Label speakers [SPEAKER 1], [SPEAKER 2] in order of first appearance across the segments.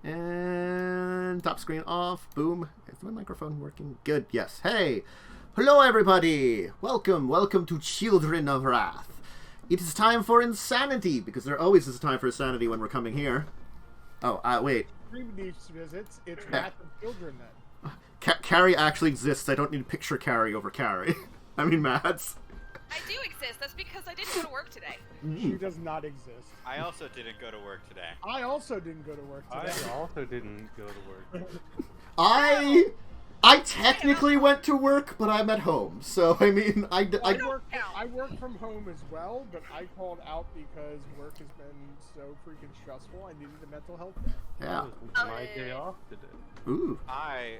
[SPEAKER 1] And top screen off. Boom. Is my microphone working? Good. Yes. Hey. Hello, everybody. Welcome to Children of Wrath. It is time for insanity, because there always is a time for insanity when we're coming here. Oh, wait.
[SPEAKER 2] Visits, it's Wrath of Children then.
[SPEAKER 1] Carrie actually exists. I don't need to picture Carrie over Carrie. I mean, Mads.
[SPEAKER 3] I do exist. That's because I didn't go to work today.
[SPEAKER 2] She does not exist.
[SPEAKER 4] I also didn't go to work today.
[SPEAKER 2] I also didn't go to work today.
[SPEAKER 5] I also didn't go to work.
[SPEAKER 1] I technically went to work, but I'm at home. So, I mean, I
[SPEAKER 2] work from home as well, but I called out because work has been so freaking stressful. I needed a mental health day.
[SPEAKER 1] Yeah.
[SPEAKER 5] That was my day off today.
[SPEAKER 1] Ooh.
[SPEAKER 4] I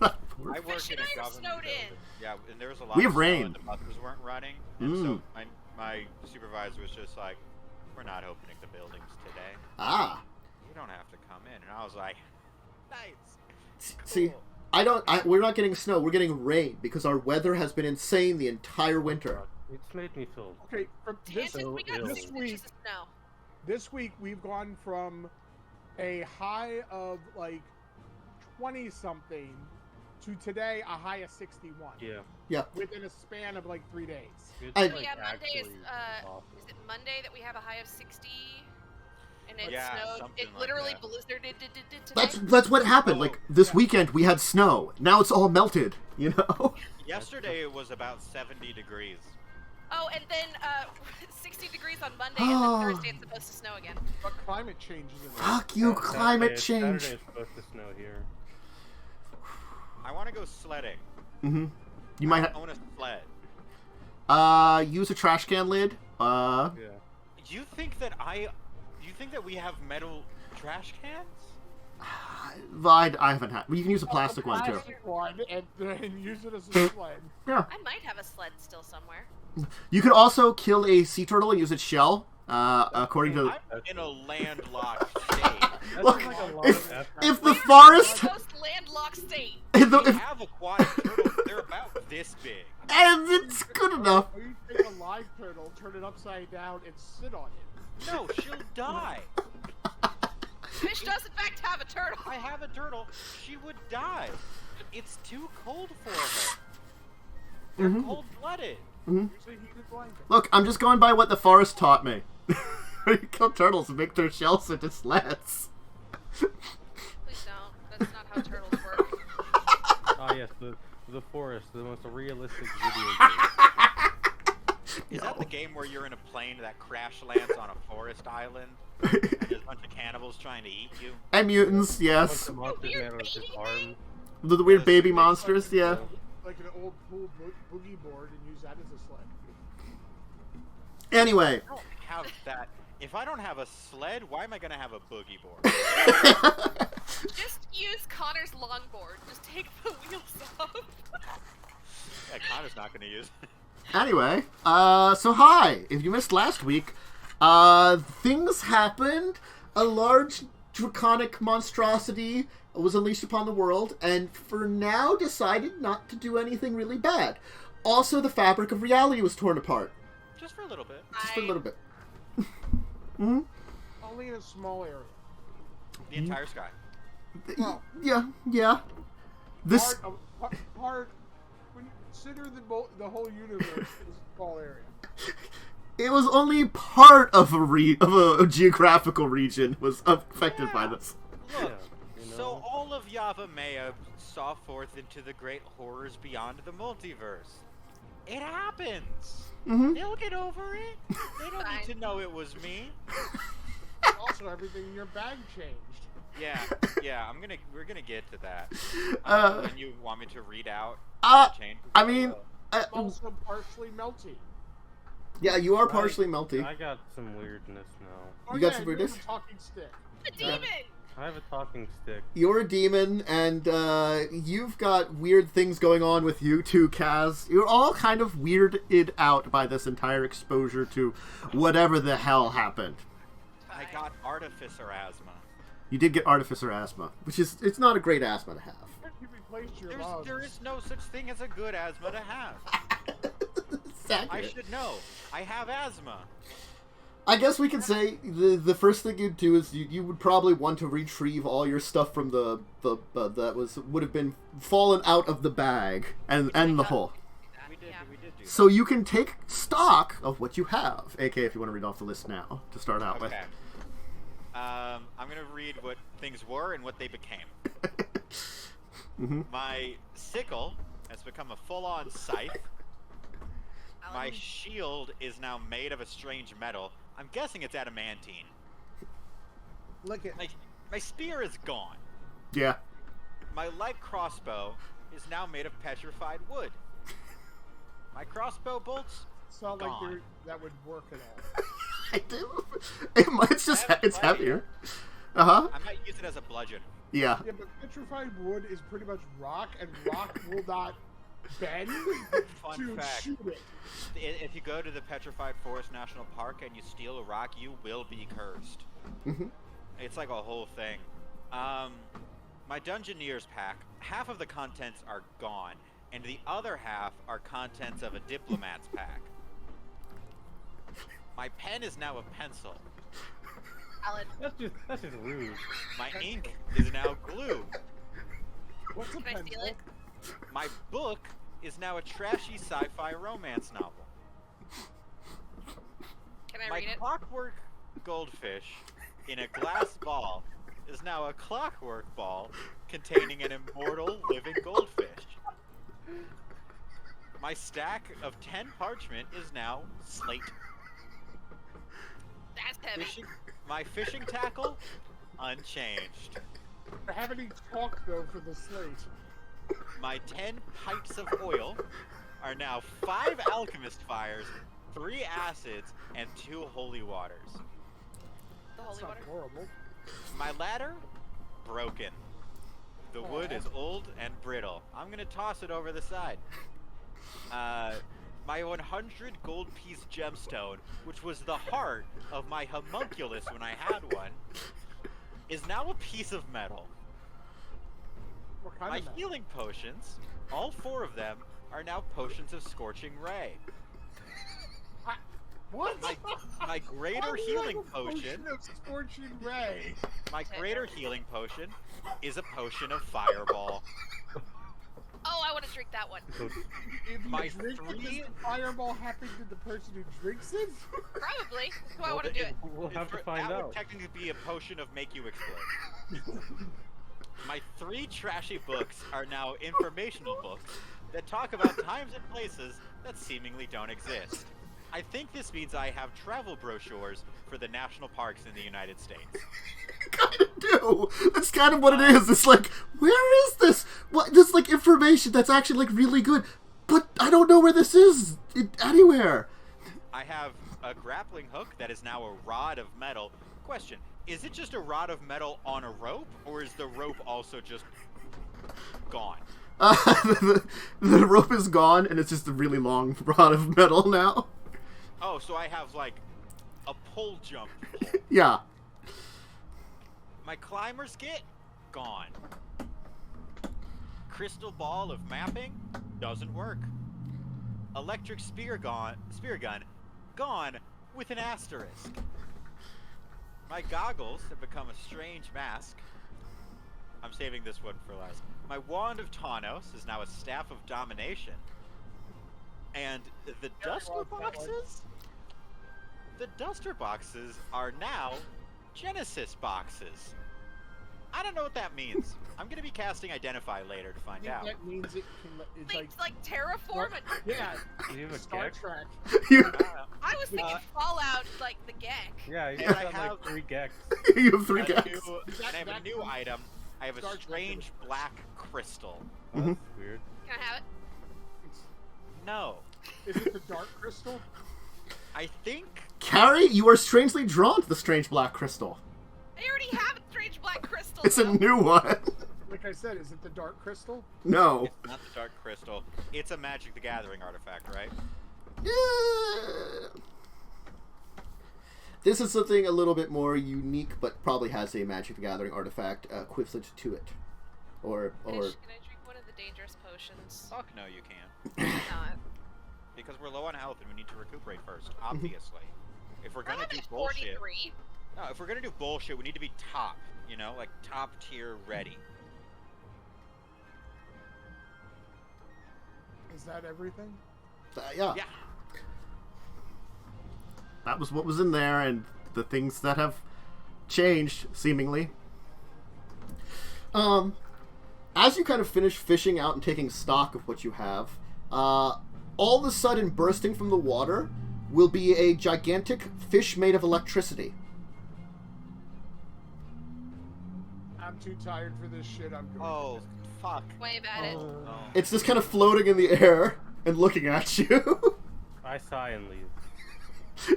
[SPEAKER 4] work in a government building. Yeah, and there was a lot
[SPEAKER 1] We
[SPEAKER 4] of
[SPEAKER 1] have
[SPEAKER 4] snow
[SPEAKER 1] rain.
[SPEAKER 4] and the buses weren't running. And so my supervisor was just like, we're not opening the buildings today.
[SPEAKER 1] Ah.
[SPEAKER 4] You don't have to come in. And I was like, nice.
[SPEAKER 1] See, we're not getting snow, we're getting rain, because our weather has been insane the entire winter.
[SPEAKER 5] It's made me feel
[SPEAKER 2] Okay, from
[SPEAKER 3] We got
[SPEAKER 2] this
[SPEAKER 3] 6
[SPEAKER 2] week,
[SPEAKER 3] inches of snow.
[SPEAKER 2] this week we've gone from a high of like 20-something to today a high of 61.
[SPEAKER 5] Yeah.
[SPEAKER 2] Within a span of like 3 days.
[SPEAKER 5] It's
[SPEAKER 1] I-
[SPEAKER 5] like
[SPEAKER 3] Yeah, Monday is
[SPEAKER 5] awful.
[SPEAKER 3] it Monday that we have a high of 60? And it
[SPEAKER 4] Yeah,
[SPEAKER 3] snowed.
[SPEAKER 4] something
[SPEAKER 3] It
[SPEAKER 4] like
[SPEAKER 3] literally
[SPEAKER 4] that.
[SPEAKER 3] blizzarded today.
[SPEAKER 1] That's what happened. Like, this weekend we had snow. Now it's all melted, you know?
[SPEAKER 4] Yesterday it was about 70 degrees.
[SPEAKER 3] Oh, and then 60 degrees on Monday, and then Thursday it's supposed to snow again.
[SPEAKER 2] But climate change is in there.
[SPEAKER 1] Fuck you, climate change.
[SPEAKER 5] Saturday is supposed to snow here.
[SPEAKER 4] I want to go sledding.
[SPEAKER 1] Mm-hmm. You might
[SPEAKER 4] I want to sled.
[SPEAKER 1] use a trash can lid.
[SPEAKER 5] Yeah.
[SPEAKER 4] You think that we have metal trash cans?
[SPEAKER 1] I haven't had. You can use a plastic one too.
[SPEAKER 2] Plastic one and then use it as a sled.
[SPEAKER 1] Yeah.
[SPEAKER 3] I might have a sled still somewhere.
[SPEAKER 1] You could also kill a sea turtle and use its shell. According to
[SPEAKER 4] I'm in a landlocked state.
[SPEAKER 5] That
[SPEAKER 1] Look,
[SPEAKER 5] seems like a lot of effort.
[SPEAKER 1] if the
[SPEAKER 3] We're
[SPEAKER 1] forest,
[SPEAKER 3] in the most landlocked state.
[SPEAKER 4] We have aquatic turtles. They're about this big.
[SPEAKER 1] and it's good enough.
[SPEAKER 2] Or you take a live turtle, turn it upside down, and sit on it.
[SPEAKER 4] No, she'll die.
[SPEAKER 3] Fish does in fact have a turtle.
[SPEAKER 4] I have a turtle. She would die. It's too cold for her. They're cold-blooded.
[SPEAKER 2] Use a heated blanket.
[SPEAKER 1] Look, I'm just going by what the forest taught me. You kill turtles and make their shells into sleds.
[SPEAKER 3] Please don't. That's not how turtles work.
[SPEAKER 5] Oh yes, the forest, the most realistic video game.
[SPEAKER 4] Is that the game where you're in a plane that crash lands on a forest island? And there's a bunch of cannibals trying to eat you?
[SPEAKER 1] And mutants, yes.
[SPEAKER 5] Bunch of monsters
[SPEAKER 3] weird
[SPEAKER 5] man with his
[SPEAKER 3] baby
[SPEAKER 5] arm.
[SPEAKER 1] The weird baby monsters, yeah.
[SPEAKER 2] Like an old pool boogie board and use that as a sled.
[SPEAKER 1] Anyway.
[SPEAKER 4] I don't have that. If I don't have a sled, why am I going to have a boogie board?
[SPEAKER 3] Just use Connor's longboard. Just take the wheels off.
[SPEAKER 4] Yeah, Connor's not going to use it.
[SPEAKER 1] Anyway, so hi. If you missed last week, things happened. A large draconic monstrosity was unleashed upon the world, and for now decided not to do anything really bad. Also, the fabric of reality was torn apart.
[SPEAKER 4] Just for a little bit.
[SPEAKER 1] Just for a little bit.
[SPEAKER 2] Only in a small area.
[SPEAKER 4] The entire sky.
[SPEAKER 2] Well,
[SPEAKER 1] Yeah. This...
[SPEAKER 2] Part when you consider the whole universe is a small area.
[SPEAKER 1] It was only part of a geographical region was affected by this.
[SPEAKER 4] Look,
[SPEAKER 5] Yeah, you know?
[SPEAKER 4] so all of Yavimaya saw forth into the great horrors beyond the multiverse. It happens. They'll get over it. They don't need to know it was me.
[SPEAKER 2] Also, everything in your bag changed.
[SPEAKER 4] Yeah. We're gonna get to that. When you want me to read out the changes?
[SPEAKER 1] I mean,
[SPEAKER 2] Also partially melty.
[SPEAKER 1] yeah, you are partially melty.
[SPEAKER 5] I got some weirdness now.
[SPEAKER 2] Oh,
[SPEAKER 1] You got
[SPEAKER 2] yeah,
[SPEAKER 1] some
[SPEAKER 2] you have
[SPEAKER 1] weirdness?
[SPEAKER 2] a talking stick.
[SPEAKER 3] A demon!
[SPEAKER 5] I have a talking stick.
[SPEAKER 1] You're a demon, and you've got weird things going on with you too, Kaz. You're all kind of weirded out by this entire exposure to whatever the hell happened.
[SPEAKER 4] I got Artificer asthma.
[SPEAKER 1] You did get Artificer asthma, which is, it's not a great asthma to have.
[SPEAKER 2] You replaced your lungs.
[SPEAKER 4] There is no such thing as a good asthma to have.
[SPEAKER 1] Exactly.
[SPEAKER 4] I should know. I have asthma.
[SPEAKER 1] I guess we could say the first thing you'd do is you would probably want to retrieve all your stuff from the that would have been fallen out of the bag and the hole.
[SPEAKER 4] We did do
[SPEAKER 1] So you can take stock of what you have, aka if you want to read off the list now to start out with.
[SPEAKER 4] Okay. I'm gonna read what things were and what they became. My sickle has become a full-on scythe. My shield is now made of a strange metal. I'm guessing it's adamantine.
[SPEAKER 2] Look at
[SPEAKER 4] My spear is gone.
[SPEAKER 1] Yeah.
[SPEAKER 4] My light crossbow is now made of petrified wood. My crossbow bolts,
[SPEAKER 2] it's not like
[SPEAKER 4] gone.
[SPEAKER 2] that would work at all.
[SPEAKER 1] I do. It's heavier.
[SPEAKER 4] I might use it as a bludgeon.
[SPEAKER 1] Yeah.
[SPEAKER 2] Yeah, but petrified wood is pretty much rock, and rock will not bend
[SPEAKER 4] Fun
[SPEAKER 2] to
[SPEAKER 4] fact.
[SPEAKER 2] shoot it.
[SPEAKER 4] If you go to the Petrified Forest National Park and you steal a rock, you will be cursed. It's like a whole thing. My Dungeoneers pack, half of the contents are gone, and the other half are contents of a Diplomat's pack. My pen is now a pencil.
[SPEAKER 3] Alan.
[SPEAKER 5] That's just rude.
[SPEAKER 4] My ink is now glue.
[SPEAKER 2] What's a
[SPEAKER 3] Can I steal
[SPEAKER 2] pencil?
[SPEAKER 3] it?
[SPEAKER 4] My book is now a trashy sci-fi romance novel.
[SPEAKER 3] Can I
[SPEAKER 4] My
[SPEAKER 3] read it?
[SPEAKER 4] clockwork goldfish in a glass ball is now a clockwork ball containing an immortal living goldfish. My stack of 10 parchment is now slate.
[SPEAKER 3] That's heavy.
[SPEAKER 4] My fishing tackle, unchanged.
[SPEAKER 2] I haven't even talked though for the slate.
[SPEAKER 4] My 10 pipes of oil are now 5 alchemist fires, 3 acids, and 2 holy waters.
[SPEAKER 3] The
[SPEAKER 2] That's
[SPEAKER 3] holy
[SPEAKER 2] not
[SPEAKER 3] water.
[SPEAKER 2] horrible.
[SPEAKER 4] My ladder, broken. The wood is old and brittle. I'm gonna toss it over the side. My 100 gold piece gemstone, which was the heart of my homunculus when I had one, is now a piece of metal.
[SPEAKER 2] What kind
[SPEAKER 4] My
[SPEAKER 2] of metal?
[SPEAKER 4] healing potions, all 4 of them, are now potions of Scorching Ray.
[SPEAKER 2] What?
[SPEAKER 4] My greater
[SPEAKER 2] Why do you
[SPEAKER 4] healing
[SPEAKER 2] have a
[SPEAKER 4] potion,
[SPEAKER 2] of Scorching Ray.
[SPEAKER 4] my greater healing potion, is a potion of Fireball.
[SPEAKER 3] Oh, I want to drink that one.
[SPEAKER 2] If you
[SPEAKER 4] My
[SPEAKER 2] drink it, does
[SPEAKER 4] 3
[SPEAKER 2] the fireball happen to the person who drinks it?
[SPEAKER 3] Probably. Do I want to do it?
[SPEAKER 5] We'll have to find
[SPEAKER 4] that
[SPEAKER 5] out.
[SPEAKER 4] would technically be a potion of Make You Explode. My 3 trashy books are now informational books that talk about times and places that seemingly don't exist. I think this means I have travel brochures for the national parks in the United States.
[SPEAKER 1] You kind of do. That's kind of what it is. It's like, where is this? What? This like information that's actually like really good, but I don't know where this is anywhere.
[SPEAKER 4] I have a grappling hook that is now a rod of metal. Question, is it just a rod of metal on a rope, or is the rope also just gone?
[SPEAKER 1] The rope is gone, and it's just a really long rod of metal now.
[SPEAKER 4] Oh, so I have like a pole jump pole.
[SPEAKER 1] Yeah.
[SPEAKER 4] My climber's kit, gone. Crystal ball of mapping, doesn't work. Electric spear gun, gone with an asterisk. My goggles have become a strange mask. I'm saving this one for last. My wand of Tawnos is now a staff of domination. And the duster boxes? The duster boxes are now Genesis boxes. I don't know what that means. I'm gonna be casting Identify later to
[SPEAKER 2] I
[SPEAKER 4] find
[SPEAKER 2] think
[SPEAKER 4] out.
[SPEAKER 2] that means it can. It's
[SPEAKER 3] Things like terraform and...
[SPEAKER 2] yeah,
[SPEAKER 5] Do you have a
[SPEAKER 2] Star
[SPEAKER 5] Gex?
[SPEAKER 2] Trek.
[SPEAKER 3] I was thinking Fallout, like the Gek.
[SPEAKER 5] Yeah, you
[SPEAKER 4] And I
[SPEAKER 5] have
[SPEAKER 4] have-
[SPEAKER 5] like 3 Gex.
[SPEAKER 1] You have 3
[SPEAKER 4] And
[SPEAKER 1] cats.
[SPEAKER 4] I have a new item. I have a
[SPEAKER 2] Star Trek
[SPEAKER 4] strange black crystal.
[SPEAKER 5] Oh, that's weird.
[SPEAKER 3] Can I have it?
[SPEAKER 4] No.
[SPEAKER 2] Is it the Dark Crystal?
[SPEAKER 4] I think
[SPEAKER 1] Carrie, you are strangely drawn to the strange black crystal.
[SPEAKER 3] I already have a strange black crystal.
[SPEAKER 1] It's a
[SPEAKER 3] though.
[SPEAKER 1] new one.
[SPEAKER 2] Like I said, is it the Dark Crystal?
[SPEAKER 1] No.
[SPEAKER 4] it's not the dark crystal. It's a Magic the Gathering artifact, right?
[SPEAKER 1] This is something a little bit more unique, but probably has a Magic the Gathering artifact equivalent to it. Or
[SPEAKER 3] Can I drink one of the dangerous potions?
[SPEAKER 4] Fuck no, you can't.
[SPEAKER 3] Not.
[SPEAKER 4] Because we're low on health and we need to recuperate first, obviously. If we're gonna do
[SPEAKER 3] Probably
[SPEAKER 4] bullshit,
[SPEAKER 3] 43.
[SPEAKER 4] no, if we're gonna do bullshit, we need to be top. You know, like top tier ready.
[SPEAKER 2] Is that everything?
[SPEAKER 1] Yeah.
[SPEAKER 4] Yeah.
[SPEAKER 1] That was what was in there, and the things that have changed, seemingly. As you kind of finish fishing out and taking stock of what you have, all of a sudden, bursting from the water will be a gigantic fish made of electricity.
[SPEAKER 2] I'm too tired for this shit. I'm going.
[SPEAKER 4] Oh, fuck.
[SPEAKER 3] Wave at it.
[SPEAKER 4] Oh.
[SPEAKER 1] It's just kind of floating in the air and looking at you.
[SPEAKER 5] I sigh and leave.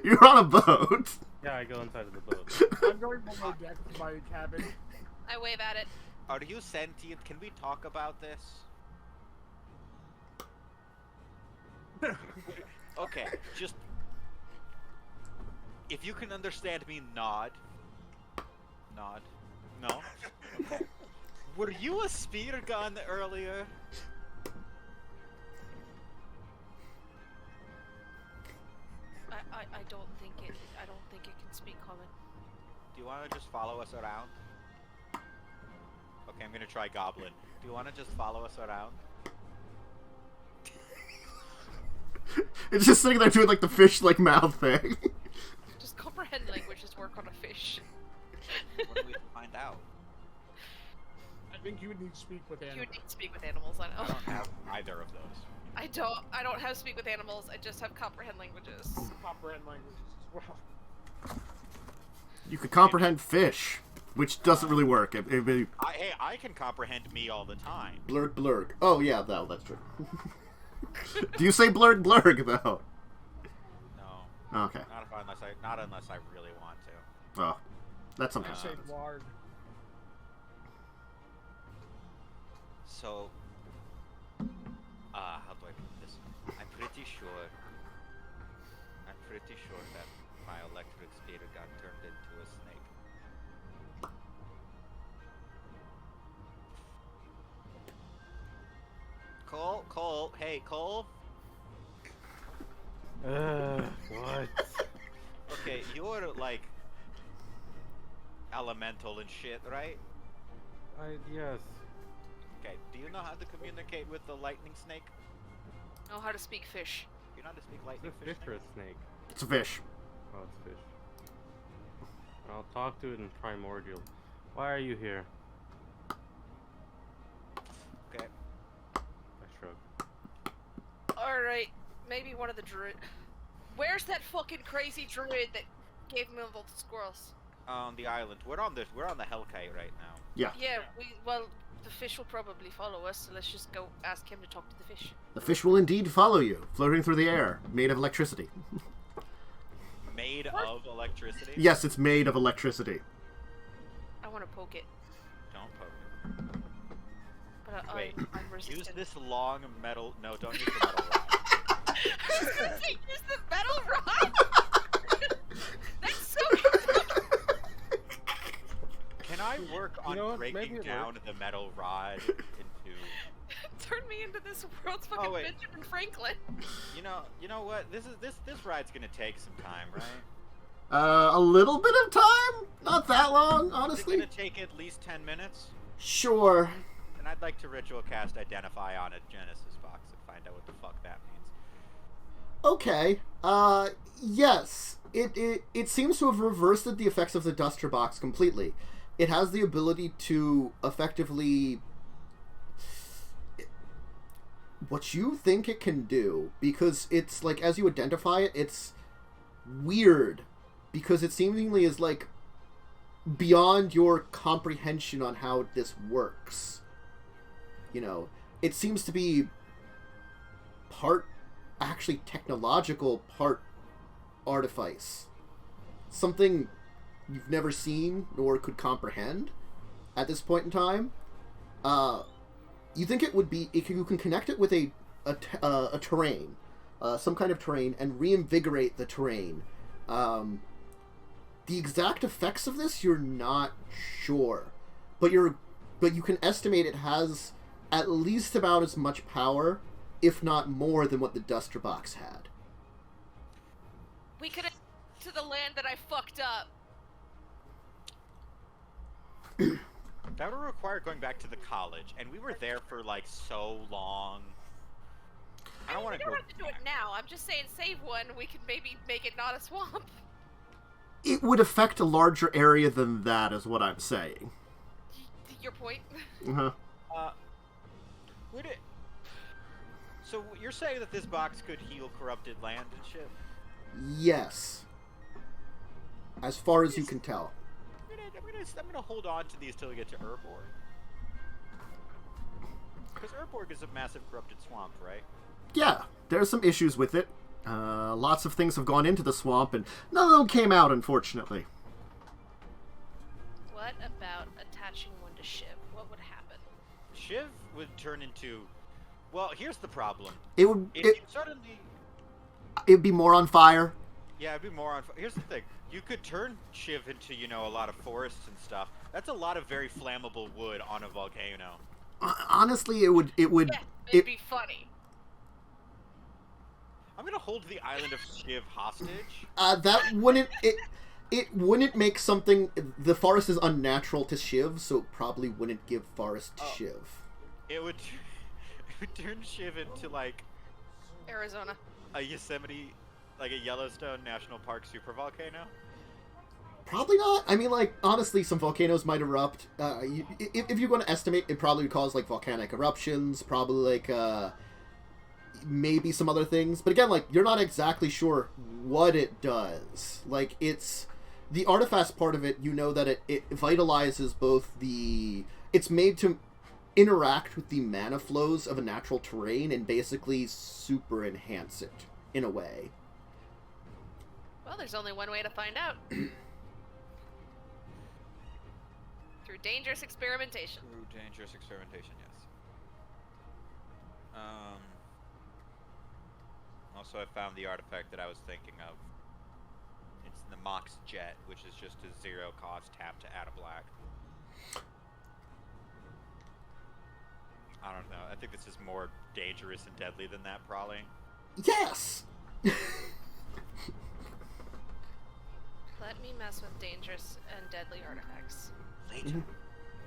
[SPEAKER 1] You're on a boat.
[SPEAKER 5] Yeah, I go inside of the boat.
[SPEAKER 2] I'm going below deck to my cabin.
[SPEAKER 3] I wave at it.
[SPEAKER 4] Are you sentient? Can we talk about this? Okay, just... If you can understand me, nod. Nod. No? Okay. Were you a spear gun earlier?
[SPEAKER 3] I don't think it. I don't think it can speak common.
[SPEAKER 4] Do you want to just follow us around? Okay, I'm gonna try Goblin. Do you want to just follow us around?
[SPEAKER 1] It's just sitting there doing like the fish like mouth thing.
[SPEAKER 3] Just comprehend languages work on a fish.
[SPEAKER 4] What do we find out?
[SPEAKER 2] I think you would need to speak with
[SPEAKER 3] You
[SPEAKER 2] animals.
[SPEAKER 3] would need to speak with animals. I
[SPEAKER 4] I
[SPEAKER 3] know.
[SPEAKER 4] don't have either of those.
[SPEAKER 3] I don't have speak with animals. I just have comprehend languages.
[SPEAKER 2] Comprehend languages as well.
[SPEAKER 1] You could comprehend fish, which doesn't really work. It'd be
[SPEAKER 4] Hey, I can comprehend me all the time.
[SPEAKER 1] blurg blurg. Oh yeah, that's true. Do you say blurg blurg though?
[SPEAKER 4] No,
[SPEAKER 1] Okay.
[SPEAKER 4] not unless I really want to.
[SPEAKER 1] Oh, that's
[SPEAKER 2] I
[SPEAKER 1] something.
[SPEAKER 2] say Ward.
[SPEAKER 4] So, how do I put this? I'm pretty sure that my electric spear gun turned into a snake. Cole, hey, Cole.
[SPEAKER 5] What?
[SPEAKER 4] Okay, you're like elemental and shit, right?
[SPEAKER 5] Yes.
[SPEAKER 4] Okay, do you know how to communicate with the lightning snake?
[SPEAKER 3] Know how to speak fish.
[SPEAKER 4] Do you know how to speak
[SPEAKER 5] Is
[SPEAKER 4] lightning
[SPEAKER 5] it fish or a
[SPEAKER 4] snake?
[SPEAKER 5] snake?
[SPEAKER 1] It's a fish.
[SPEAKER 5] Oh, it's fish. I'll talk to it in primordial. Why are you here?
[SPEAKER 4] Okay.
[SPEAKER 5] I shrug.
[SPEAKER 3] Alright, maybe one of the druid. Where's that fucking crazy druid that gave me all the squirrels?
[SPEAKER 4] On the island. We're on the Hellkite right now.
[SPEAKER 1] Yeah.
[SPEAKER 3] Yeah, the fish will probably follow us, so let's just go ask him to talk to the fish.
[SPEAKER 1] The fish will indeed follow you, floating through the air, made of electricity.
[SPEAKER 4] Made of electricity?
[SPEAKER 1] Yes, it's made of electricity.
[SPEAKER 3] I want to poke it,
[SPEAKER 4] Don't poke
[SPEAKER 3] but
[SPEAKER 4] Wait,
[SPEAKER 3] I'm resistant.
[SPEAKER 4] Use this long metal... No, don't use the metal rod.
[SPEAKER 3] Use the metal rod? That's so
[SPEAKER 4] Can I work on
[SPEAKER 5] know what? Maybe
[SPEAKER 4] breaking
[SPEAKER 5] it
[SPEAKER 4] down the metal rod into...
[SPEAKER 3] Turn me into this world's fucking
[SPEAKER 4] wait.
[SPEAKER 3] Benjamin Franklin.
[SPEAKER 4] You know what? This ride's gonna take some time, right?
[SPEAKER 1] A little bit of time? Not that long,
[SPEAKER 4] Is it
[SPEAKER 1] honestly.
[SPEAKER 4] gonna take at least 10 minutes?
[SPEAKER 1] Sure.
[SPEAKER 4] And I'd like to ritual cast Identify on a Genesis box and find out what the fuck that means.
[SPEAKER 1] Okay. Yes. It seems to have reversed the effects of the Duster Box completely. It has the ability to effectively... what you think it can do, because it's like, as you identify it, it's weird, because it seemingly is like beyond your comprehension on how this works. You know, it seems to be part actually technological, part artifice. Something you've never seen nor could comprehend at this point in time. You think it would be... you can connect it with a terrain, some kind of terrain, and reinvigorate the terrain. The exact effects of this, you're not sure, but you can estimate it has at least about as much power, if not more, than what the Duster Box had.
[SPEAKER 3] We could to the land that I fucked up.
[SPEAKER 4] That would require going back to the college, and we were there for like so long. I don't want to go.
[SPEAKER 3] We don't have to do it now. I'm just saying, save one. We can maybe make it not a swamp.
[SPEAKER 1] It would affect a larger area than that, is what I'm saying.
[SPEAKER 3] Your point.
[SPEAKER 1] Uh-huh.
[SPEAKER 4] Would it? So you're saying that this box could heal corrupted land and shit?
[SPEAKER 1] Yes. As far as you can tell.
[SPEAKER 4] I'm gonna hold on to these till we get to Urborg. Because Urborg is a massive corrupted swamp, right?
[SPEAKER 1] Yeah, there's some issues with it. Lots of things have gone into the swamp, and none of them came out, unfortunately.
[SPEAKER 3] What about attaching one to Shiv? What would happen?
[SPEAKER 4] Shiv would turn into... Well, here's the problem.
[SPEAKER 1] It would...
[SPEAKER 4] Suddenly...
[SPEAKER 1] It'd be more on fire.
[SPEAKER 4] Yeah, it'd be more on... Here's the thing. You could turn Shiv into, you know, a lot of forests and stuff. That's a lot of very flammable wood on a volcano.
[SPEAKER 1] Honestly, it would...
[SPEAKER 3] Yeah, it'd be funny.
[SPEAKER 4] I'm gonna hold the island of Shiv hostage.
[SPEAKER 1] That wouldn't... It wouldn't make something... The forest is unnatural to Shiv, so it probably wouldn't give forest to Shiv.
[SPEAKER 4] It would turn Shiv into, like...
[SPEAKER 3] Arizona.
[SPEAKER 4] A Yosemite... Like a Yellowstone National Park supervolcano?
[SPEAKER 1] Probably not. I mean, like, honestly, some volcanoes might erupt. If you're going to estimate, it probably would cause, like, volcanic eruptions, probably, like, maybe some other things. But again, like, you're not exactly sure what it does. Like, it's... The artifact part of it, you know that it vitalizes both the... It's made to interact with the mana flows of a natural terrain and basically super enhance it, in a way.
[SPEAKER 3] Well, there's only one way to find out. Through dangerous experimentation.
[SPEAKER 4] Through dangerous experimentation, yes. Also, I found the artifact that I was thinking of. It's the Mox Jet, which is just a zero-cost tap to add a black. I don't know. I think this is more dangerous and deadly than that, probably.
[SPEAKER 1] Yes!
[SPEAKER 3] Let me mess with dangerous and deadly artifacts.
[SPEAKER 4] Later.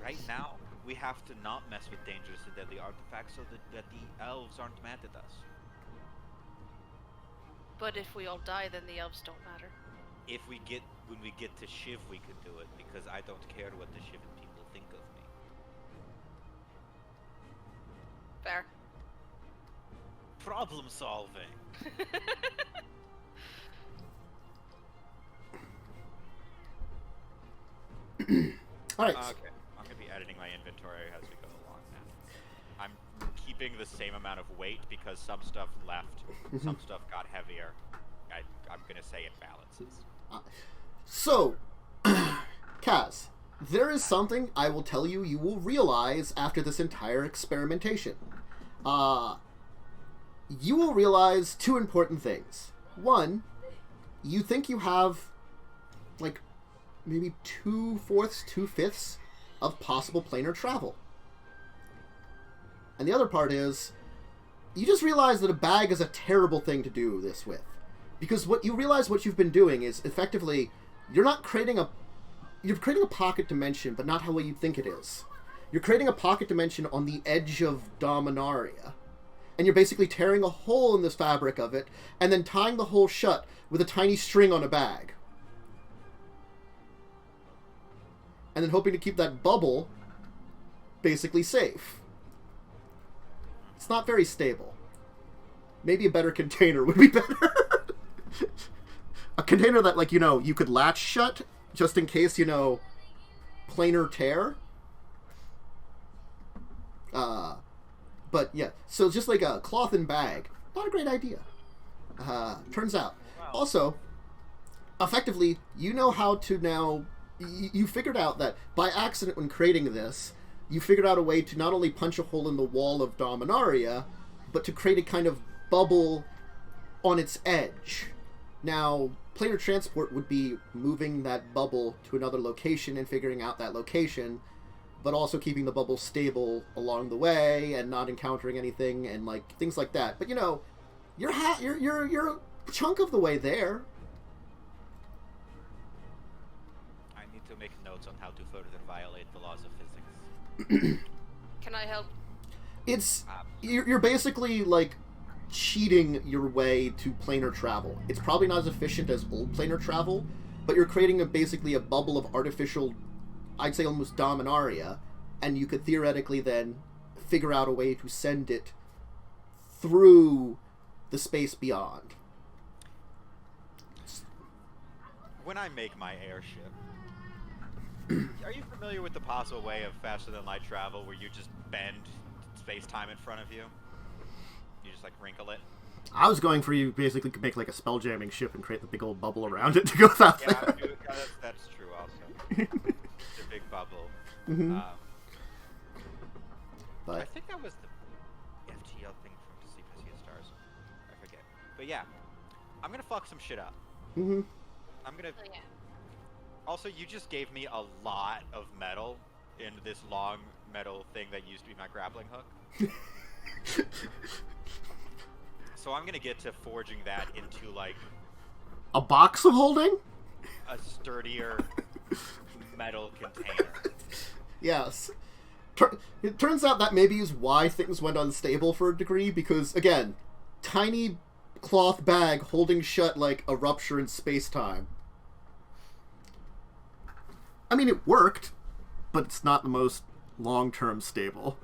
[SPEAKER 4] Right now, we have to not mess with dangerous and deadly artifacts so that the elves aren't mad at us.
[SPEAKER 3] But if we all die, then the elves don't matter.
[SPEAKER 4] When we get to Shiv, we could do it, because I don't care what the Shivan people think of me.
[SPEAKER 3] Fair.
[SPEAKER 4] Problem solving.
[SPEAKER 1] Alright.
[SPEAKER 4] Okay, I'm going to be editing my inventory as we go along now. I'm keeping the same amount of weight because some stuff left, some stuff got heavier. I'm going to say it balances.
[SPEAKER 1] So, Kaz, there is something I will tell you will realize after this entire experimentation. You will realize two important things. One, you think you have, like, maybe 2/4, 2/5 of possible planar travel. And the other part is, you just realize that a bag is a terrible thing to do this with. Because what you've been doing is, effectively, you're creating a pocket dimension, but not how you think it is. You're creating a pocket dimension on the edge of Dominaria. And you're basically tearing a hole in this fabric of it, and then tying the hole shut with a tiny string on a bag. And then hoping to keep that bubble basically safe. It's not very stable. Maybe a better container would be better. A container that, like, you could latch shut just in case, planar tear. But yeah, so just like a cloth and bag. Not a great idea. Turns out.
[SPEAKER 4] Wow.
[SPEAKER 1] Also, effectively, you know how to now... You figured out that by accident when creating this, you figured out a way to not only punch a hole in the wall of Dominaria, but to create a kind of bubble on its edge. Now, planar transport would be moving that bubble to another location and figuring out that location, but also keeping the bubble stable along the way and not encountering anything and like things like that. But you're a chunk of the way there.
[SPEAKER 4] to make notes on how to further violate the laws of physics.
[SPEAKER 3] Can I help?
[SPEAKER 1] You're basically, like, cheating your way to planar travel. It's probably not as efficient as old planar travel, but you're creating basically a bubble of artificial, I'd say almost Dominaria, and you could theoretically then figure out a way to send it through the space beyond.
[SPEAKER 4] When I make my airship, are you familiar with the possible way of faster than light travel where you just bend space-time in front of you? You just, like, wrinkle it?
[SPEAKER 1] I was going for you basically could make, like, a spell-jamming ship and create the big old bubble around it to go out
[SPEAKER 4] Yeah,
[SPEAKER 1] there.
[SPEAKER 4] that's true also. It's a big bubble.
[SPEAKER 1] Mm-hmm.
[SPEAKER 4] I think that was the FTL thing from Sea Stars. I forget. But yeah, I'm gonna fuck some shit up.
[SPEAKER 1] Mm-hmm.
[SPEAKER 4] I'm gonna...
[SPEAKER 3] Oh, yeah.
[SPEAKER 4] Also, you just gave me a lot of metal in this long metal thing that used to be my grappling hook. So I'm gonna get to forging that into, like...
[SPEAKER 1] A box of holding?
[SPEAKER 4] a sturdier metal container.
[SPEAKER 1] Yes. It turns out that maybe is why things went unstable for a degree, because, again, tiny cloth bag holding shut like a rupture in space-time. I mean, it worked, but it's not the most long-term stable.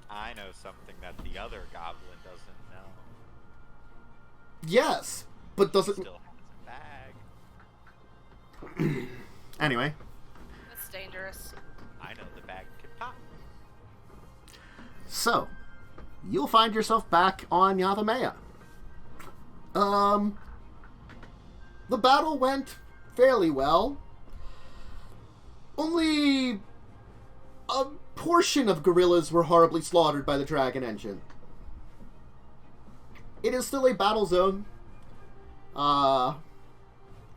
[SPEAKER 4] I know something that the other goblin doesn't know.
[SPEAKER 1] Yes, but doesn't...
[SPEAKER 4] Still has a bag.
[SPEAKER 1] Anyway.
[SPEAKER 3] That's dangerous.
[SPEAKER 4] I know the bag can pop.
[SPEAKER 1] So, you'll find yourself back on Yavimaya. The battle went fairly well. Only a portion of guerrillas were horribly slaughtered by the dragon engine. It is still a battle zone.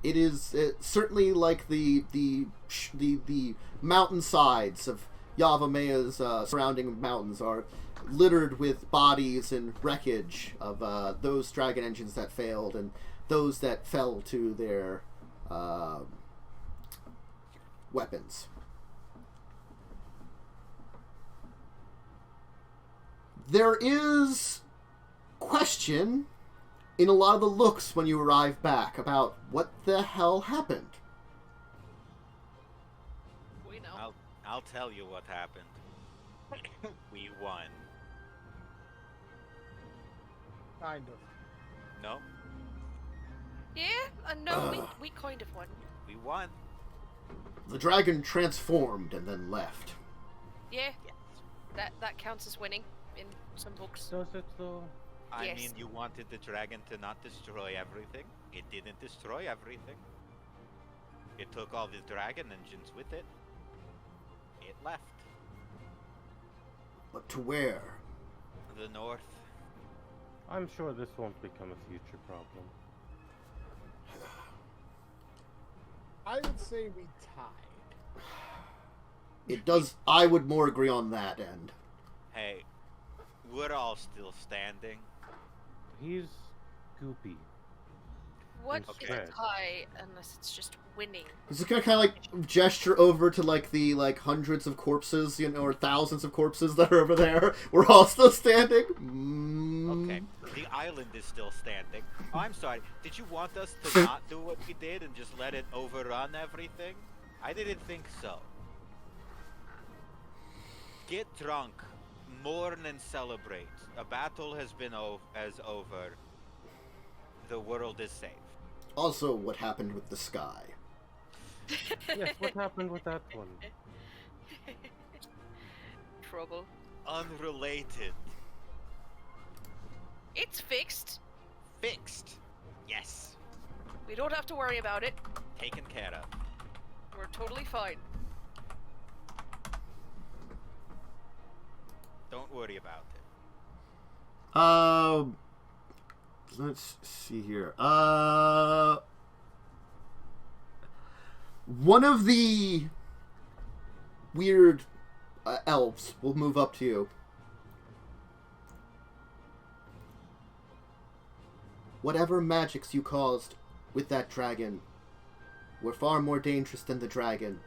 [SPEAKER 1] It is certainly like the mountainsides of Yavimaya's surrounding mountains are littered with bodies and wreckage of those dragon engines that failed and those that fell to their weapons. There is question in a lot of the looks when you arrive back about what the hell happened.
[SPEAKER 3] We know.
[SPEAKER 4] I'll tell you what happened. We won.
[SPEAKER 2] Kind of.
[SPEAKER 4] No,
[SPEAKER 3] Yeah, no, we kind of won.
[SPEAKER 4] we won.
[SPEAKER 1] The dragon transformed and then left.
[SPEAKER 3] Yeah,
[SPEAKER 4] Yes.
[SPEAKER 3] that counts as winning in some books.
[SPEAKER 5] Does it though?
[SPEAKER 4] I
[SPEAKER 3] Yes.
[SPEAKER 4] mean, you wanted the dragon to not destroy everything. It didn't destroy everything. It took all the dragon engines with it. It left.
[SPEAKER 1] But to where?
[SPEAKER 4] The north.
[SPEAKER 5] I'm sure this won't become a future problem.
[SPEAKER 2] I would say we tied.
[SPEAKER 1] It does. I would more agree on that end.
[SPEAKER 4] Hey, we're all still standing.
[SPEAKER 5] He's goopy.
[SPEAKER 3] What
[SPEAKER 5] Okay.
[SPEAKER 3] is a tie unless it's just winning?
[SPEAKER 1] He's just gonna kind of like gesture over to like the hundreds of corpses, or thousands of corpses that are over there. We're all still standing.
[SPEAKER 4] Okay, the island is still standing. Oh, I'm sorry. Did you want us to not do what we did and just let it overrun everything? I didn't think so. Get drunk, mourn and celebrate. A battle has been over. The world is safe.
[SPEAKER 1] Also, what happened with the sky?
[SPEAKER 5] Yes, what happened with that one?
[SPEAKER 3] Trouble.
[SPEAKER 4] Unrelated.
[SPEAKER 3] It's fixed.
[SPEAKER 4] Fixed. Yes.
[SPEAKER 3] We don't have to worry about it.
[SPEAKER 4] Taken care of.
[SPEAKER 3] We're totally fine.
[SPEAKER 4] Don't worry about it.
[SPEAKER 1] Let's see here. One of the weird elves will move up to you. Whatever magics you caused with that dragon, were far more dangerous than the dragon.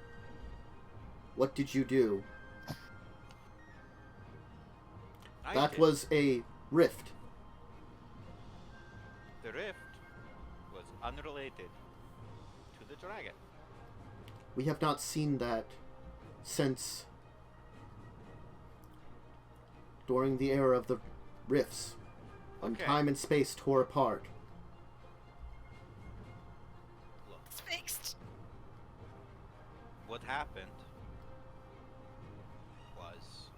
[SPEAKER 1] What did you do? That was a rift.
[SPEAKER 4] The rift was unrelated to the dragon.
[SPEAKER 1] We have not seen that since during the era of the rifts, when
[SPEAKER 4] Okay.
[SPEAKER 1] time and space tore apart.
[SPEAKER 4] Look,
[SPEAKER 3] It's fixed.
[SPEAKER 4] what happened was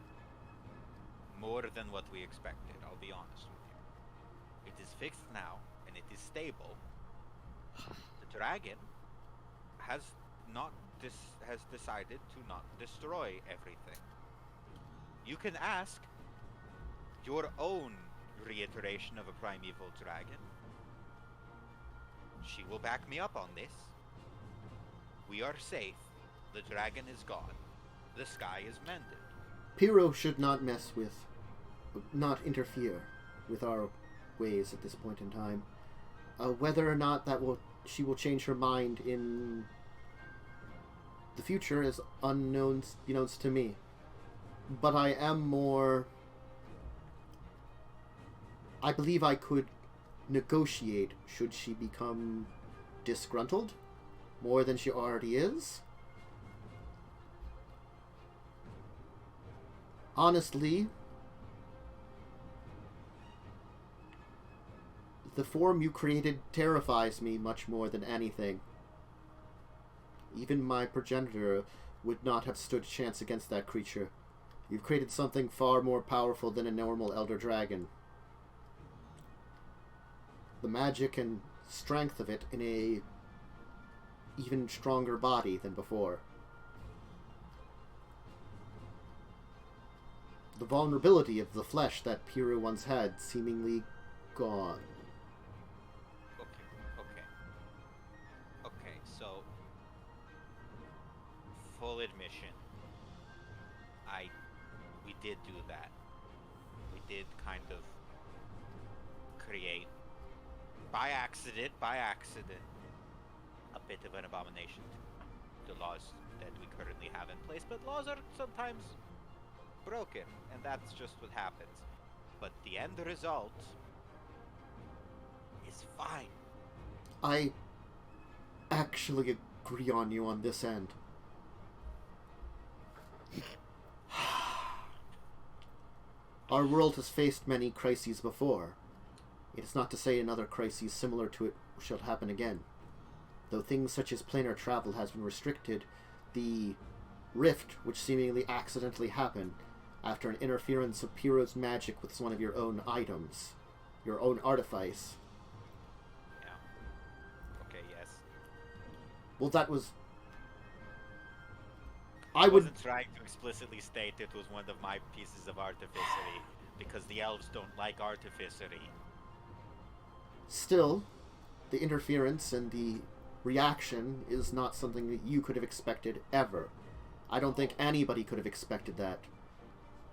[SPEAKER 4] more than what we expected, I'll be honest with you. It is fixed now, and it is stable. The dragon has decided to not destroy everything. You can ask your own reiteration of a primeval dragon. She will back me up on this. We are safe. The dragon is gone. The sky is mended.
[SPEAKER 1] Piru should not not interfere with our ways at this point in time. Whether or not she will change her mind in the future is unknowns to me. But I believe I could negotiate should she become disgruntled more than she already is. Honestly, the form you created terrifies me much more than anything. Even my progenitor would not have stood a chance against that creature. You've created something far more powerful than a normal elder dragon. The magic and strength of it in a even stronger body than before. The vulnerability of the flesh that Piru once had seemingly gone.
[SPEAKER 4] Okay, so full admission. We did do that. We did kind of create by accident, a bit of an abomination to the laws that we currently have in place, but laws are sometimes broken, and that's just what happens. But the end result is fine.
[SPEAKER 1] I actually agree on you on this end. Our world has faced many crises before. It is not to say another crisis similar to it shall happen again. Though things such as planar travel has been restricted, the rift, which seemingly accidentally happened after an interference of Piru's magic with one of your own items, your own artifice.
[SPEAKER 4] Yeah. Okay, yes.
[SPEAKER 1] Well, that was...
[SPEAKER 4] I wasn't trying to explicitly state it was one of my pieces of artificery, because the elves don't like artificery.
[SPEAKER 1] Still, the interference and the reaction is not something that you could have expected ever. I don't think anybody could have expected that.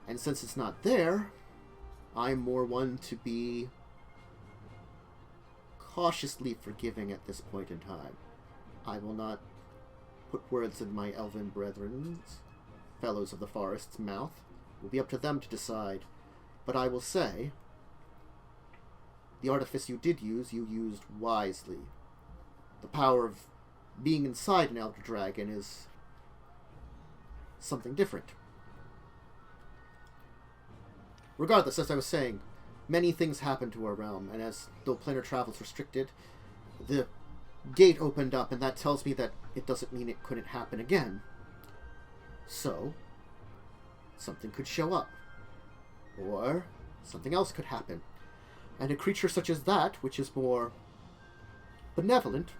[SPEAKER 1] And since it's not there, I'm more one to be cautiously forgiving at this point in time. I will not put words in my elven brethren's, fellows of the forest's mouth. It will be up to them to decide. But I will say, the artifice you did use, you used wisely. The power of being inside an elder dragon is something different. Regardless, as I was saying, many things happen to our realm, and as though planar travel is restricted, the gate opened up, and that tells me that it doesn't mean it couldn't happen again. So, something could show up. Or something else could happen. And a creature such as that, which is more benevolent,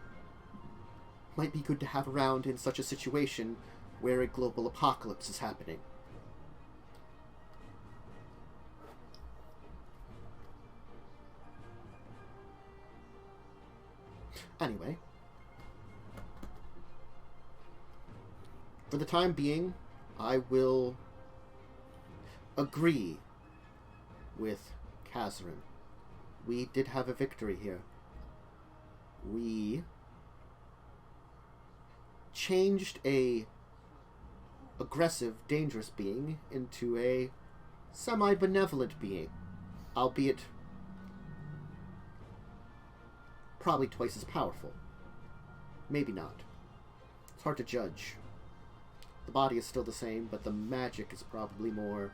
[SPEAKER 1] might be good to have around in such a situation where a global apocalypse is happening. Anyway, for the time being, I will agree with Kazzrann. We did have a victory here. We changed a aggressive, dangerous being into a semi-benevolent being, albeit probably twice as powerful. Maybe not. It's hard to judge. The body is still the same, but the magic is probably more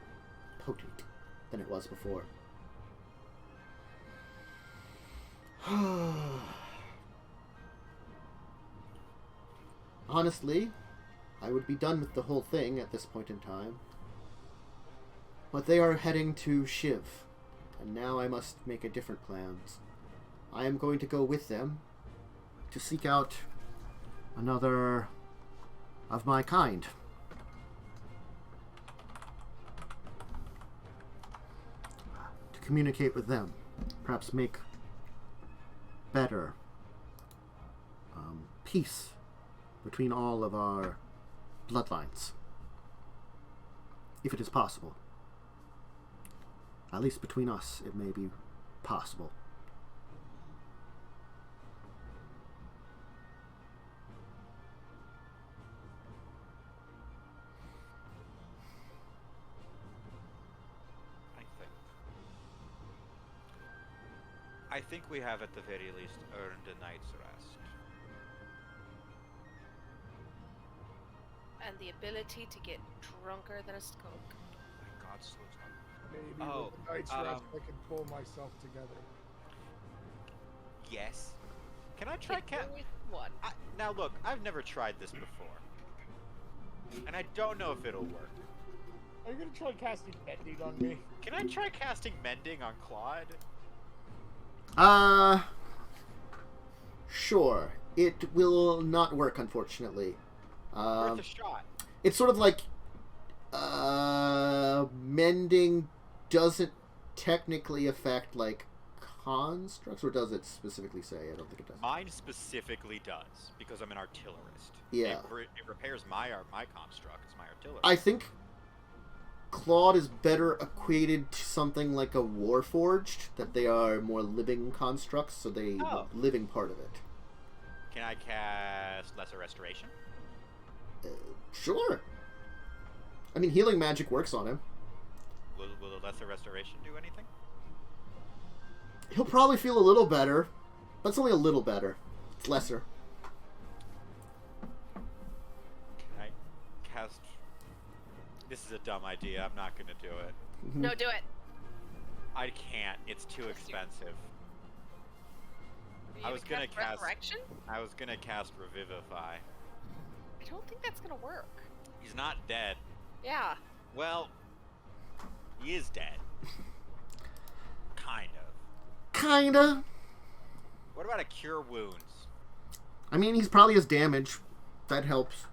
[SPEAKER 1] potent than it was before. Honestly, I would be done with the whole thing at this point in time. But they are heading to Shiv, and now I must make a different plans. I am going to go with them to seek out another of my kind. To communicate with them. Perhaps make better peace between all of our bloodlines. If it is possible. At least between us, it may be possible.
[SPEAKER 4] I think we have at the very least earned a night's rest.
[SPEAKER 3] And the ability to get drunker than a skunk.
[SPEAKER 4] My God, so drunk.
[SPEAKER 2] Maybe
[SPEAKER 4] Oh,
[SPEAKER 2] with a night's rest I can pull myself together.
[SPEAKER 4] Yes. Can I try
[SPEAKER 3] With one.
[SPEAKER 4] Now look, I've never tried this before. And I don't know if it'll work.
[SPEAKER 2] Are you gonna try casting Mending on me?
[SPEAKER 4] Can I try casting Mending on Claud?
[SPEAKER 1] Sure. It will not work, unfortunately.
[SPEAKER 4] Worth a shot.
[SPEAKER 1] It's sort of like, mending doesn't technically affect, like, constructs, or does it specifically say? I don't think it does.
[SPEAKER 4] Mine specifically does, because I'm an artillerist.
[SPEAKER 1] Yeah.
[SPEAKER 4] It repairs my constructs, my artillery.
[SPEAKER 1] I think Claude is better equated to something like a Warforged, that they are more living constructs, so the living part of it.
[SPEAKER 4] Can I cast Lesser Restoration?
[SPEAKER 1] Sure. I mean, healing magic works on him.
[SPEAKER 4] Will the Lesser Restoration do anything?
[SPEAKER 1] He'll probably feel a little better, but it's only a little better. It's lesser.
[SPEAKER 4] Can I cast... This is a dumb idea. I'm not going to do it.
[SPEAKER 3] No, do it.
[SPEAKER 4] I can't. It's too expensive. I was gonna cast
[SPEAKER 3] Resurrection?
[SPEAKER 4] I was gonna cast Revivify.
[SPEAKER 3] I don't think that's gonna work.
[SPEAKER 4] He's not dead.
[SPEAKER 3] Yeah.
[SPEAKER 4] Well, he is dead. Kind of.
[SPEAKER 1] Kinda.
[SPEAKER 4] What about a Cure Wounds?
[SPEAKER 1] I mean, he's probably has damage. That helps.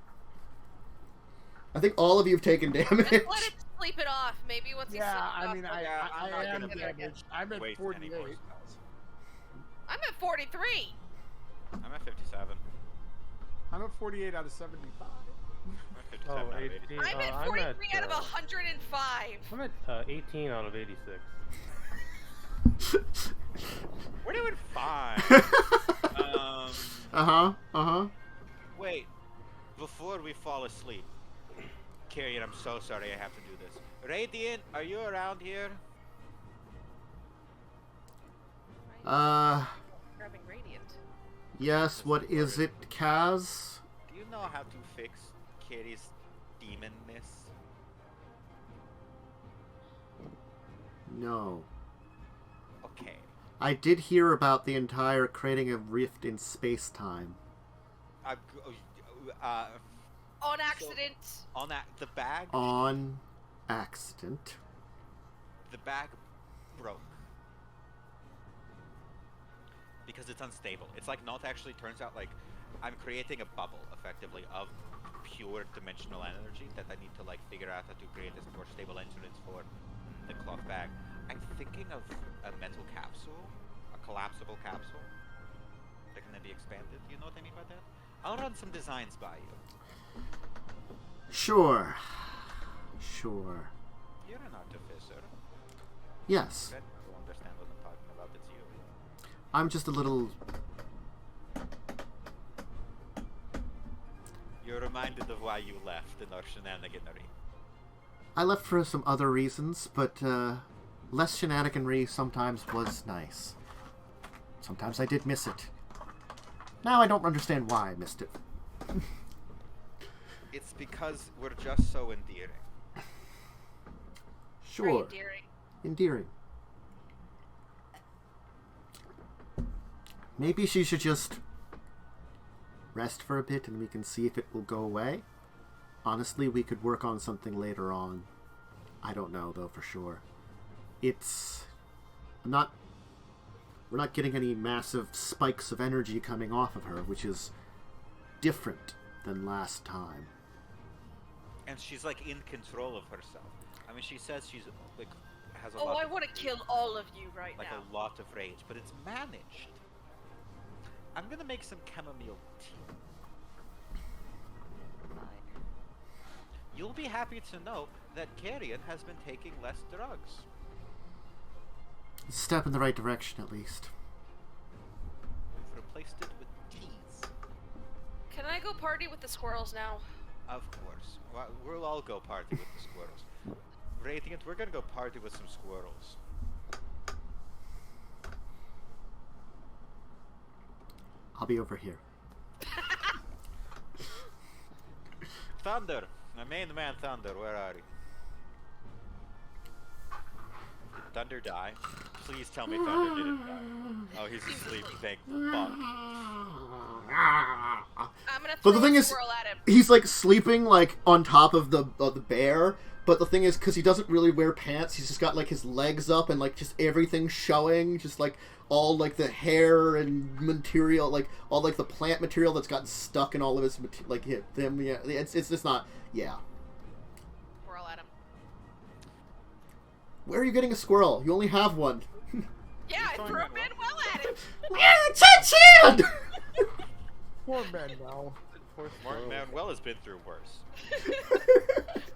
[SPEAKER 1] I think all of you have taken damage.
[SPEAKER 3] Just let it sleep it off. Maybe once he's
[SPEAKER 2] Yeah,
[SPEAKER 3] sleeping
[SPEAKER 2] I
[SPEAKER 3] off,
[SPEAKER 2] mean,
[SPEAKER 3] we'll
[SPEAKER 2] I
[SPEAKER 3] get
[SPEAKER 2] am
[SPEAKER 3] together again.
[SPEAKER 2] damaged. I'm at
[SPEAKER 4] Waste
[SPEAKER 2] 48.
[SPEAKER 4] any more spells.
[SPEAKER 3] I'm at 43.
[SPEAKER 4] I'm at 57.
[SPEAKER 2] I'm at 48 out of 75.
[SPEAKER 4] I'm at 57
[SPEAKER 5] Oh,
[SPEAKER 4] out of 80.
[SPEAKER 5] 18.
[SPEAKER 3] I'm at 43 out of 105.
[SPEAKER 5] I'm at 18 out of 86.
[SPEAKER 4] We're doing fine. Wait. Before we fall asleep. Carrion, I'm so sorry I have to do this. Radiant, are you around here?
[SPEAKER 3] Grabbing Radiant.
[SPEAKER 1] Yes, what is it, Kaz?
[SPEAKER 4] Do you know how to fix Carrie's demonness?
[SPEAKER 1] No.
[SPEAKER 4] Okay.
[SPEAKER 1] I did hear about the entire creating a rift in space-time.
[SPEAKER 3] On accident.
[SPEAKER 4] On that, the bag?
[SPEAKER 1] On accident.
[SPEAKER 4] The bag broke. Because it's unstable. It's like not actually turns out like I'm creating a bubble effectively of pure dimensional energy that I need to like figure out how to create this more stable instruments for the cloth bag. I'm thinking of a metal capsule, a collapsible capsule that can then be expanded. Do you know what I mean by that? I'll run some designs by you.
[SPEAKER 1] Sure. Sure.
[SPEAKER 4] You're an artificer.
[SPEAKER 1] Yes.
[SPEAKER 4] I don't understand what I'm talking about. It's you.
[SPEAKER 1] I'm just a little...
[SPEAKER 4] You're reminded of why you left in our shenaniganery.
[SPEAKER 1] I left for some other reasons, but less shenaniganry sometimes was nice. Sometimes I did miss it. Now I don't understand why I missed it.
[SPEAKER 4] It's because we're just so endearing.
[SPEAKER 1] Sure.
[SPEAKER 3] Very endearing.
[SPEAKER 1] Endearing. Maybe she should just rest for a bit and we can see if it will go away. Honestly, we could work on something later on. I don't know, though, for sure. We're not getting any massive spikes of energy coming off of her, which is different than last time.
[SPEAKER 4] And she's like in control of herself. I mean, she says she's like has a
[SPEAKER 3] Oh,
[SPEAKER 4] lot.
[SPEAKER 3] I want to kill all of you right
[SPEAKER 4] like
[SPEAKER 3] now.
[SPEAKER 4] a lot of rage, but it's managed. I'm gonna make some chamomile tea. You'll be happy to know that Carrion has been taking less drugs.
[SPEAKER 1] Step in the right direction, at least.
[SPEAKER 4] We've replaced it with teas.
[SPEAKER 3] Can I go party with the squirrels now?
[SPEAKER 4] Of course. We'll all go party with the squirrels. Radiant, we're gonna go party with some squirrels.
[SPEAKER 1] I'll be over here.
[SPEAKER 4] Thunder! My main man Thunder, where are you? Did Thunder die? Please tell me Thunder didn't die. Oh, he's asleep, thank fuck.
[SPEAKER 3] I'm gonna
[SPEAKER 1] But
[SPEAKER 3] throw
[SPEAKER 1] the thing
[SPEAKER 3] a
[SPEAKER 1] is,
[SPEAKER 3] squirrel at him.
[SPEAKER 1] he's like sleeping like on top of the bear. But the thing is, because he doesn't really wear pants, he's just got like his legs up and like just everything showing, just like all like the hair and material, like all like the plant material that's gotten stuck in all of his like them. Yeah, it's just not. Yeah.
[SPEAKER 3] Squirrel at him.
[SPEAKER 1] Where are you getting a squirrel? You only have one.
[SPEAKER 3] Yeah, I threw a Manuel at him.
[SPEAKER 1] Chin!
[SPEAKER 2] Poor Manuel.
[SPEAKER 4] Mark Manuel has been through worse.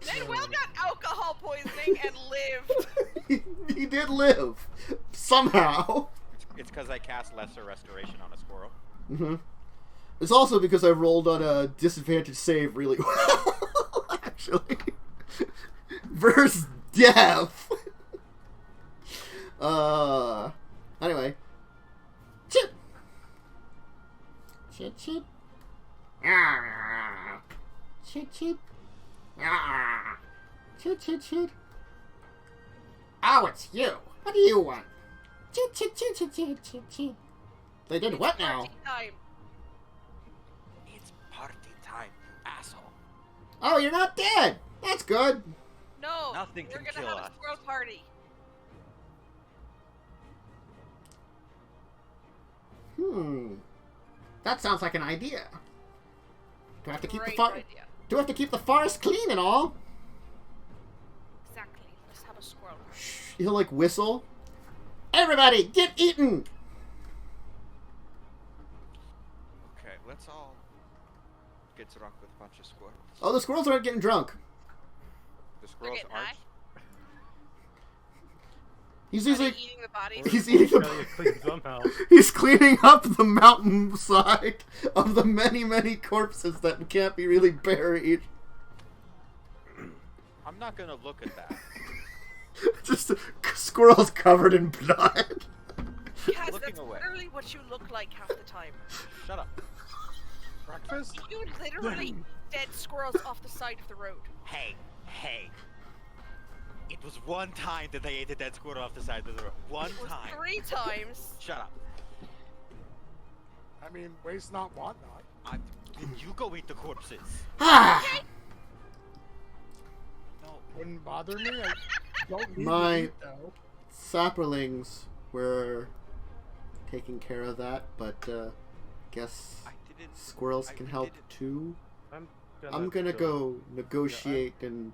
[SPEAKER 3] Manuel got alcohol poisoning and lived.
[SPEAKER 1] He did live somehow.
[SPEAKER 4] It's because I cast Lesser Restoration on a squirrel.
[SPEAKER 1] Mm-hmm. It's also because I rolled on a disadvantage save really well, actually. Versus death. Anyway. Chip. Chip, chip. Ah. Chip, chip. Ah. Chip, chip, chip. Oh, it's you. What do you want? Chip, chip, chip, chip, chip, chip, chip. They did what now?
[SPEAKER 3] Party time.
[SPEAKER 4] It's party time, asshole.
[SPEAKER 1] Oh, you're not dead. That's good.
[SPEAKER 3] No,
[SPEAKER 4] Nothing
[SPEAKER 3] we're
[SPEAKER 4] can
[SPEAKER 3] gonna
[SPEAKER 4] kill
[SPEAKER 3] have
[SPEAKER 4] us.
[SPEAKER 3] a squirrel party.
[SPEAKER 1] That sounds like an idea. Do I have to keep
[SPEAKER 3] Great
[SPEAKER 1] the
[SPEAKER 3] idea.
[SPEAKER 1] Do I have to keep the forest clean and all?
[SPEAKER 3] Exactly. Let's have a squirrel party.
[SPEAKER 1] Shh, he'll like whistle. Everybody, get eaten!
[SPEAKER 4] Okay, let's all get drunk with a bunch of squirrels.
[SPEAKER 1] Oh, the squirrels aren't getting drunk.
[SPEAKER 4] The squirrels
[SPEAKER 3] getting
[SPEAKER 4] aren't.
[SPEAKER 3] high?
[SPEAKER 1] He's
[SPEAKER 3] Are they
[SPEAKER 1] using.
[SPEAKER 3] eating the bodies?
[SPEAKER 1] He's eating
[SPEAKER 5] Gotta
[SPEAKER 1] the.
[SPEAKER 5] get clean somehow.
[SPEAKER 1] He's cleaning up the mountainside of the many, many corpses that can't be really buried.
[SPEAKER 4] I'm not gonna look at that.
[SPEAKER 1] Just squirrels covered in blood.
[SPEAKER 3] Kaz,
[SPEAKER 4] Looking
[SPEAKER 3] that's
[SPEAKER 4] away.
[SPEAKER 3] literally what you look like half the time.
[SPEAKER 4] Shut up.
[SPEAKER 2] Breakfast?
[SPEAKER 3] You literally dead squirrels off the side of the road.
[SPEAKER 4] Hey. It was one time that they ate a dead squirrel off the side of the road. One
[SPEAKER 3] It was
[SPEAKER 4] time.
[SPEAKER 3] 3 times.
[SPEAKER 4] Shut up.
[SPEAKER 2] I mean, waste not, want not.
[SPEAKER 4] Then you go eat the corpses.
[SPEAKER 1] Ah!
[SPEAKER 4] No.
[SPEAKER 2] Wouldn't bother me. I don't need
[SPEAKER 1] My-
[SPEAKER 2] to eat, though.
[SPEAKER 1] Sapperlings were taking care of that, but guess
[SPEAKER 4] I didn't.
[SPEAKER 1] squirrels
[SPEAKER 4] I
[SPEAKER 1] can help
[SPEAKER 4] didn't.
[SPEAKER 1] too.
[SPEAKER 5] I'm
[SPEAKER 1] gonna go negotiate and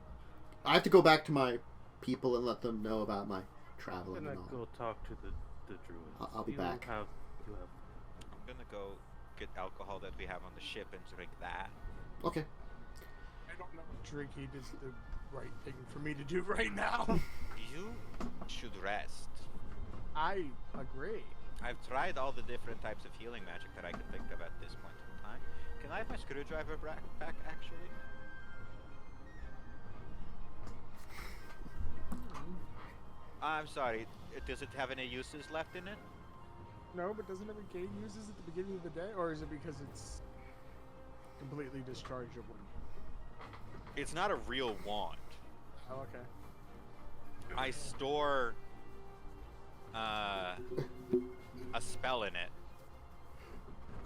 [SPEAKER 1] I have to go back to my people and let them know about my
[SPEAKER 5] I'm
[SPEAKER 1] traveling
[SPEAKER 5] gonna
[SPEAKER 1] and all.
[SPEAKER 5] go talk to the druids.
[SPEAKER 1] I'll be
[SPEAKER 5] You
[SPEAKER 1] back.
[SPEAKER 5] have
[SPEAKER 4] I'm gonna go get alcohol that we have on the ship and drink that.
[SPEAKER 1] Okay.
[SPEAKER 2] I don't know if drinking is the right thing for me to do right now.
[SPEAKER 4] You should rest.
[SPEAKER 2] I agree.
[SPEAKER 4] I've tried all the different types of healing magic that I could think of at this point in time. Can I have my screwdriver back, actually? I'm sorry. Does it have any uses left in it?
[SPEAKER 2] No, but doesn't it gain uses at the beginning of the day, or is it because it's completely dischargeable?
[SPEAKER 4] It's not a real wand.
[SPEAKER 2] Oh, okay.
[SPEAKER 4] I store a spell in it,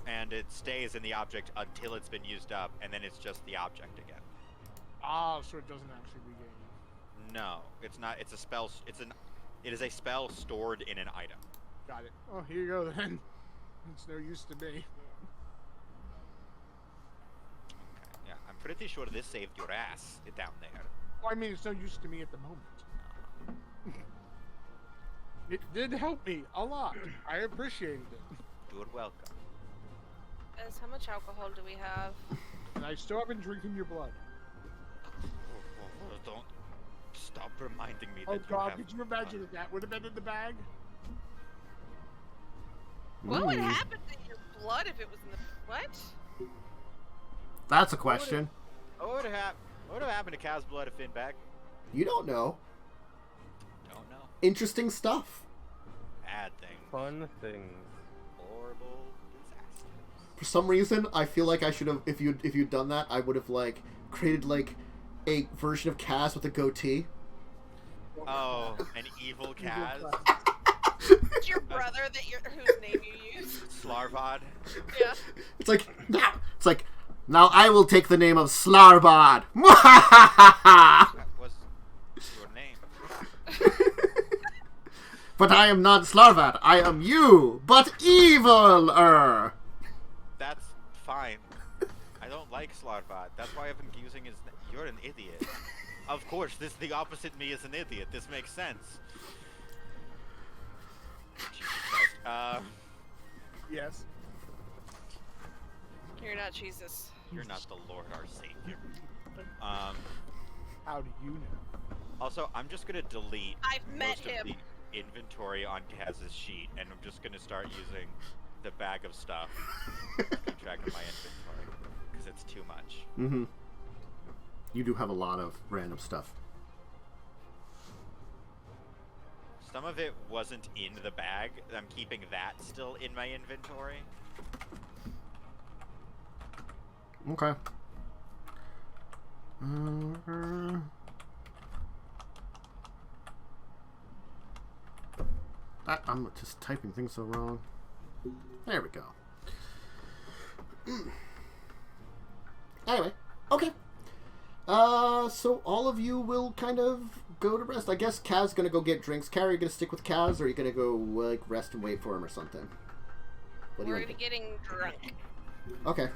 [SPEAKER 4] and it stays in the object until it's been used up, and then it's just the object again.
[SPEAKER 2] Ah, so it doesn't actually regain.
[SPEAKER 4] No, it's not. It's a spell. It is a spell stored in an item.
[SPEAKER 2] Got it. Oh, here you go then. It's no use to me.
[SPEAKER 4] Okay, yeah, I'm pretty sure this saved your ass down there.
[SPEAKER 2] Well, I mean, it's no use to me at the moment. It did help me a lot. I appreciated it.
[SPEAKER 4] You're welcome.
[SPEAKER 3] How much alcohol do we have?
[SPEAKER 2] And I still haven't drinking your blood.
[SPEAKER 4] Don't stop reminding me
[SPEAKER 2] Oh
[SPEAKER 4] that
[SPEAKER 2] God,
[SPEAKER 4] you have...
[SPEAKER 2] could you imagine if that would have been in the bag?
[SPEAKER 3] What would happen to your blood if it was in the... What?
[SPEAKER 1] That's a question.
[SPEAKER 4] What would have happened to Cow's blood if in back?
[SPEAKER 1] You don't know.
[SPEAKER 4] Don't know.
[SPEAKER 1] Interesting stuff.
[SPEAKER 4] Bad things.
[SPEAKER 5] Fun things.
[SPEAKER 4] Horrible disasters.
[SPEAKER 1] For some reason, I feel like I should have, if you'd done that, I would have like created like a version of Kaz with a goatee.
[SPEAKER 4] Oh, an evil Kaz?
[SPEAKER 3] It's your brother whose name you use.
[SPEAKER 4] Slarvad?
[SPEAKER 3] Yeah.
[SPEAKER 1] It's like now I will take the name of Slarbod.
[SPEAKER 4] That was your name.
[SPEAKER 1] But I am not Slarvad. I am you, but eviler.
[SPEAKER 4] That's fine. I don't like Slarvad. That's why I've been using his name. You're an idiot. Of course, the opposite me is an idiot. This makes sense. Jesus Christ.
[SPEAKER 2] Yes.
[SPEAKER 3] You're not Jesus.
[SPEAKER 4] You're not the Lord our Savior.
[SPEAKER 2] How do you know?
[SPEAKER 4] Also, I'm just gonna delete
[SPEAKER 3] I've met
[SPEAKER 4] most
[SPEAKER 3] him.
[SPEAKER 4] of the inventory on Kaz's sheet, and I'm just gonna start using the bag of stuff to keep track of my inventory, because it's too much.
[SPEAKER 1] Mm-hmm. You do have a lot of random stuff.
[SPEAKER 4] Some of it wasn't in the bag. I'm keeping that still in my inventory.
[SPEAKER 1] Okay. I'm just typing things so wrong. There we go. Anyway, okay. So all of you will kind of go to rest. I guess Kaz's gonna go get drinks. Carrie, you gonna stick with Kaz, or are you gonna go like rest and wait for him or something? What do you
[SPEAKER 3] We're
[SPEAKER 1] want
[SPEAKER 3] gonna
[SPEAKER 1] to
[SPEAKER 3] be getting drunk.
[SPEAKER 1] Okay.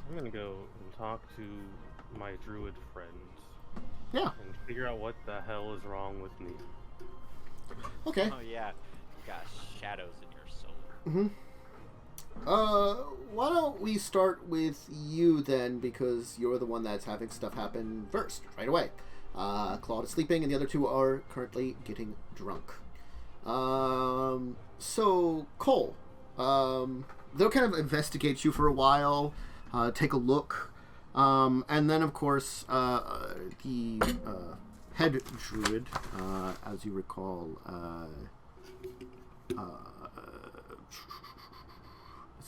[SPEAKER 5] I'm gonna go and talk to my druid friends.
[SPEAKER 1] Yeah.
[SPEAKER 5] And figure out what the hell is wrong with me.
[SPEAKER 1] Okay.
[SPEAKER 4] Oh yeah, you got shadows in your soul.
[SPEAKER 1] Mm-hmm. Why don't we start with you then, because you're the one that's having stuff happen first, right away. Claude is sleeping, and the other two are currently getting drunk. So, Cole, they'll kind of investigate you for a while, take a look, and then, of course, the head druid, as you recall,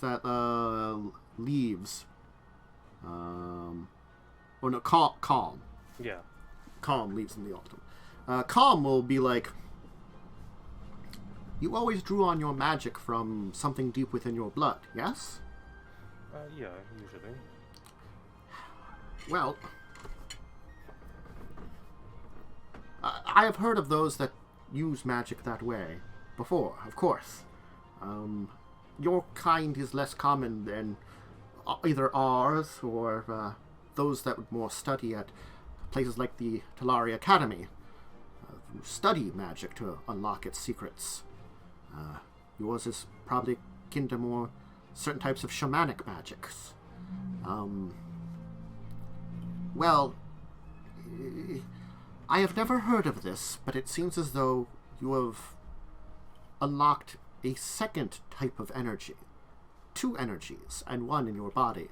[SPEAKER 1] that leaves no, calm
[SPEAKER 5] Yeah.
[SPEAKER 1] Calm leaves in the autumn. Calm will be like, you always drew on your magic from something deep within your blood, yes?
[SPEAKER 5] Yeah, usually.
[SPEAKER 1] Well, I have heard of those that use magic that way before, of course. Your kind is less common than either ours or those that would more study at places like the Dominaria Academy. Study magic to unlock its secrets. Yours is probably akin to more certain types of shamanic magics. Well, I have never heard of this, but it seems as though you have unlocked a second type of energy. 2 energies, and 1 in your body.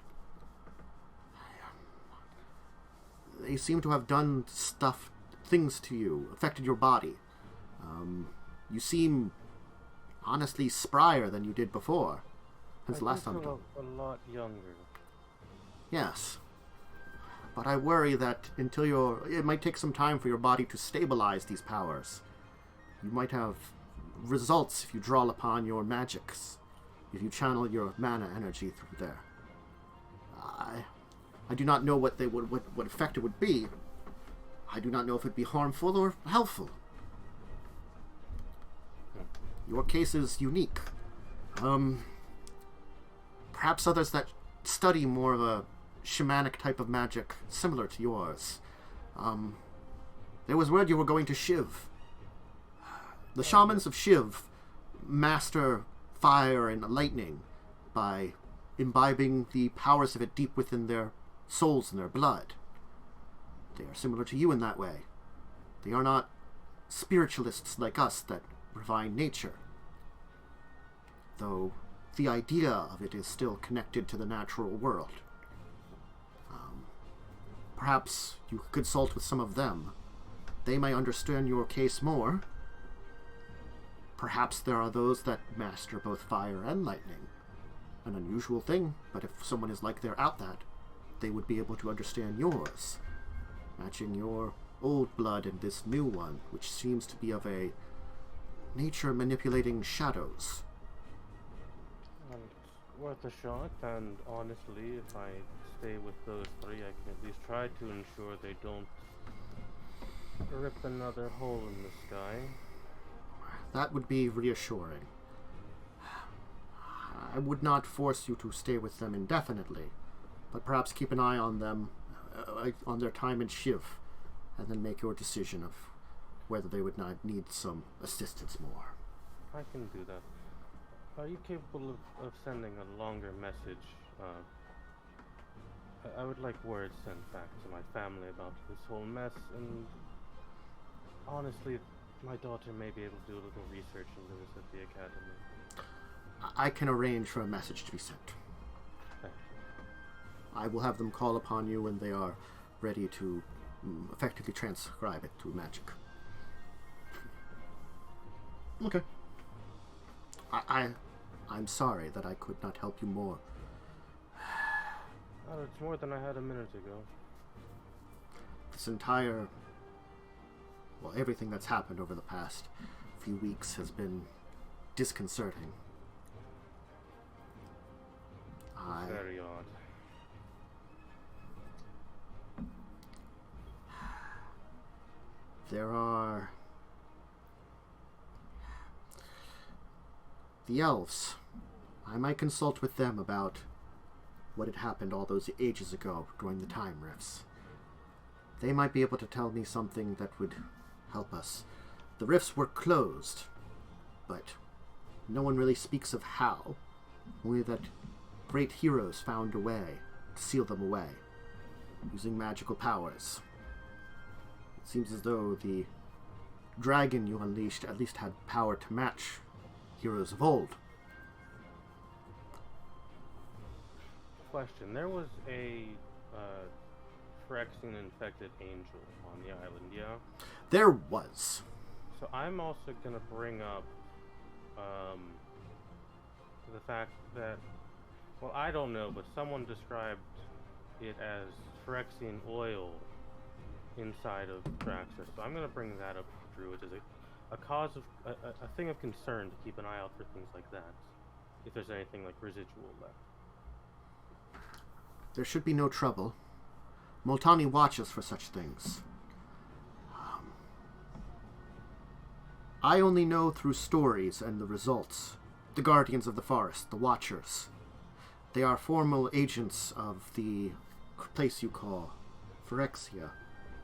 [SPEAKER 1] They seem to have done things to you, affected your body. You seem honestly sprier than you did before. Since the last time.
[SPEAKER 5] A lot younger.
[SPEAKER 1] Yes. But I worry that it might take some time for your body to stabilize these powers. You might have results if you draw upon your magics, if you channel your mana energy through there. I do not know what effect it would be. I do not know if it would be harmful or helpful. Your case is unique. Perhaps others that study more of a shamanic type of magic similar to yours. There was word you were going to Shiv. The Shamans of Shiv master fire and lightning by imbibing the powers of it deep within their souls and their blood. They are similar to you in that way. They are not spiritualists like us that refine nature, though the idea of it is still connected to the natural world. Perhaps you could consult with some of them. They may understand your case more. Perhaps there are those that master both fire and lightning. An unusual thing, but if someone is like they're out that, they would be able to understand yours, matching your old blood and this new one, which seems to be of a nature manipulating shadows.
[SPEAKER 5] It's worth a shot, and honestly, if I stay with those 3, I can at least try to ensure they don't rip another hole in the sky.
[SPEAKER 1] That would be reassuring. I would not force you to stay with them indefinitely, but perhaps keep an eye on them, on their time in Shiv, and then make your decision of whether they would not need some assistance more.
[SPEAKER 5] I can do that. Are you capable of sending a longer message? I would like word sent back to my family about this whole mess, and honestly, my daughter may be able to do a little research into this at the academy.
[SPEAKER 1] I can arrange for a message to be sent.
[SPEAKER 5] Thank you.
[SPEAKER 1] I will have them call upon you when they are ready to effectively transcribe it to magic. Okay. I'm sorry that I could not help you more.
[SPEAKER 5] Oh, it's more than I had a minute ago.
[SPEAKER 1] This entire... Well, everything that's happened over the past few weeks has been disconcerting.
[SPEAKER 5] Very odd.
[SPEAKER 1] There are... the elves. I might consult with them about what had happened all those ages ago during the time rifts. They might be able to tell me something that would help us. The rifts were closed, but no one really speaks of how. Only that great heroes found a way to seal them away, using magical powers. It seems as though the dragon you unleashed at least had power to match heroes of old.
[SPEAKER 5] Question. There was a Phyrexian-infected angel on the island, yeah?
[SPEAKER 1] There was.
[SPEAKER 5] So I'm also going to bring up the fact that, well, I don't know, but someone described it as Phyrexian oil inside of Draxus. So I'm going to bring that up to Druids as a cause of, a thing of concern to keep an eye out for things like that, if there's anything like residual left.
[SPEAKER 1] There should be no trouble. Multani watches for such things. I only know through stories and the results. The Guardians of the Forest, the Watchers. They are formal agents of the place you call Phyrexia,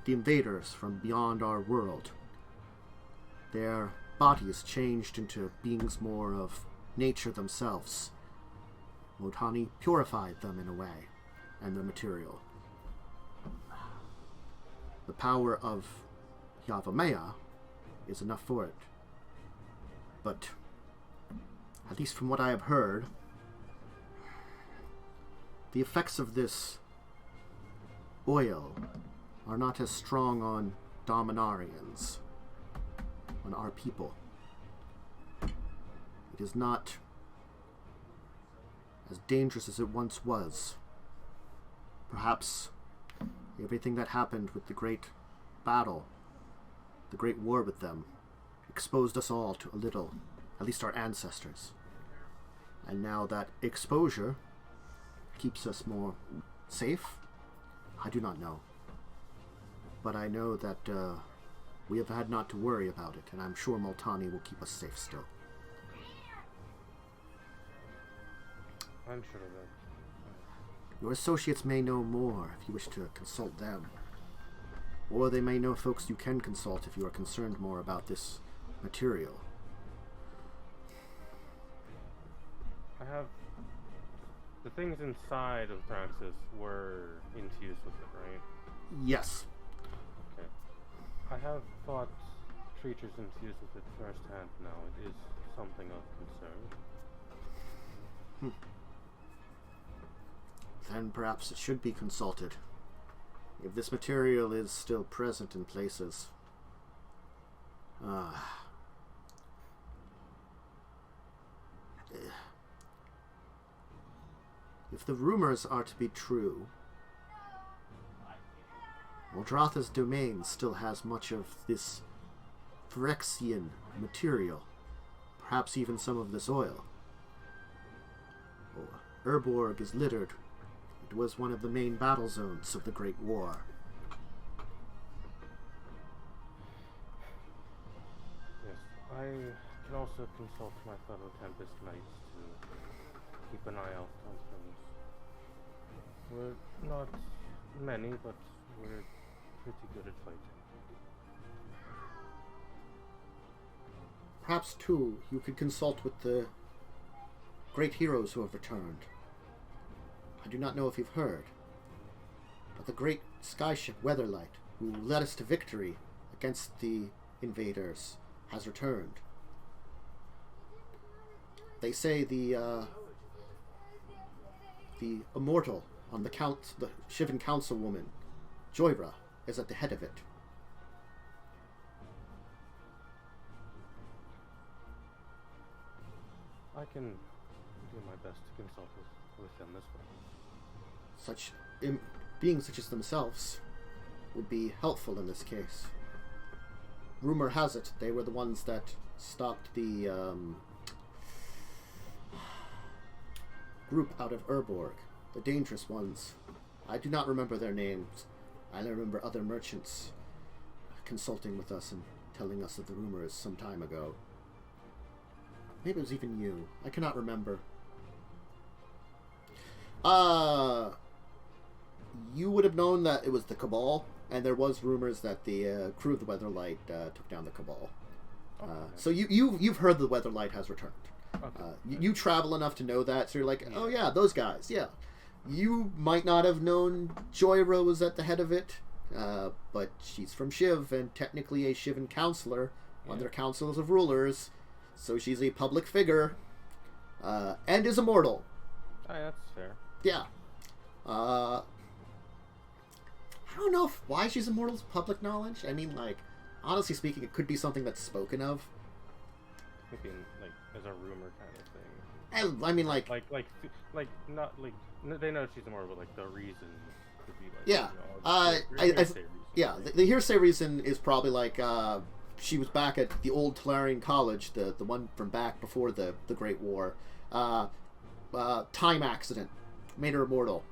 [SPEAKER 1] the invaders from beyond our world. Their bodies changed into beings more of nature themselves. Multani purified them in a way, and their material. The power of Yavimaya is enough for it. But at least from what I have heard, the effects of this oil are not as strong on Dominarians, on our people. It is not as dangerous as it once was. Perhaps everything that happened with the great battle, the great war with them, exposed us all to a little, at least our ancestors. And now that exposure keeps us more safe, I do not know. But I know that we have had not to worry about it, and I'm sure Multani will keep us safe still.
[SPEAKER 5] I'm sure of that.
[SPEAKER 1] Your associates may know more if you wish to consult them. Or they may know folks you can consult if you are concerned more about this material.
[SPEAKER 5] I have... The things inside of Thraxus were infused with it, right?
[SPEAKER 1] Yes.
[SPEAKER 5] Okay. I have thought creatures infused with it firsthand now. It is something of concern.
[SPEAKER 1] Then perhaps it should be consulted. If this material is still present in places. If the rumors are to be true, Rath's domain still has much of this Phyrexian material. Perhaps even some of this oil. Urborg is littered. It was one of the main battle zones of the Great War.
[SPEAKER 5] Yes, I can also consult my fellow Tempest Knights to keep an eye out on things. We're not many, but we're pretty good at fighting.
[SPEAKER 1] Perhaps, too, you could consult with the great heroes who have returned. I do not know if you've heard, but the great skyship Weatherlight, who led us to victory against the invaders, has returned. They say the immortal on the Shivan councilwoman, Joyra, is at the head of it.
[SPEAKER 5] I can do my best to consult with them as well.
[SPEAKER 1] Beings such as themselves would be helpful in this case. Rumor has it they were the ones that stopped the group out of Urborg, the dangerous ones. I do not remember their names. I remember other merchants consulting with us and telling us of the rumors some time ago. Maybe it was even you. I cannot remember. You would have known that it was the Cabal, and there was rumors that the crew of the Weatherlight took down the Cabal.
[SPEAKER 5] Okay.
[SPEAKER 1] So you've heard the Weatherlight has returned.
[SPEAKER 5] Okay.
[SPEAKER 1] You travel enough to know that, so you're like, oh yeah, those guys, yeah. You might not have known Joyra was at the head of it, but she's from Shiv, and technically a Shivan counselor on their councils of rulers, so she's a public figure, and is immortal.
[SPEAKER 5] Oh, yeah, that's fair.
[SPEAKER 1] Yeah. I don't know why she's immortal is public knowledge. I mean, like, honestly speaking, it could be something that's spoken of.
[SPEAKER 5] Maybe like as a rumor kind of thing.
[SPEAKER 1] I mean, like
[SPEAKER 5] not like they know she's immortal, but like the reason could be like
[SPEAKER 1] yeah. Yeah. The hearsay reason is probably like she was back at the old Tolarian College, the one from back before the Great War. Time accident made her immortal.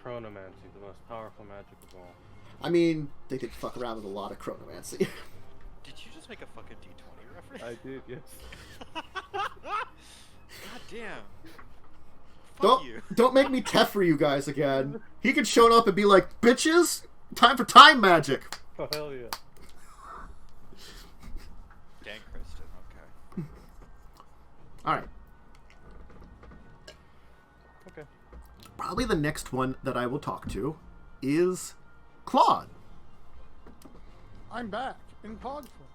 [SPEAKER 5] Chronomancy, the most powerful magic of all.
[SPEAKER 1] I mean, they did fuck around with a lot of chronomancy.
[SPEAKER 4] Did you just make a fucking D20 reference?
[SPEAKER 5] I did, yes.
[SPEAKER 4] God damn. Fuck you.
[SPEAKER 1] Don't make me Tef for you guys again. He could show up and be like, bitches, time for time magic.
[SPEAKER 5] Oh, hell yeah.
[SPEAKER 4] Dang, Kristen, okay.
[SPEAKER 1] Alright.
[SPEAKER 5] Okay.
[SPEAKER 1] Probably the next one that I will talk to is Claud.
[SPEAKER 2] I'm back in Claude form.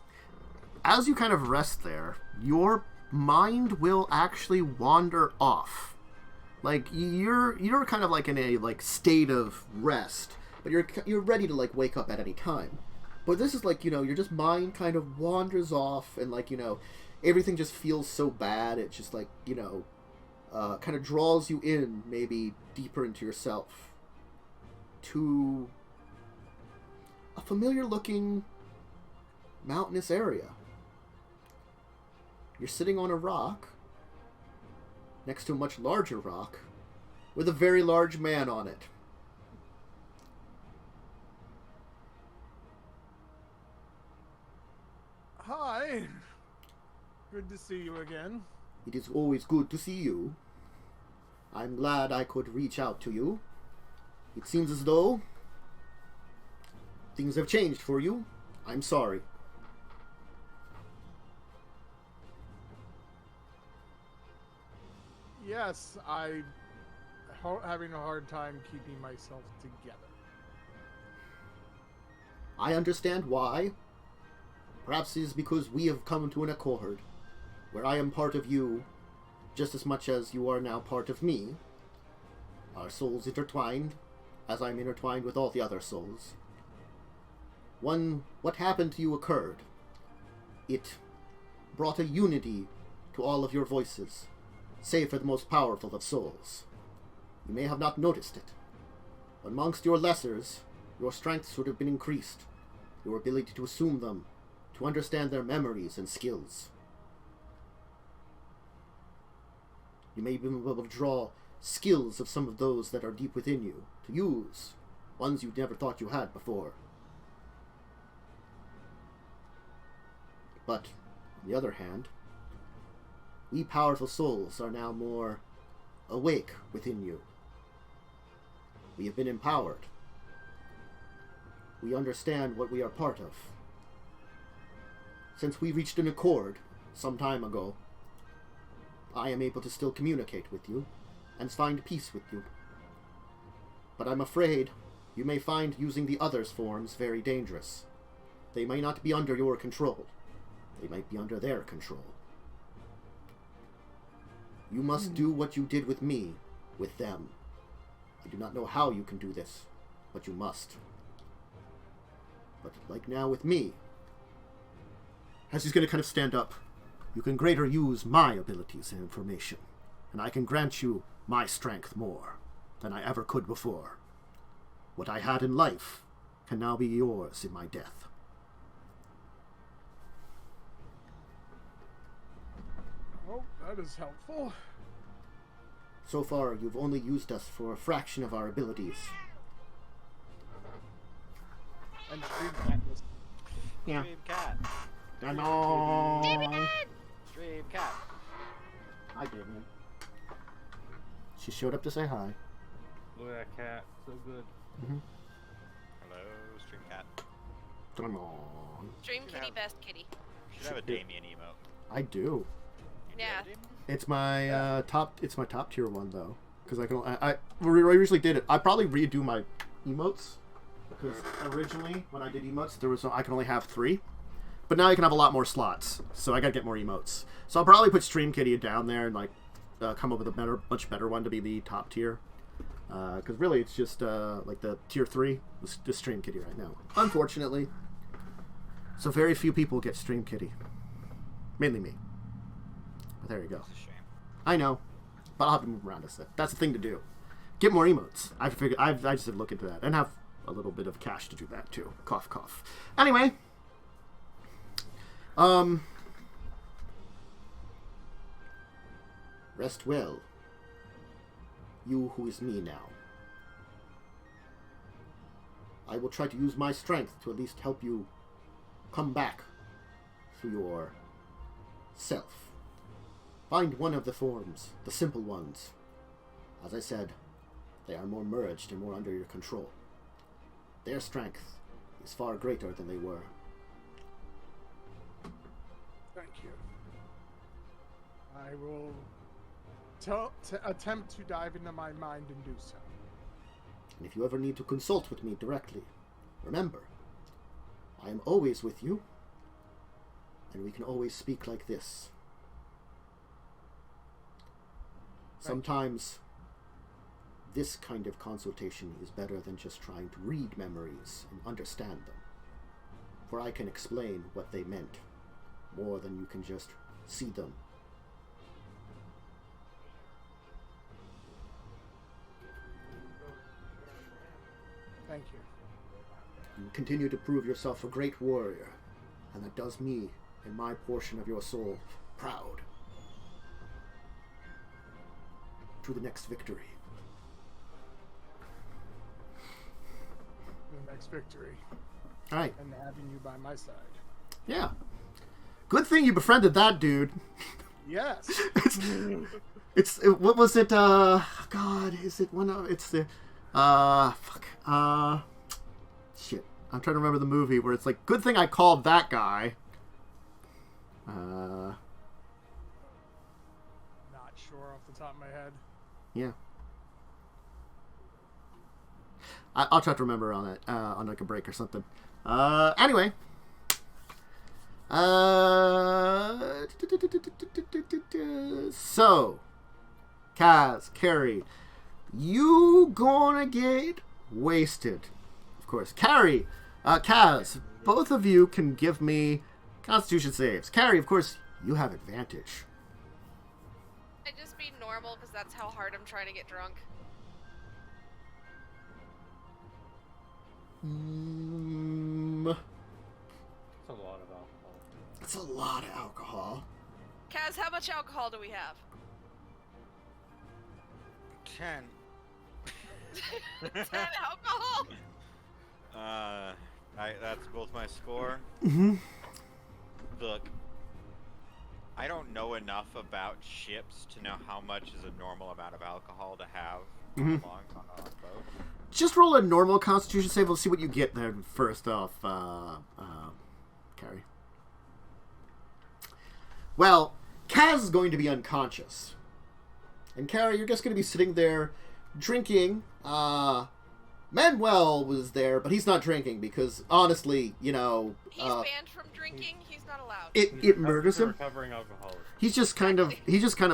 [SPEAKER 1] As you kind of rest there, your mind will actually wander off. Like, you're kind of like in a like state of rest, but you're ready to like wake up at any time. But this is like, your just mind kind of wanders off, and like, everything just feels so bad. It just like, kind of draws you in maybe deeper into yourself to a familiar looking mountainous area. You're sitting on a rock next to a much larger rock with a very large man on it.
[SPEAKER 2] Hi. Good to see you again.
[SPEAKER 1] It is always good to see you. I'm glad I could reach out to you. It seems as though things have changed for you. I'm sorry.
[SPEAKER 2] Yes, having a hard time keeping myself together.
[SPEAKER 1] I understand why. Perhaps it is because we have come to an accord, where I am part of you, just as much as you are now part of me. Our souls intertwined, as I'm intertwined with all the other souls. What happened to you occurred. It brought a unity to all of your voices, save for the most powerful of souls. You may have not noticed it, but amongst your lessers, your strength should have been increased, your ability to assume them, to understand their memories and skills. You may be able to draw skills of some of those that are deep within you, to use, ones you never thought you had before. But, on the other hand, we powerful souls are now more awake within you. We have been empowered. We understand what we are part of. Since we reached an accord some time ago, I am able to still communicate with you and find peace with you. But I'm afraid you may find using the others' forms very dangerous. They may not be under your control. They might be under their control. You must do what you did with me, with them. I do not know how you can do this, but you must. But like now with me, as he's going to kind of stand up, you can greater use my abilities and information, and I can grant you my strength more than I ever could before. What I had in life can now be yours in my death.
[SPEAKER 2] Oh, that is helpful.
[SPEAKER 1] So far, you've only used us for a fraction of our abilities.
[SPEAKER 2] And Stream Cat was...
[SPEAKER 1] Yeah.
[SPEAKER 4] Stream cat.
[SPEAKER 1] Hello.
[SPEAKER 4] Stream cat.
[SPEAKER 1] Hi, Damien. She showed up to say hi.
[SPEAKER 5] Look at that cat, so good.
[SPEAKER 4] Hello, Stream cat.
[SPEAKER 1] Hello.
[SPEAKER 3] Dream kitty, best kitty.
[SPEAKER 4] Should have a Damien emote.
[SPEAKER 1] I do.
[SPEAKER 4] You
[SPEAKER 3] Yeah.
[SPEAKER 4] do, Damien?
[SPEAKER 1] It's my top. It's my top tier one though, because I usually did it. I probably redo my emotes because originally when I did emotes there was I can only have 3, but now I can have a lot more slots, so I gotta get more emotes. So I'll probably put Stream Kitty down there and like come up with a much better one to be the top tier. Because really it's just like the tier 3 is just Stream Kitty right now, unfortunately. So very few people get Stream Kitty, mainly me. But there you go.
[SPEAKER 4] It's a shame.
[SPEAKER 1] I know, but I'll have to move around a set. That's the thing to do. Get more emotes. I just have to look into that and have a little bit of cash to do that too. Cough, cough. Anyway, rest well. You who is me now. I will try to use my strength to at least help you come back to your self. Find one of the forms, the simple ones. As I said, they are more merged and more under your control. Their strength is far greater than they were.
[SPEAKER 2] Thank you. I will attempt to dive into my mind and do so.
[SPEAKER 1] And if you ever need to consult with me directly, remember, I am always with you, and we can always speak like this. Sometimes this kind of consultation is better than just trying to read memories and understand them. For I can explain what they meant more than you can just see them.
[SPEAKER 2] Thank you.
[SPEAKER 1] You continue to prove yourself a great warrior, and that does me and my portion of your soul proud. To the next victory.
[SPEAKER 2] The next victory.
[SPEAKER 1] All right.
[SPEAKER 2] And having you by my side.
[SPEAKER 1] Yeah. Good thing you befriended that dude.
[SPEAKER 2] Yes.
[SPEAKER 1] What was it? God, is it one of? It's the. Fuck. Shit. I'm trying to remember the movie where it's like, good thing I called that guy.
[SPEAKER 2] Not sure off the top of my head.
[SPEAKER 1] Yeah. I'll try to remember on that, on like a break or something. Anyway. So, Kaz, Carrie, you gonna get wasted. Of course. Carrie, Kaz, both of you can give me Constitution saves. Carrie, of course, you have advantage.
[SPEAKER 3] I just be normal because that's how hard I'm trying to get drunk.
[SPEAKER 5] It's a lot of alcohol.
[SPEAKER 1] It's a lot of alcohol.
[SPEAKER 3] Kaz, how much alcohol do we have?
[SPEAKER 4] 10.
[SPEAKER 3] 10 alcohol?
[SPEAKER 4] That's both my score.
[SPEAKER 1] Mm-hmm.
[SPEAKER 4] Look, I don't know enough about ships to know how much is a normal amount of alcohol to have on a boat.
[SPEAKER 1] Just roll a normal Constitution save. We'll see what you get there first off, Carrie. Well, Kaz is going to be unconscious. And Carrie, you're just going to be sitting there drinking. Manuel was there, but he's not drinking because, honestly, you know...
[SPEAKER 3] He's banned from drinking. He's not allowed.
[SPEAKER 1] It murders him.
[SPEAKER 5] Recovering alcoholic.
[SPEAKER 1] He's just kind of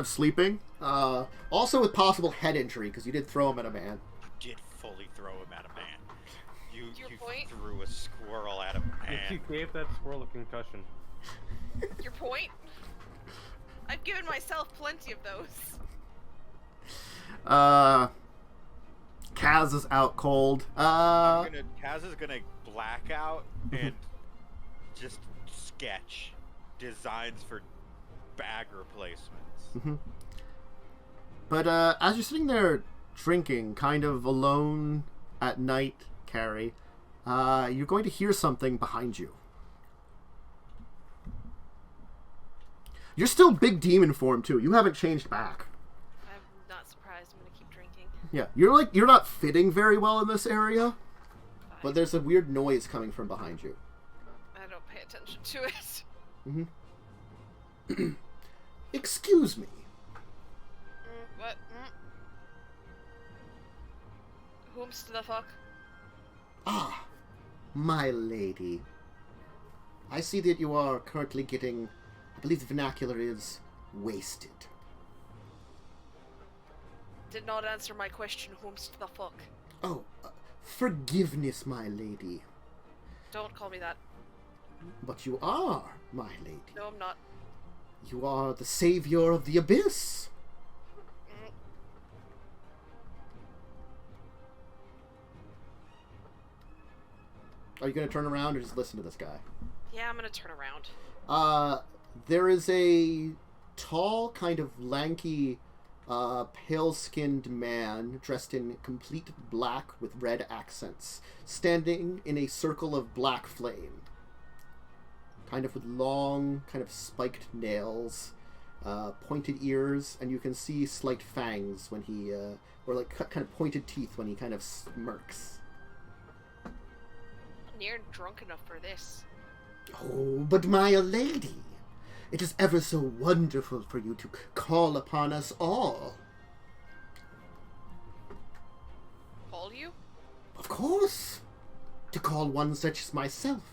[SPEAKER 1] sleeping. Also with possible head injury because you did throw him at a man.
[SPEAKER 4] You did fully throw him at a man. You
[SPEAKER 3] point?
[SPEAKER 4] threw a squirrel at a man.
[SPEAKER 5] You gave that squirrel a concussion.
[SPEAKER 3] Your point? I've given myself plenty of those.
[SPEAKER 1] Kaz is out cold.
[SPEAKER 4] Kaz is gonna black out and just sketch designs for bag replacements.
[SPEAKER 1] But as you're sitting there drinking, kind of alone at night, Carrie, you're going to hear something behind you. You're still big demon form too. You haven't changed back.
[SPEAKER 3] I'm not surprised. I'm gonna keep drinking.
[SPEAKER 1] Yeah, you're not fitting very well in this area, but there's a weird noise coming from behind you.
[SPEAKER 3] I don't pay attention to it.
[SPEAKER 1] Excuse me.
[SPEAKER 3] What? Whom's the fuck?
[SPEAKER 1] Ah, my lady. I see that you are currently getting, I believe the vernacular is, wasted.
[SPEAKER 3] Did not answer my question. Whom's the fuck?
[SPEAKER 1] Oh, forgiveness, my lady.
[SPEAKER 3] Don't call me that.
[SPEAKER 1] But you are, my lady.
[SPEAKER 3] No, I'm not.
[SPEAKER 1] You are the savior of the abyss. Are you going to turn around or just listen to this guy?
[SPEAKER 3] Yeah, I'm gonna turn around.
[SPEAKER 1] There is a tall, kind of lanky, pale-skinned man dressed in complete black with red accents, standing in a circle of black flame. Kind of with long, kind of spiked nails, pointed ears, and you can see slight fangs when he, or like kind of pointed teeth when he kind of smirks.
[SPEAKER 3] Near drunk enough for this.
[SPEAKER 1] Oh, but my lady, it is ever so wonderful for you to call upon us all.
[SPEAKER 3] Call you?
[SPEAKER 1] Of course. To call one such as myself,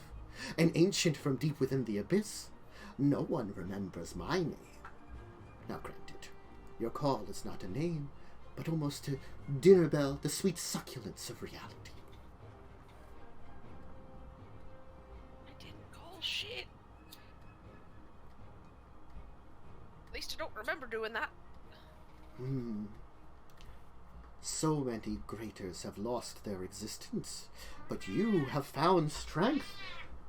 [SPEAKER 1] an ancient from deep within the abyss. No one remembers my name. Now granted, Your call is not a name, but almost a dinner bell, the sweet succulence of reality.
[SPEAKER 3] I didn't call shit. At least I don't remember doing that.
[SPEAKER 1] So many greaters have lost their existence, but you have found strength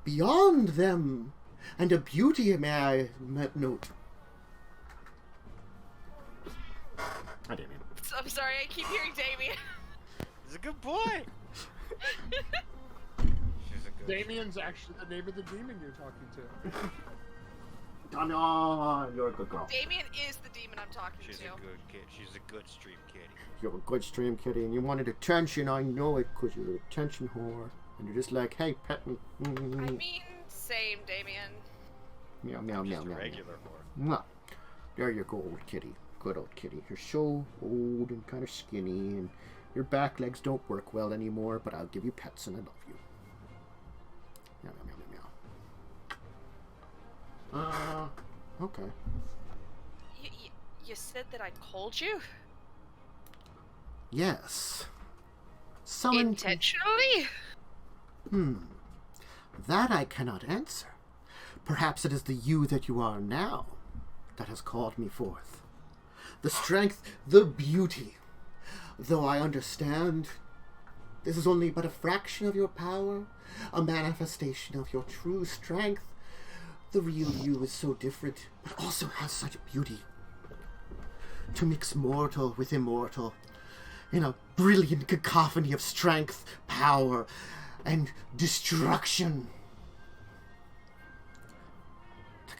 [SPEAKER 1] beyond them, and a beauty, may I note. I didn't mean.
[SPEAKER 3] I'm sorry, I keep hearing Damien.
[SPEAKER 4] He's a good boy. She's a good.
[SPEAKER 2] Damien's actually the name of the demon you're talking to.
[SPEAKER 1] Oh, you're a good girl.
[SPEAKER 3] Damien is the demon I'm talking
[SPEAKER 4] She's
[SPEAKER 3] to.
[SPEAKER 4] a good kid. She's a good stream kitty.
[SPEAKER 1] You're a good stream kitty, and you wanted attention. I know it, because you're an attention whore. And you're just like, hey, pet me.
[SPEAKER 3] I mean, same, Damien.
[SPEAKER 1] Meow, meow,
[SPEAKER 4] I'm
[SPEAKER 1] meow,
[SPEAKER 4] just a
[SPEAKER 1] meow.
[SPEAKER 4] regular whore.
[SPEAKER 1] Mwah. There you go, old kitty. Good old kitty. You're so old and kind of skinny, and your back legs don't work well anymore, but I'll give you pets, and I love you. Meow, meow, meow, meow, meow. Okay.
[SPEAKER 3] You said that I called you?
[SPEAKER 1] Yes. Some
[SPEAKER 3] Intentionally?
[SPEAKER 1] That I cannot answer. Perhaps it is the you that you are now that has called me forth. The strength, the beauty. Though I understand this is only but a fraction of your power, a manifestation of your true strength, the real you is so different, but also has such beauty. To mix mortal with immortal, in a brilliant cacophony of strength, power, and destruction.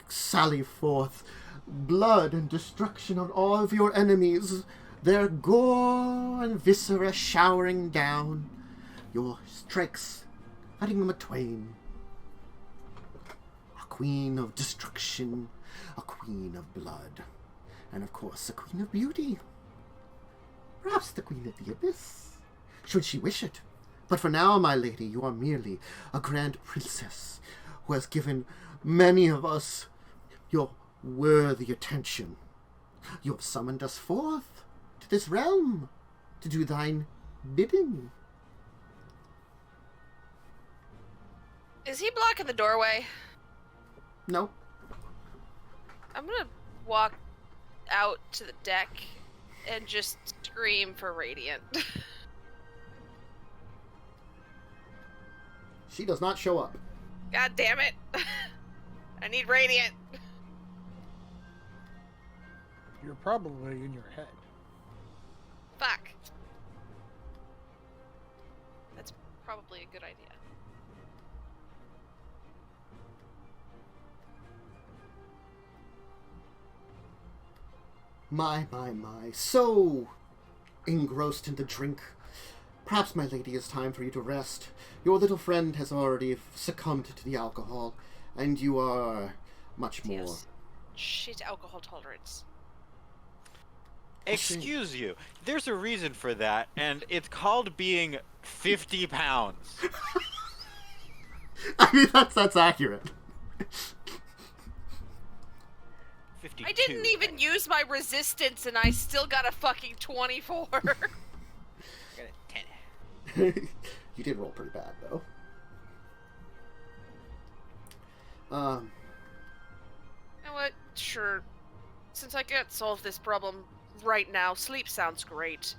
[SPEAKER 1] Sally forth, blood and destruction on all of your enemies, their gore and viscera showering down, your strikes cutting them a-twain. A queen of destruction, a queen of blood, and of course a queen of beauty. Perhaps the queen of the abyss, should she wish it. But for now, my lady, you are merely a grand princess who has given many of us your worthy attention. You have summoned us forth to this realm to do thine bidding.
[SPEAKER 3] Is he blocking the doorway?
[SPEAKER 1] No.
[SPEAKER 3] I'm gonna walk out to the deck and just scream for Radiant.
[SPEAKER 1] She does not show up.
[SPEAKER 3] God damn it. I need Radiant.
[SPEAKER 2] You're probably in your head.
[SPEAKER 3] Fuck. That's probably a good idea.
[SPEAKER 1] My. So engrossed in the drink. Perhaps, my lady, it's time for you to rest. Your little friend has already succumbed to the alcohol, and you are much more.
[SPEAKER 3] Yes. Shit alcohol tolerance.
[SPEAKER 4] Excuse you. There's a reason for that, and it's called being 50 pounds.
[SPEAKER 1] I mean, that's accurate.
[SPEAKER 4] 52.
[SPEAKER 3] I didn't even use my resistance and I still got a fucking 24.
[SPEAKER 4] I got a 10.
[SPEAKER 1] You did roll pretty bad, though.
[SPEAKER 3] You know what? Sure. Since I can't solve this problem right now, sleep sounds great.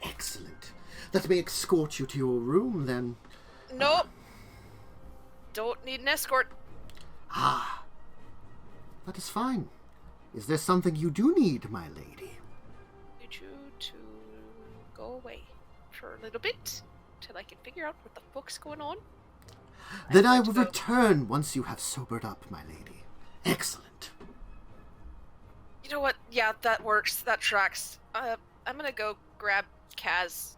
[SPEAKER 1] Excellent. Let me escort you to your room, then.
[SPEAKER 3] Nope. Don't need an escort.
[SPEAKER 1] Ah. That is fine. Is there something you do need, my lady?
[SPEAKER 3] Need you to go away for a little bit till I can figure out what the fuck's going on.
[SPEAKER 1] Then I will return once you have sobered up, my lady. Excellent.
[SPEAKER 3] You know what? Yeah, that works. That tracks. I'm gonna go grab Kaz.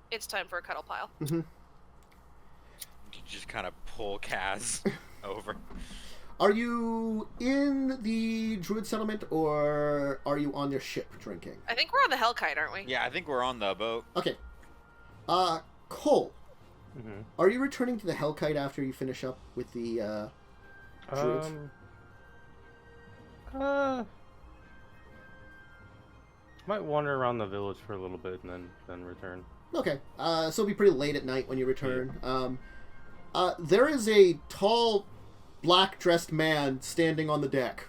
[SPEAKER 3] It's time for a cuddle pile.
[SPEAKER 1] Mm-hmm.
[SPEAKER 4] You just kind of pull Kaz over.
[SPEAKER 1] Are you in the Druid settlement, or are you on their ship drinking?
[SPEAKER 3] I think we're on the Hellkite, aren't we?
[SPEAKER 4] Yeah, I think we're on the boat.
[SPEAKER 1] Okay. Cole,
[SPEAKER 5] Mm-hmm.
[SPEAKER 1] are you returning to the Hellkite after you finish up with the, Druids?
[SPEAKER 5] Might wander around the village for a little bit and then return.
[SPEAKER 1] Okay. So it'll be pretty late at night when you return. There is a tall, black-dressed man standing on the deck.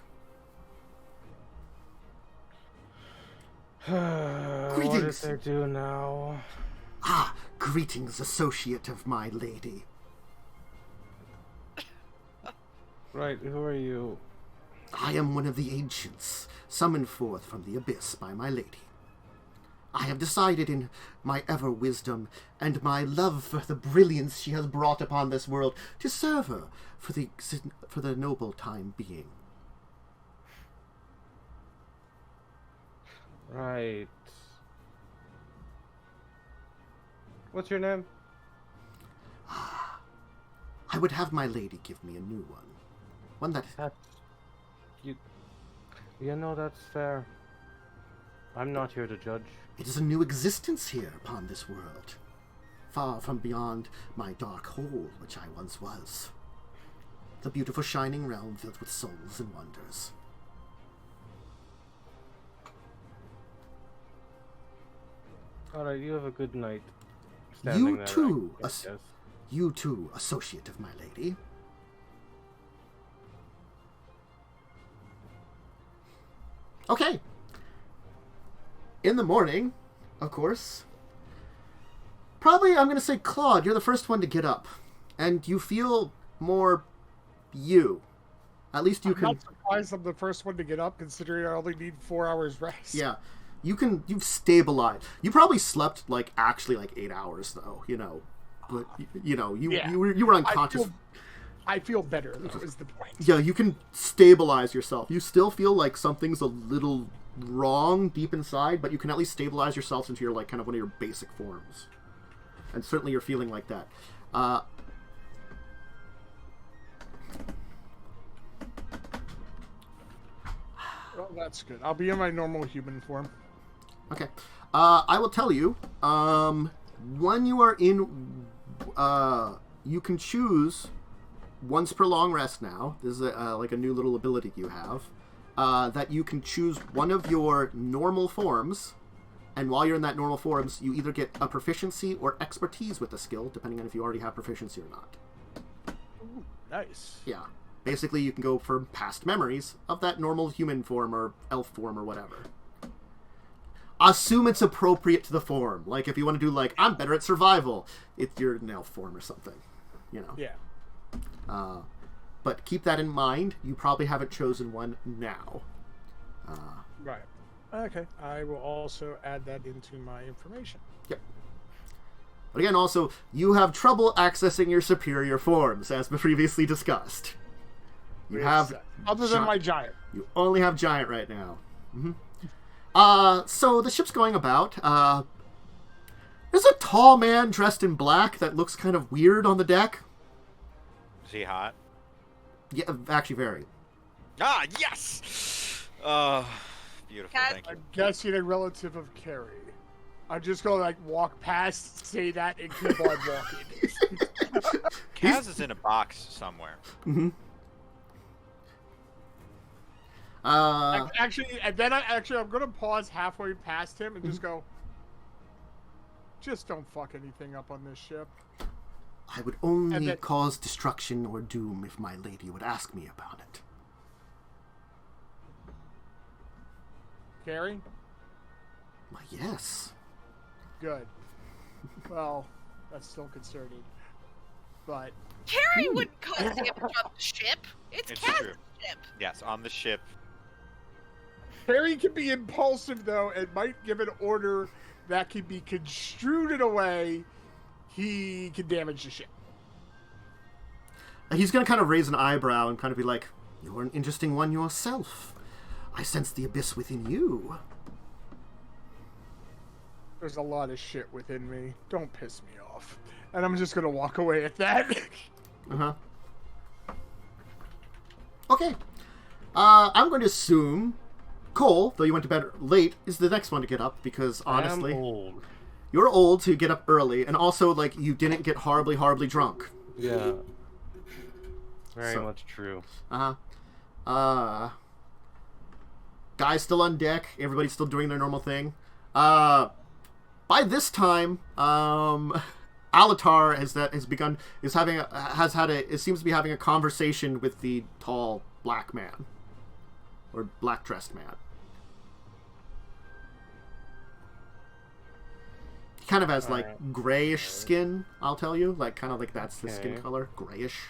[SPEAKER 5] What did they do now?
[SPEAKER 1] Ah, greetings, associate of my lady.
[SPEAKER 5] Right, who are you?
[SPEAKER 1] I am one of the ancients, summoned forth from the abyss by my lady. I have decided in my ever-wisdom and my love for the brilliance she has brought upon this world to serve her for the noble time being.
[SPEAKER 5] Right. What's your name?
[SPEAKER 1] I would have my lady give me a new one. One that...
[SPEAKER 5] You know, that's fair. I'm not here to judge.
[SPEAKER 1] It is a new existence here upon this world, far from beyond my dark hole, which I once was. The beautiful shining realm filled with souls and wonders.
[SPEAKER 5] Alright, you have a good night.
[SPEAKER 1] You
[SPEAKER 5] There,
[SPEAKER 1] too,
[SPEAKER 5] I guess.
[SPEAKER 1] you too, associate of my lady. Okay. In the morning, of course. Probably, I'm going to say, Claude, you're the first one to get up. And you feel more you. At least you can...
[SPEAKER 2] I'm not surprised I'm the first one to get up, considering I only need 4 hours rest.
[SPEAKER 1] Yeah. You've stabilized. You probably slept, actually 8 hours, though, But, you were unconscious.
[SPEAKER 2] I feel better, though, is the point.
[SPEAKER 1] Yeah, you can stabilize yourself. You still feel like something's a little wrong deep inside, but you can at least stabilize yourself into your, kind of one of your basic forms. And certainly you're feeling like that.
[SPEAKER 2] Well, that's good. I'll be in my normal human form.
[SPEAKER 1] Okay. I will tell you, when you are in, you can choose once per long rest now. This is a new little ability you have, that you can choose one of your normal forms, and while you're in that normal forms, you either get a proficiency or expertise with the skill, depending on if you already have proficiency or not.
[SPEAKER 2] Ooh, nice.
[SPEAKER 1] Yeah. Basically, you can go for past memories of that normal human form or elf form or whatever. Assume it's appropriate to the form. Like, if you want to do, I'm better at survival, it's your elf form or something.
[SPEAKER 2] Yeah.
[SPEAKER 1] But keep that in mind. You probably haven't chosen one now.
[SPEAKER 2] Right. Okay. I will also add that into my information.
[SPEAKER 1] Yep. But again, also, you have trouble accessing your superior forms, as previously discussed. You have...
[SPEAKER 2] Other than my giant.
[SPEAKER 1] You only have giant right now. Mm-hmm. So the ship's going about. There's a tall man dressed in black that looks kind of weird on the deck.
[SPEAKER 4] Is he hot?
[SPEAKER 1] Yeah, actually very.
[SPEAKER 4] Ah, yes! Beautiful,
[SPEAKER 3] Cat-
[SPEAKER 4] thank you.
[SPEAKER 2] I'm guessing a relative of Carrie. I'm just going to walk past, say that, and keep on walking.
[SPEAKER 4] Kaz is in a box somewhere.
[SPEAKER 1] Mm-hmm.
[SPEAKER 2] Actually, and then I'm going to pause halfway past him and just go, just don't fuck anything up on this ship.
[SPEAKER 1] I would only cause destruction or doom if my lady would ask me about it.
[SPEAKER 2] Carrie?
[SPEAKER 1] Why, yes.
[SPEAKER 2] Good. Well, that's still concerning. But...
[SPEAKER 3] Carrie wouldn't cause damage on the ship. It's
[SPEAKER 4] It's
[SPEAKER 3] Kaz's
[SPEAKER 4] true.
[SPEAKER 3] ship.
[SPEAKER 4] Yes, on the ship.
[SPEAKER 2] Carrie can be impulsive, though, and might give an order that can be construed in a way he can damage the ship.
[SPEAKER 1] He's going to kind of raise an eyebrow and kind of be like, you're an interesting one yourself. I sense the abyss within you.
[SPEAKER 2] There's a lot of shit within me. Don't piss me off. And I'm just going to walk away at that.
[SPEAKER 1] Uh-huh. Okay. I'm going to assume Cole, though you went to bed late, is the next one to get up because, honestly...
[SPEAKER 5] I'm old.
[SPEAKER 1] You're old, so you get up early, and also, you didn't get horribly, horribly drunk.
[SPEAKER 5] Yeah. Very much true.
[SPEAKER 1] Uh-huh. Guys still on deck. Everybody's still doing their normal thing. By this time, Alatar seems to be having a conversation with the tall black man. Or black-dressed man. He kind of has, like, grayish skin, I'll tell you. Like, kind of like that's the skin color. Grayish.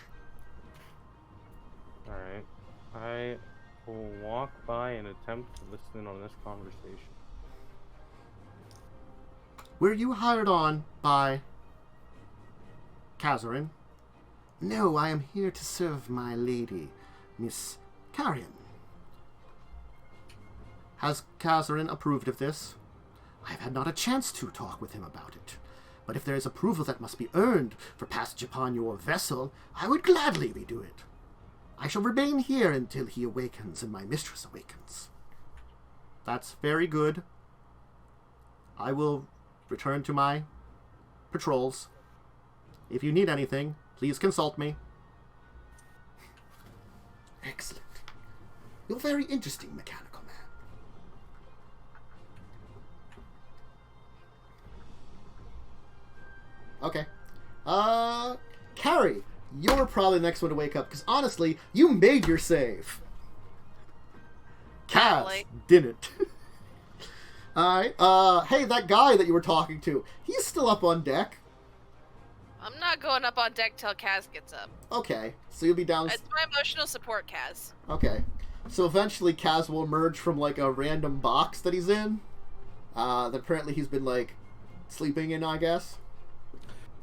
[SPEAKER 5] Alright. I will walk by and attempt to listen in on this conversation.
[SPEAKER 1] Were you hired on by Kazzrann? No, I am here to serve my lady, Miss Carrion. Has Kazzrann approved of this? I have had not a chance to talk with him about it. But if there is approval that must be earned for passage upon your vessel, I would gladly redo it. I shall remain here until he awakens and my mistress awakens. That's very good. I will return to my patrols. If you need anything, please consult me. Excellent. You're very interesting, mechanical man. Okay. Carrie, you're probably the next one to wake up, because honestly, you made your save. Kaz didn't. Alright, hey, that guy that you were talking to, he's still up on deck.
[SPEAKER 3] I'm not going up on deck till Kaz gets up.
[SPEAKER 1] Okay, so you'll be down...
[SPEAKER 3] It's my emotional support, Kaz.
[SPEAKER 1] Okay. So eventually Kaz will emerge from, like, a random box that he's in. That apparently he's been, like, sleeping in, I guess.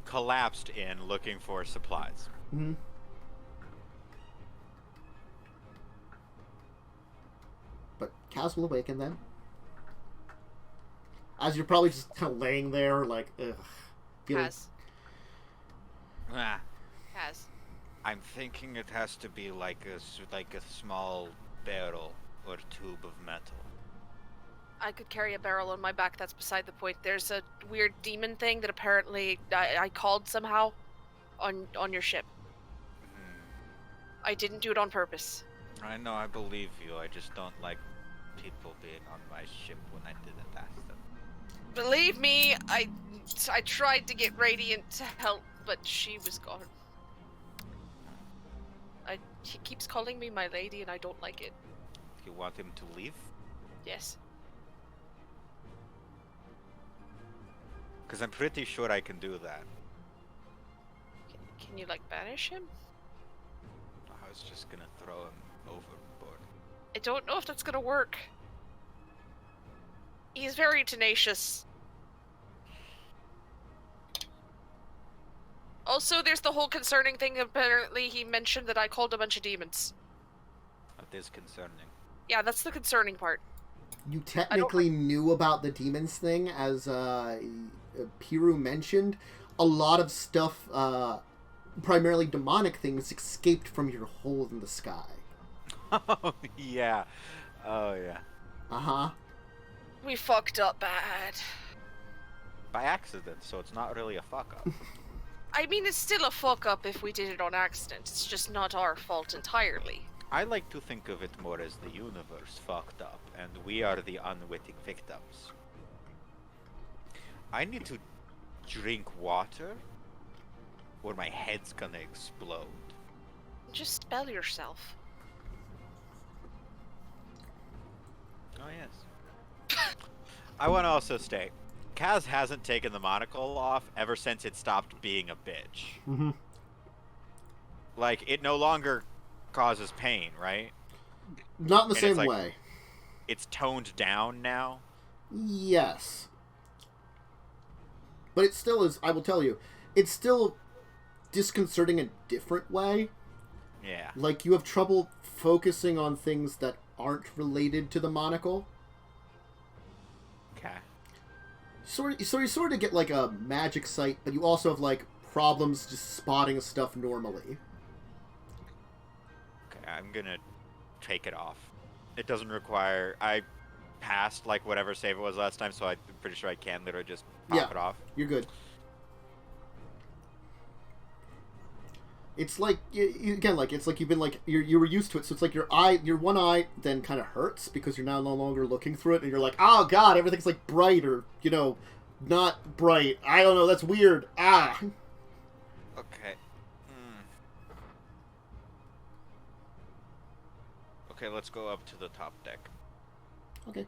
[SPEAKER 4] Collapsed in, looking for supplies.
[SPEAKER 1] Mm-hmm. But Kaz will awaken then. As you're probably just kind of laying there, like, ugh.
[SPEAKER 3] Kaz.
[SPEAKER 4] Ah,
[SPEAKER 3] Kaz.
[SPEAKER 4] I'm thinking it has to be like a small barrel or tube of metal.
[SPEAKER 3] I could carry a barrel on my back, that's beside the point. There's a weird demon thing that apparently I called somehow on your ship. I didn't do it on purpose.
[SPEAKER 4] I know, I believe you. I just don't like people being on my ship when I didn't ask them.
[SPEAKER 3] Believe me, I tried to get Radiant to help, but she was gone. He keeps calling me my lady and I don't like it.
[SPEAKER 4] You want him to leave?
[SPEAKER 3] Yes.
[SPEAKER 4] Because I'm pretty sure I can do that.
[SPEAKER 3] Can you, like, banish him?
[SPEAKER 4] I was just gonna throw him overboard.
[SPEAKER 3] I don't know if that's gonna work. He's very tenacious. Also, there's the whole concerning thing. Apparently, he mentioned that I called a bunch of demons.
[SPEAKER 4] That is concerning.
[SPEAKER 3] Yeah, that's the concerning part.
[SPEAKER 1] You technically knew about the demons thing, as Piru mentioned. A lot of stuff, primarily demonic things, escaped from your hole in the sky.
[SPEAKER 4] Oh, yeah. Oh, yeah.
[SPEAKER 1] Uh-huh.
[SPEAKER 3] We fucked up bad.
[SPEAKER 4] By accident, so it's not really a fuck-up.
[SPEAKER 3] I mean, it's still a fuck-up if we did it on accident. It's just not our fault entirely.
[SPEAKER 4] I like to think of it more as the universe fucked up, and we are the unwitting victims. I need to drink water, or my head's gonna explode.
[SPEAKER 3] Just spell yourself.
[SPEAKER 4] Oh, yes. I want to also state, Kaz hasn't taken the monocle off ever since it stopped being a bitch.
[SPEAKER 1] Mm-hmm.
[SPEAKER 4] Like, it no longer causes pain, right?
[SPEAKER 1] Not in the same
[SPEAKER 4] it's
[SPEAKER 1] way.
[SPEAKER 4] It's toned down now?
[SPEAKER 1] Yes. But it still is, I will tell you, it's still disconcerting a different way.
[SPEAKER 4] Yeah.
[SPEAKER 1] Like, you have trouble focusing on things that aren't related to the monocle.
[SPEAKER 4] Okay.
[SPEAKER 1] So you sort of get, like, a magic sight, but you also have, like, problems just spotting stuff normally.
[SPEAKER 4] Okay, I'm gonna take it off. It doesn't require... I passed, like, whatever save it was last time, so I'm pretty sure I can literally just pop it off.
[SPEAKER 1] You're good. It's like again, like it's like you've been like you were used to it, so it's like your one eye then kind of hurts because you're now no longer looking through it, and you're like, oh god, everything's like bright or not bright. I don't know, that's weird.
[SPEAKER 4] Okay. Okay, let's go up to the top deck.
[SPEAKER 1] Okay.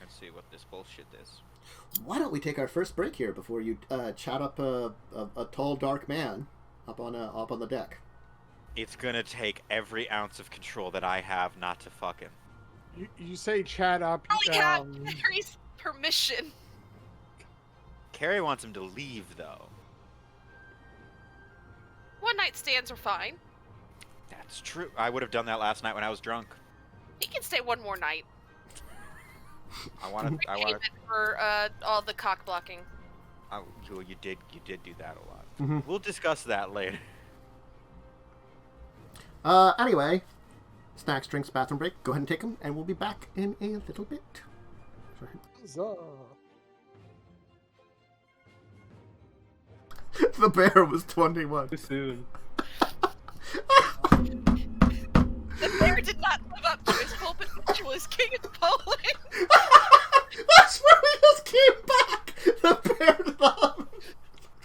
[SPEAKER 4] And see what this bullshit is.
[SPEAKER 1] Why don't we take our first break here before you chat up a tall dark man up on the deck?
[SPEAKER 4] It's gonna take every ounce of control that I have not to fuck him.
[SPEAKER 2] You say chat up.
[SPEAKER 3] Only have Harry's permission.
[SPEAKER 4] Carrie wants him to leave, though.
[SPEAKER 3] One night stands are fine.
[SPEAKER 4] That's true. I would have done that last night when I was drunk.
[SPEAKER 3] He can stay one more night.
[SPEAKER 4] I want to.
[SPEAKER 3] For all the cock blocking.
[SPEAKER 4] Oh, you did do that a lot.
[SPEAKER 1] Mm-hmm.
[SPEAKER 4] We'll discuss that later.
[SPEAKER 1] Anyway, snacks, drinks, bathroom break. Go ahead and take them, and we'll be back in a little bit. Sorry. The bear was 21.
[SPEAKER 5] Too soon.
[SPEAKER 3] The bear did not live up to his full potential as king of Poland.
[SPEAKER 1] That's where we just came back. The bear.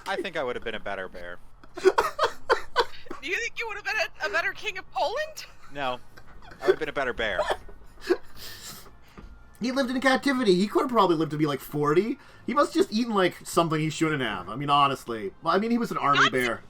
[SPEAKER 4] I think I would have been a better bear.
[SPEAKER 3] Do you think you would have been a better king of Poland?
[SPEAKER 4] No, I would have been a better bear.
[SPEAKER 1] He lived in captivity. He could have probably lived to be like 40. He must have just eaten like something he shouldn't have. I mean, honestly. Well, I mean, he was an army bear.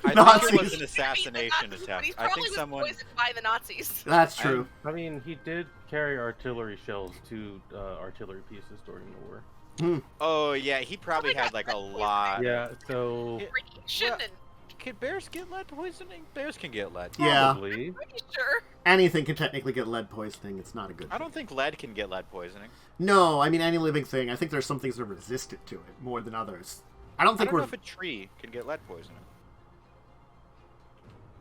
[SPEAKER 4] I think it was an assassination attempt.
[SPEAKER 3] He
[SPEAKER 4] I
[SPEAKER 3] probably
[SPEAKER 4] think someone.
[SPEAKER 3] was poisoned by the Nazis.
[SPEAKER 1] That's true.
[SPEAKER 5] I mean, he did carry artillery shells to artillery pieces during the war.
[SPEAKER 4] Oh yeah, he probably had like a lot.
[SPEAKER 5] Yeah, so
[SPEAKER 3] Shouldn't.
[SPEAKER 4] Can bears get lead poisoning? Bears can get lead.
[SPEAKER 1] Yeah.
[SPEAKER 5] probably.
[SPEAKER 3] I'm pretty sure.
[SPEAKER 1] Anything can technically get lead poisoning. It's not a good thing.
[SPEAKER 4] I don't think lead can get lead poisoning.
[SPEAKER 1] No, I mean, any living thing. I think there's some things that are resistant to it more than others. I don't think
[SPEAKER 4] know if a tree can get lead poisoning.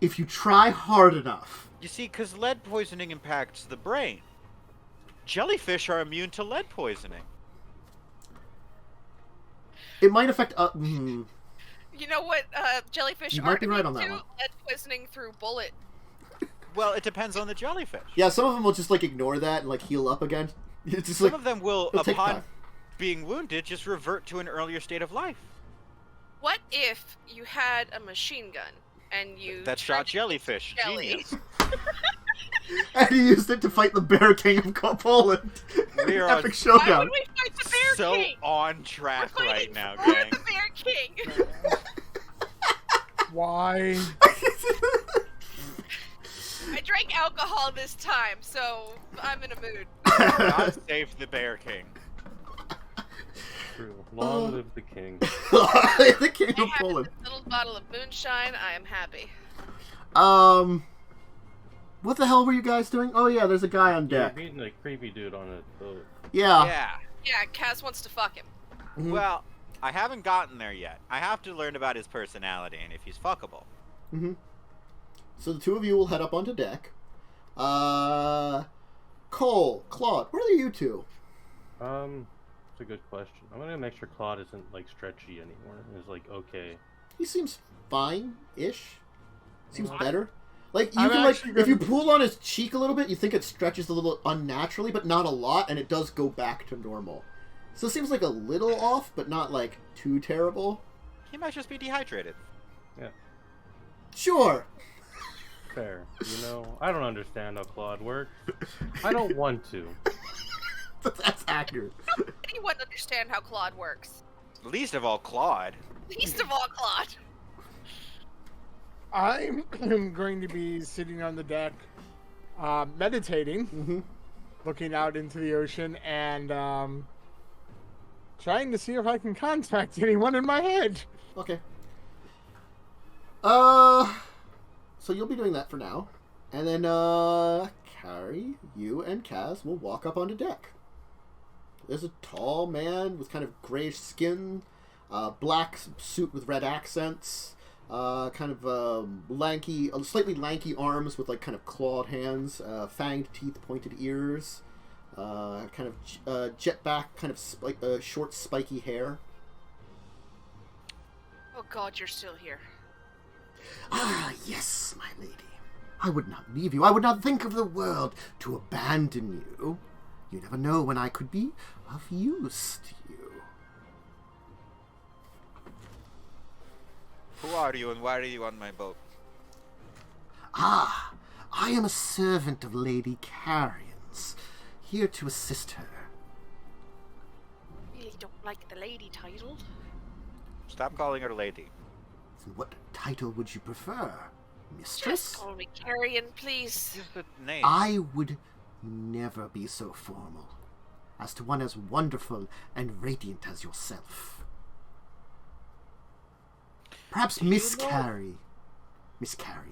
[SPEAKER 1] If you try hard enough.
[SPEAKER 4] You see, because lead poisoning impacts the brain. Jellyfish are immune to lead poisoning.
[SPEAKER 1] It might affect...
[SPEAKER 3] You know what jellyfish
[SPEAKER 1] You
[SPEAKER 3] are
[SPEAKER 1] might be right on
[SPEAKER 3] immune
[SPEAKER 1] that
[SPEAKER 3] to?
[SPEAKER 1] one.
[SPEAKER 3] Lead poisoning through bullet.
[SPEAKER 4] Well, it depends on the jellyfish.
[SPEAKER 1] Yeah, some of them will just, like, ignore that and, like, heal up again. It's just
[SPEAKER 4] Some
[SPEAKER 1] like...
[SPEAKER 4] of them will,
[SPEAKER 1] it'll take
[SPEAKER 4] upon
[SPEAKER 1] time.
[SPEAKER 4] being wounded, just revert to an earlier state of life.
[SPEAKER 3] What if you had a machine gun and you
[SPEAKER 4] That shot jellyfish.
[SPEAKER 3] jelly?
[SPEAKER 4] Genius.
[SPEAKER 1] And he used it to fight the Bear King of Poland.
[SPEAKER 4] We are
[SPEAKER 1] Epic
[SPEAKER 3] Why
[SPEAKER 1] showdown.
[SPEAKER 3] would we fight the Bear
[SPEAKER 4] So
[SPEAKER 3] King?
[SPEAKER 4] on track
[SPEAKER 3] We're
[SPEAKER 4] right
[SPEAKER 3] fighting
[SPEAKER 4] now,
[SPEAKER 3] for
[SPEAKER 4] gang.
[SPEAKER 3] the Bear King.
[SPEAKER 2] Why?
[SPEAKER 3] I drank alcohol this time, so I'm in a mood.
[SPEAKER 4] God save the Bear King.
[SPEAKER 5] True. Long live the king.
[SPEAKER 1] The King
[SPEAKER 3] I
[SPEAKER 1] of
[SPEAKER 3] have
[SPEAKER 1] Poland.
[SPEAKER 3] a little bottle of moonshine. I am happy.
[SPEAKER 1] What the hell were you guys doing? Oh yeah, there's a guy on
[SPEAKER 5] Yeah,
[SPEAKER 1] deck.
[SPEAKER 5] meeting a creepy dude on a boat.
[SPEAKER 1] Yeah.
[SPEAKER 4] Yeah.
[SPEAKER 3] Yeah, Kaz wants to fuck him.
[SPEAKER 1] Mhm.
[SPEAKER 4] Well, I haven't gotten there yet. I have to learn about his personality and if he's fuckable.
[SPEAKER 1] Mm-hmm. So the two of you will head up onto deck. Cole, Claude, where are you two?
[SPEAKER 5] It's a good question. I'm gonna make sure Claude isn't like stretchy anymore. It's like okay.
[SPEAKER 1] He seems fine-ish. Seems
[SPEAKER 5] Well,
[SPEAKER 1] better. Like you
[SPEAKER 2] I'm
[SPEAKER 1] can like
[SPEAKER 2] actually
[SPEAKER 1] if you
[SPEAKER 2] gonna-
[SPEAKER 1] pull on his cheek a little bit, you think it stretches a little unnaturally, but not a lot, and it does go back to normal. So it seems like a little off, but not like too terrible.
[SPEAKER 4] He might just be dehydrated.
[SPEAKER 1] Sure.
[SPEAKER 5] Fair. You know, I don't understand how Claude works. I don't want to.
[SPEAKER 1] That's accurate.
[SPEAKER 3] Anyone understand how Claude works?
[SPEAKER 4] Least of all, Claude.
[SPEAKER 3] Least of all, Claude.
[SPEAKER 2] I'm going to be sitting on the deck, meditating,
[SPEAKER 1] Mm-hmm.
[SPEAKER 2] looking out into the ocean, and trying to see if I can contact anyone in my head.
[SPEAKER 1] Okay. So you'll be doing that for now. And then, Carrie, you and Kaz will walk up onto deck. There's a tall man with kind of grayish skin, black suit with red accents, kind of lanky, slightly lanky arms with like kind of clawed hands, fanged teeth, pointed ears, kind of jet back, kind of short, spiky hair.
[SPEAKER 3] Oh God, you're still here.
[SPEAKER 1] Ah, yes, my lady. I would not leave you. I would not think of the world to abandon you. You never know when I could be of use to you.
[SPEAKER 4] Who are you and why are you on my boat?
[SPEAKER 1] Ah, I am a servant of Lady Carrion's, here to assist her.
[SPEAKER 3] Really don't like the lady title.
[SPEAKER 4] Stop calling her lady.
[SPEAKER 1] And what title would you prefer? Mistress?
[SPEAKER 3] Just call me Carrion, please.
[SPEAKER 4] Use the name.
[SPEAKER 1] I would never be so formal as to one as wonderful and radiant as yourself. Perhaps
[SPEAKER 4] Do you
[SPEAKER 1] Miss
[SPEAKER 4] know-
[SPEAKER 1] Carrie. Miss Carrion.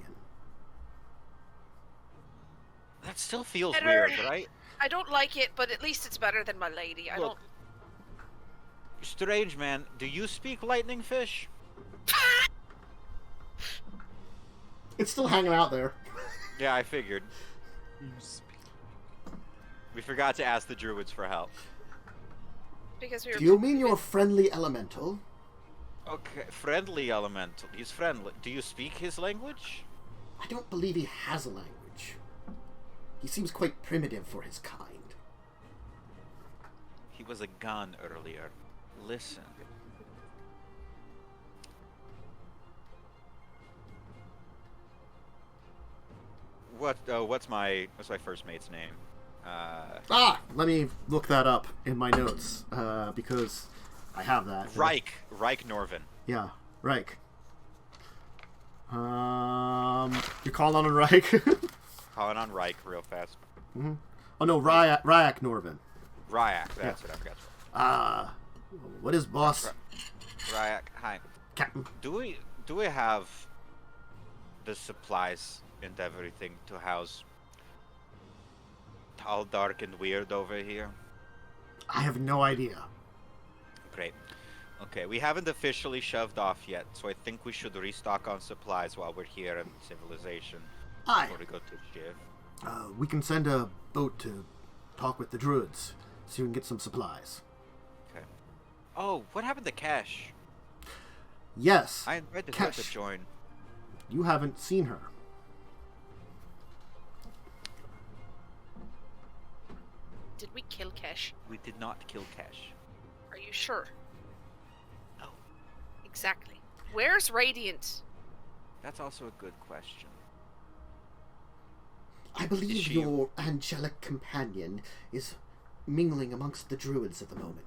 [SPEAKER 4] That still feels
[SPEAKER 3] Better-
[SPEAKER 4] weird, right?
[SPEAKER 3] I don't like it, but at least it's better than my lady. I
[SPEAKER 4] Look. Strange man, do you speak lightning fish?
[SPEAKER 1] It's still hanging out there.
[SPEAKER 4] Yeah, I figured. We forgot to ask the druids for help.
[SPEAKER 3] because we were.
[SPEAKER 1] Do you mean you're a friendly elemental?
[SPEAKER 4] Okay, friendly elemental. He's friendly. Do you speak his language?
[SPEAKER 1] I don't believe he has a language. He seems quite primitive for his kind.
[SPEAKER 4] He was a gun earlier. Listen. What's my first mate's name?
[SPEAKER 1] Let me look that up in my notes, because I have that.
[SPEAKER 4] Reich Norvin.
[SPEAKER 1] Yeah, Reich. You're calling on Reich?
[SPEAKER 4] Calling on Reich real fast.
[SPEAKER 1] Oh no, Ryak Norvin.
[SPEAKER 4] Ryak, that's what I've got.
[SPEAKER 1] What is boss?
[SPEAKER 4] Ryak, hi.
[SPEAKER 1] Captain.
[SPEAKER 4] Do we have the supplies and everything to house Tall, Dark, and Weird over here?
[SPEAKER 1] I have no idea.
[SPEAKER 4] Great. Okay, we haven't officially shoved off yet, so I think we should restock on supplies while we're here in civilization.
[SPEAKER 1] Aye.
[SPEAKER 4] Before we go to Shiv.
[SPEAKER 1] We can send a boat to talk with the druids, so you can get some supplies.
[SPEAKER 4] Okay. Oh, what happened to Cash?
[SPEAKER 1] Yes.
[SPEAKER 4] I invited her to
[SPEAKER 1] Cash.
[SPEAKER 4] join.
[SPEAKER 1] You haven't seen her.
[SPEAKER 3] Did we kill Kesh?
[SPEAKER 4] We did not kill Cash.
[SPEAKER 3] Are you sure?
[SPEAKER 4] No.
[SPEAKER 3] Exactly. Where's Radiant?
[SPEAKER 4] That's also a good question.
[SPEAKER 1] I believe
[SPEAKER 4] she-
[SPEAKER 1] your angelic companion is mingling amongst the druids at the moment.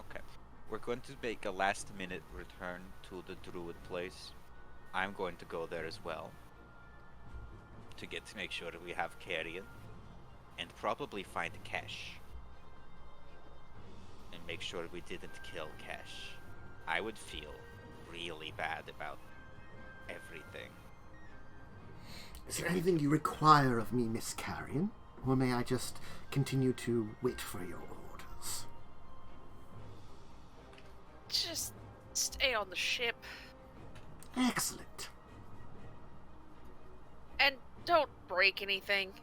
[SPEAKER 4] Okay. We're going to make a last-minute return to the druid place. I'm going to go there as well. To make sure that we have Carrion. And probably find Cash. And make sure we didn't kill Cash. I would feel really bad about everything.
[SPEAKER 1] Is there anything you require of me, Miss Carrion? Or may I just continue to wait for your orders?
[SPEAKER 3] Just stay on the ship.
[SPEAKER 1] Excellent.
[SPEAKER 3] And don't break anything.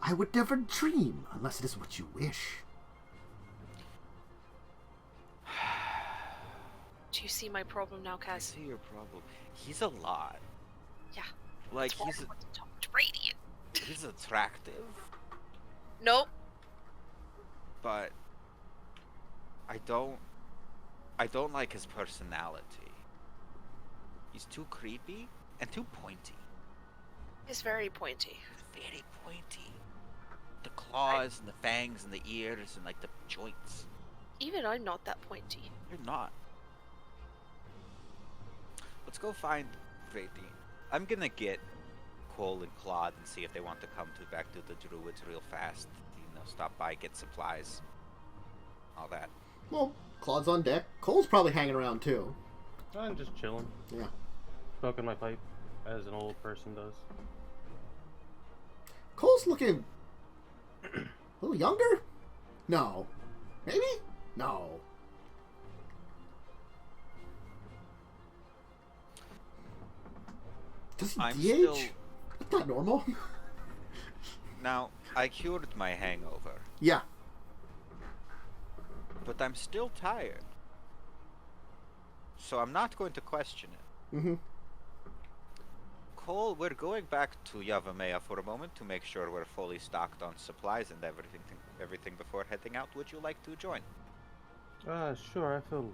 [SPEAKER 1] I would never dream, unless it is what you wish.
[SPEAKER 3] Do you see my problem now,
[SPEAKER 4] I
[SPEAKER 3] Kaz?
[SPEAKER 4] see your problem. He's a lot.
[SPEAKER 3] Yeah.
[SPEAKER 4] Like,
[SPEAKER 3] That's why I want to talk to Radiant.
[SPEAKER 4] he's attractive,
[SPEAKER 3] Nope.
[SPEAKER 4] but I don't like his personality. He's too creepy and too pointy.
[SPEAKER 3] He's very pointy.
[SPEAKER 4] He's very pointy. The claws and the fangs and the ears and like the joints.
[SPEAKER 3] Even I'm not that pointy.
[SPEAKER 4] You're not. Let's go find Radiant. I'm gonna get Cole and Claude and see if they want to come back to the druids real fast. You know, stop by, get supplies, all that.
[SPEAKER 1] Well, Claude's on deck. Cole's probably hanging around too.
[SPEAKER 5] I'm just chilling,
[SPEAKER 1] Yeah.
[SPEAKER 5] smoking my pipe, as an old person does.
[SPEAKER 1] Cole's looking a little younger? No. Maybe? No. Does he
[SPEAKER 4] I'm
[SPEAKER 1] de-age?
[SPEAKER 4] still...
[SPEAKER 1] That's not normal.
[SPEAKER 4] Now, I cured my hangover,
[SPEAKER 1] Yeah.
[SPEAKER 4] but I'm still tired. So I'm not going to question it.
[SPEAKER 1] Mm-hmm.
[SPEAKER 4] Cole, we're going back to Yavimaya for a moment to make sure we're fully stocked on supplies and everything before heading out. Would you like to join?
[SPEAKER 5] Sure, I feel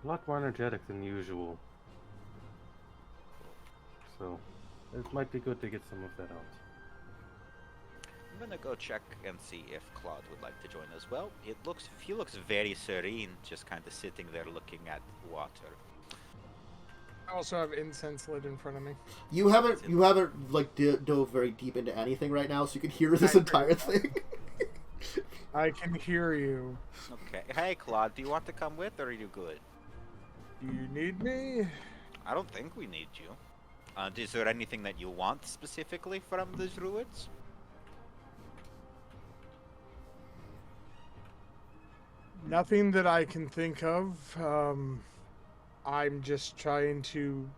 [SPEAKER 5] a lot more energetic than usual. So, it might be good to get some of that out.
[SPEAKER 4] I'm gonna go check and see if Claude would like to join as well. He looks very serene, just kind of sitting there looking at water.
[SPEAKER 2] I also have incense lit in front of me.
[SPEAKER 1] You haven't like dove very deep into anything right now, so you can hear this entire thing.
[SPEAKER 2] I can hear you.
[SPEAKER 4] Okay. Hey, Claude, do you want to come with, or are you good?
[SPEAKER 2] Do you need me?
[SPEAKER 4] I don't think we need you. Is there anything that you want specifically from the druids?
[SPEAKER 2] Nothing that I can think of. I'm just trying to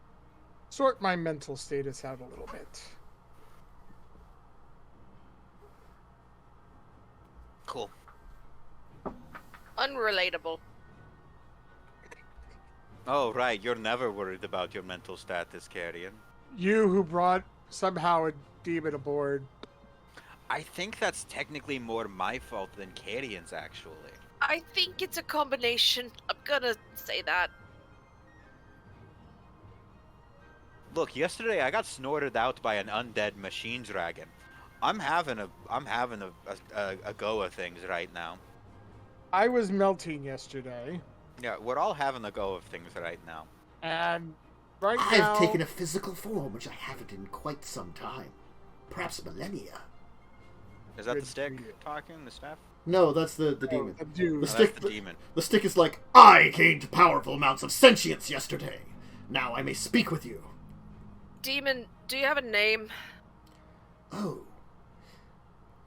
[SPEAKER 2] sort my mental status out a little bit.
[SPEAKER 4] Cool.
[SPEAKER 3] Unrelatable.
[SPEAKER 4] Oh, right. You're never worried about your mental status, Carrion.
[SPEAKER 2] You who brought somehow a demon aboard.
[SPEAKER 4] I think that's technically more my fault than Carrion's, actually.
[SPEAKER 3] I think it's a combination. I'm gonna say that.
[SPEAKER 4] Look, yesterday I got snorted out by an undead machine dragon. I'm having a go of things right now.
[SPEAKER 2] I was melting yesterday,
[SPEAKER 4] Yeah, we're all having a go of things right now.
[SPEAKER 2] and right
[SPEAKER 1] I've
[SPEAKER 2] now
[SPEAKER 1] taken a physical form, which I haven't in quite some time. Perhaps millennia.
[SPEAKER 4] Is that the
[SPEAKER 2] Good
[SPEAKER 4] stick
[SPEAKER 2] for you.
[SPEAKER 4] talking? The staff?
[SPEAKER 1] No, that's the demon.
[SPEAKER 2] a dude.
[SPEAKER 1] The
[SPEAKER 4] Oh,
[SPEAKER 1] stick,
[SPEAKER 4] that's the demon.
[SPEAKER 1] the stick is like, I gained powerful amounts of sentience yesterday. Now I may speak with you.
[SPEAKER 3] Demon, do you have a name?
[SPEAKER 1] Oh.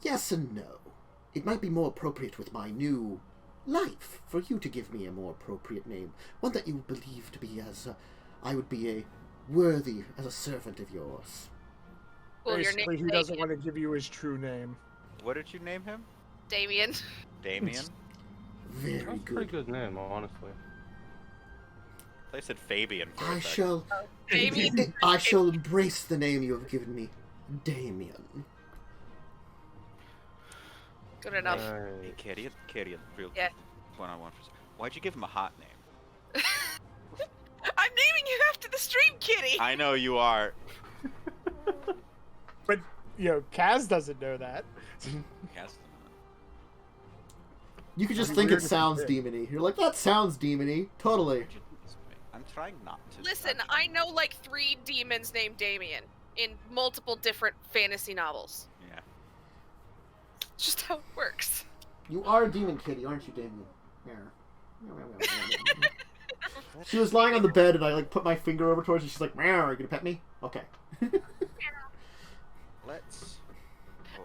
[SPEAKER 1] Yes and no. It might be more appropriate with my new life for you to give me a more appropriate name. One that you believe to be as, I would be a worthy as a servant of yours.
[SPEAKER 3] Well, your
[SPEAKER 2] Basically,
[SPEAKER 3] name's
[SPEAKER 2] he doesn't
[SPEAKER 3] Damien.
[SPEAKER 2] want to give you his true name.
[SPEAKER 4] What did you name him?
[SPEAKER 3] Damien.
[SPEAKER 4] Damien?
[SPEAKER 1] Very
[SPEAKER 5] That's a pretty
[SPEAKER 1] good.
[SPEAKER 5] good name, honestly.
[SPEAKER 4] They said Fabian for
[SPEAKER 1] I
[SPEAKER 4] a second.
[SPEAKER 1] shall...
[SPEAKER 3] Damien.
[SPEAKER 1] I shall embrace the name you have given me. Damien.
[SPEAKER 3] Good enough.
[SPEAKER 4] Hey, Carrion, real
[SPEAKER 3] Yeah.
[SPEAKER 4] one-on-one. Why'd you give him a hot name?
[SPEAKER 3] I'm naming you after the stream kitty.
[SPEAKER 4] I know you are.
[SPEAKER 2] But, Kaz doesn't know that.
[SPEAKER 4] Yes.
[SPEAKER 1] You could just
[SPEAKER 2] That'd be
[SPEAKER 1] think
[SPEAKER 2] weird
[SPEAKER 1] it
[SPEAKER 2] if you
[SPEAKER 1] sounds
[SPEAKER 2] did.
[SPEAKER 1] demony. You're like, that sounds demony. Totally.
[SPEAKER 4] I'm trying not to.
[SPEAKER 3] Listen, I know like 3 demons named Damien in multiple different fantasy novels.
[SPEAKER 4] Yeah.
[SPEAKER 3] It's just how it works.
[SPEAKER 1] You are a demon kitty, aren't you, Damien? She was lying on the bed, and I put my finger over towards her. She's like, "Meow, are you gonna pet me?" Okay.
[SPEAKER 4] Let's.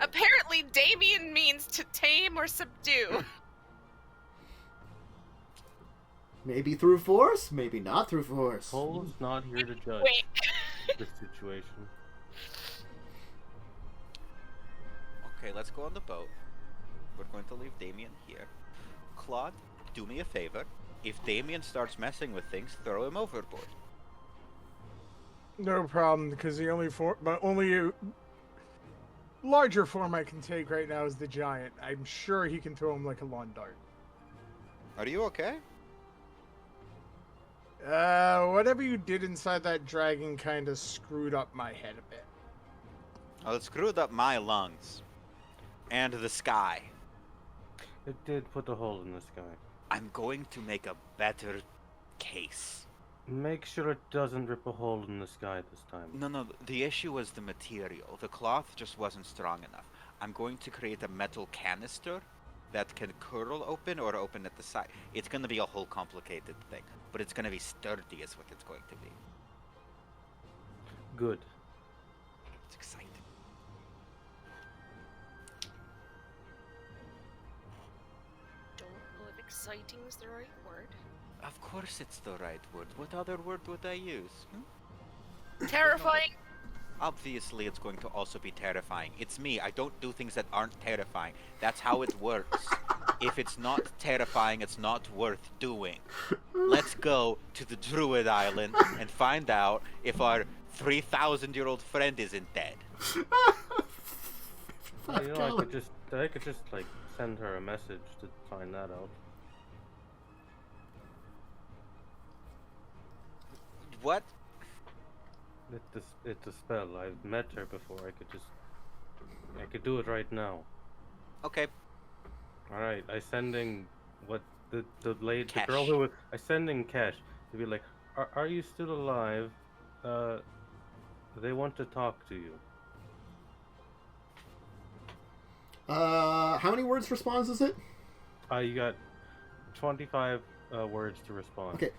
[SPEAKER 3] Apparently, Damien means to tame or subdue.
[SPEAKER 1] Maybe through force, maybe not through force.
[SPEAKER 5] Cole's not here to judge
[SPEAKER 3] Wait.
[SPEAKER 5] this situation.
[SPEAKER 4] Okay, let's go on the boat. We're going to leave Damien here. Claude, do me a favor. If Damien starts messing with things, throw him overboard.
[SPEAKER 2] No problem, because the only larger form I can take right now is the giant. I'm sure he can throw him like a lawn dart.
[SPEAKER 4] Are you okay?
[SPEAKER 2] Whatever you did inside that dragon kind of screwed up my head a bit.
[SPEAKER 4] Oh, it screwed up my lungs. And the sky.
[SPEAKER 5] It did put a hole in the sky.
[SPEAKER 4] I'm going to make a better case.
[SPEAKER 5] Make sure it doesn't rip a hole in the sky this time.
[SPEAKER 4] No, the issue was the material. The cloth just wasn't strong enough. I'm going to create a metal canister that can curl open or open at the side. It's going to be a whole complicated thing, but it's going to be sturdy is what it's going to be.
[SPEAKER 5] Good.
[SPEAKER 4] It's exciting.
[SPEAKER 3] Don't know if exciting is the right word.
[SPEAKER 4] Of course it's the right word. What other word would I use?
[SPEAKER 3] Terrifying.
[SPEAKER 4] Obviously, it's going to also be terrifying. It's me. I don't do things that aren't terrifying. That's how it works. If it's not terrifying, it's not worth doing. Let's go to the Druid Island and find out if our 3,000-year-old friend isn't dead.
[SPEAKER 5] You know, I could just like send her a message to find that out.
[SPEAKER 4] What?
[SPEAKER 5] It's a spell. I've met her before. I could do it right now.
[SPEAKER 4] Okay.
[SPEAKER 5] All right. I sending what the
[SPEAKER 4] Kesh.
[SPEAKER 5] girl who was I sending Kesh to be like, are you still alive? They want to talk to you.
[SPEAKER 1] How many words response is it?
[SPEAKER 5] You got 25 words to respond.
[SPEAKER 1] Okay.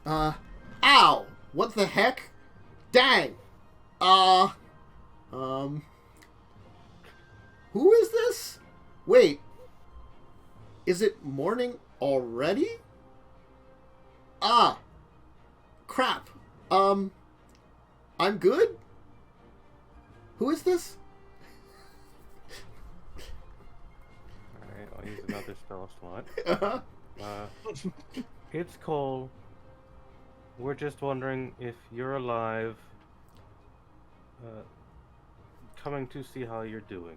[SPEAKER 1] Ow! What the heck? Dang! Who is this? Wait. Is it morning already? Ah. Crap. I'm good? Who is this?
[SPEAKER 5] Alright, I'll use another spell slot.
[SPEAKER 1] Uh-huh.
[SPEAKER 5] It's Cole. We're just wondering if you're alive. Coming to see how you're doing.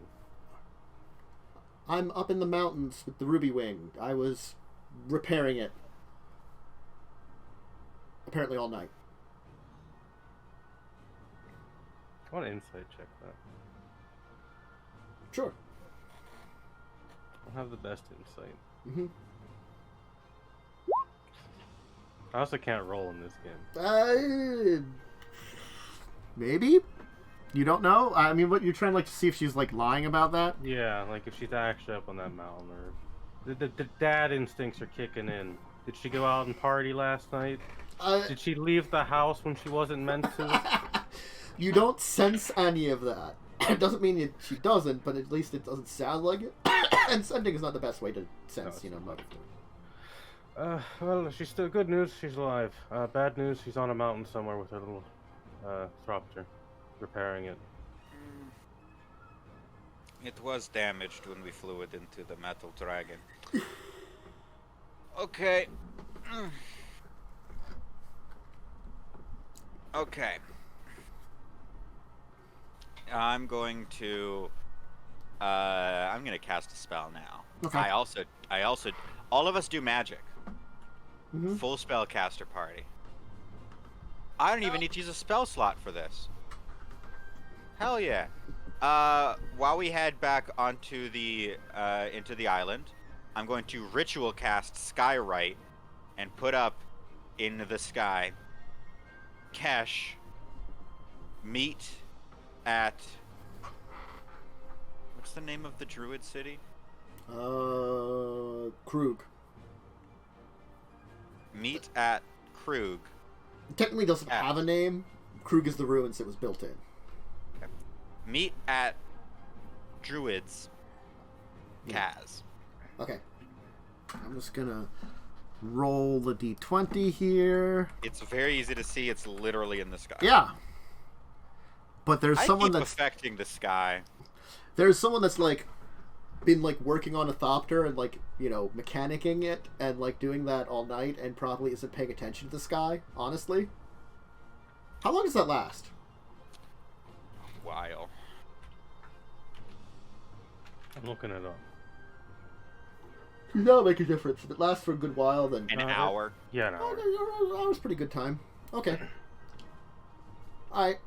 [SPEAKER 1] I'm up in the mountains with the ruby wing. I was repairing it. Apparently all night.
[SPEAKER 5] I want to insight check that.
[SPEAKER 1] Sure.
[SPEAKER 5] I'll have the best insight.
[SPEAKER 1] Mm-hmm.
[SPEAKER 5] I also can't roll in this game.
[SPEAKER 1] Maybe? You don't know? I mean, what, you're trying like to see if she's like lying about that?
[SPEAKER 5] Yeah, like if she's actually up on that mountain, or the dad instincts are kicking in. Did she go out and party last night? Did she leave the house when she wasn't meant to?
[SPEAKER 1] You don't sense any of that. It doesn't mean she doesn't, but at least it doesn't sound like it. And sending is not the best way to sense, motive.
[SPEAKER 5] Well, she's still good news. She's alive. Bad news. She's on a mountain somewhere with her little thropter, repairing it.
[SPEAKER 4] It was damaged when we flew it into the metal dragon. Okay. Okay. I'm going to cast a spell now.
[SPEAKER 1] Okay.
[SPEAKER 4] I also all of us do magic.
[SPEAKER 1] Mm-hmm.
[SPEAKER 4] Full spellcaster party. I don't even need to use a spell slot for this. Hell yeah. While we head back onto the into the island, I'm going to ritual cast Skywrite and put up in the sky Kesh, meet at what's the name of the druid city?
[SPEAKER 1] Krug.
[SPEAKER 4] Meet at Krug.
[SPEAKER 1] It technically doesn't have a name. Krug is the ruins it was built in.
[SPEAKER 4] Okay. Meet at Druid's Kaz.
[SPEAKER 1] Okay. I'm just gonna roll the d20 here.
[SPEAKER 4] It's very easy to see. It's literally in the sky.
[SPEAKER 1] Yeah. But there's someone
[SPEAKER 4] keep
[SPEAKER 1] that's
[SPEAKER 4] affecting the sky.
[SPEAKER 1] There's someone that's like been like working on a thopter and like, mechanicking it and like doing that all night and probably isn't paying attention to the sky, honestly. How long does that last?
[SPEAKER 4] A while.
[SPEAKER 5] I'm looking it up.
[SPEAKER 1] That'll make a difference. If it lasts for a good while, then...
[SPEAKER 4] An hour.
[SPEAKER 5] Yeah, an hour.
[SPEAKER 1] An hour's pretty good time. Okay. Alright.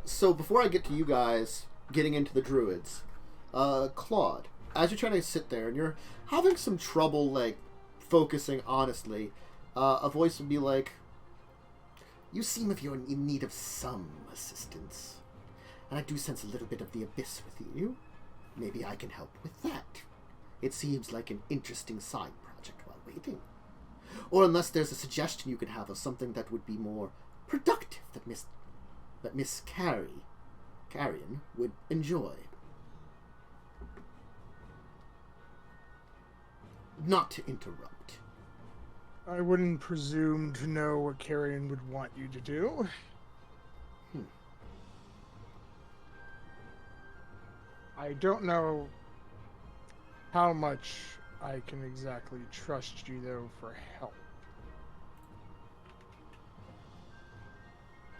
[SPEAKER 1] So before I get to you guys getting into the druids, Claude, as you're trying to sit there and you're having some trouble, like, focusing honestly, a voice would be like, "You seem if you're in need of some assistance, and I do sense a little bit of the abyss with you. Maybe I can help with that. It seems like an interesting side project while waiting. Or unless there's a suggestion you could have of something that would be more productive that Miss Carrion would enjoy. Not to interrupt."
[SPEAKER 2] I wouldn't presume to know what Carrion would want you to do. I don't know how much I can exactly trust you, though, for help.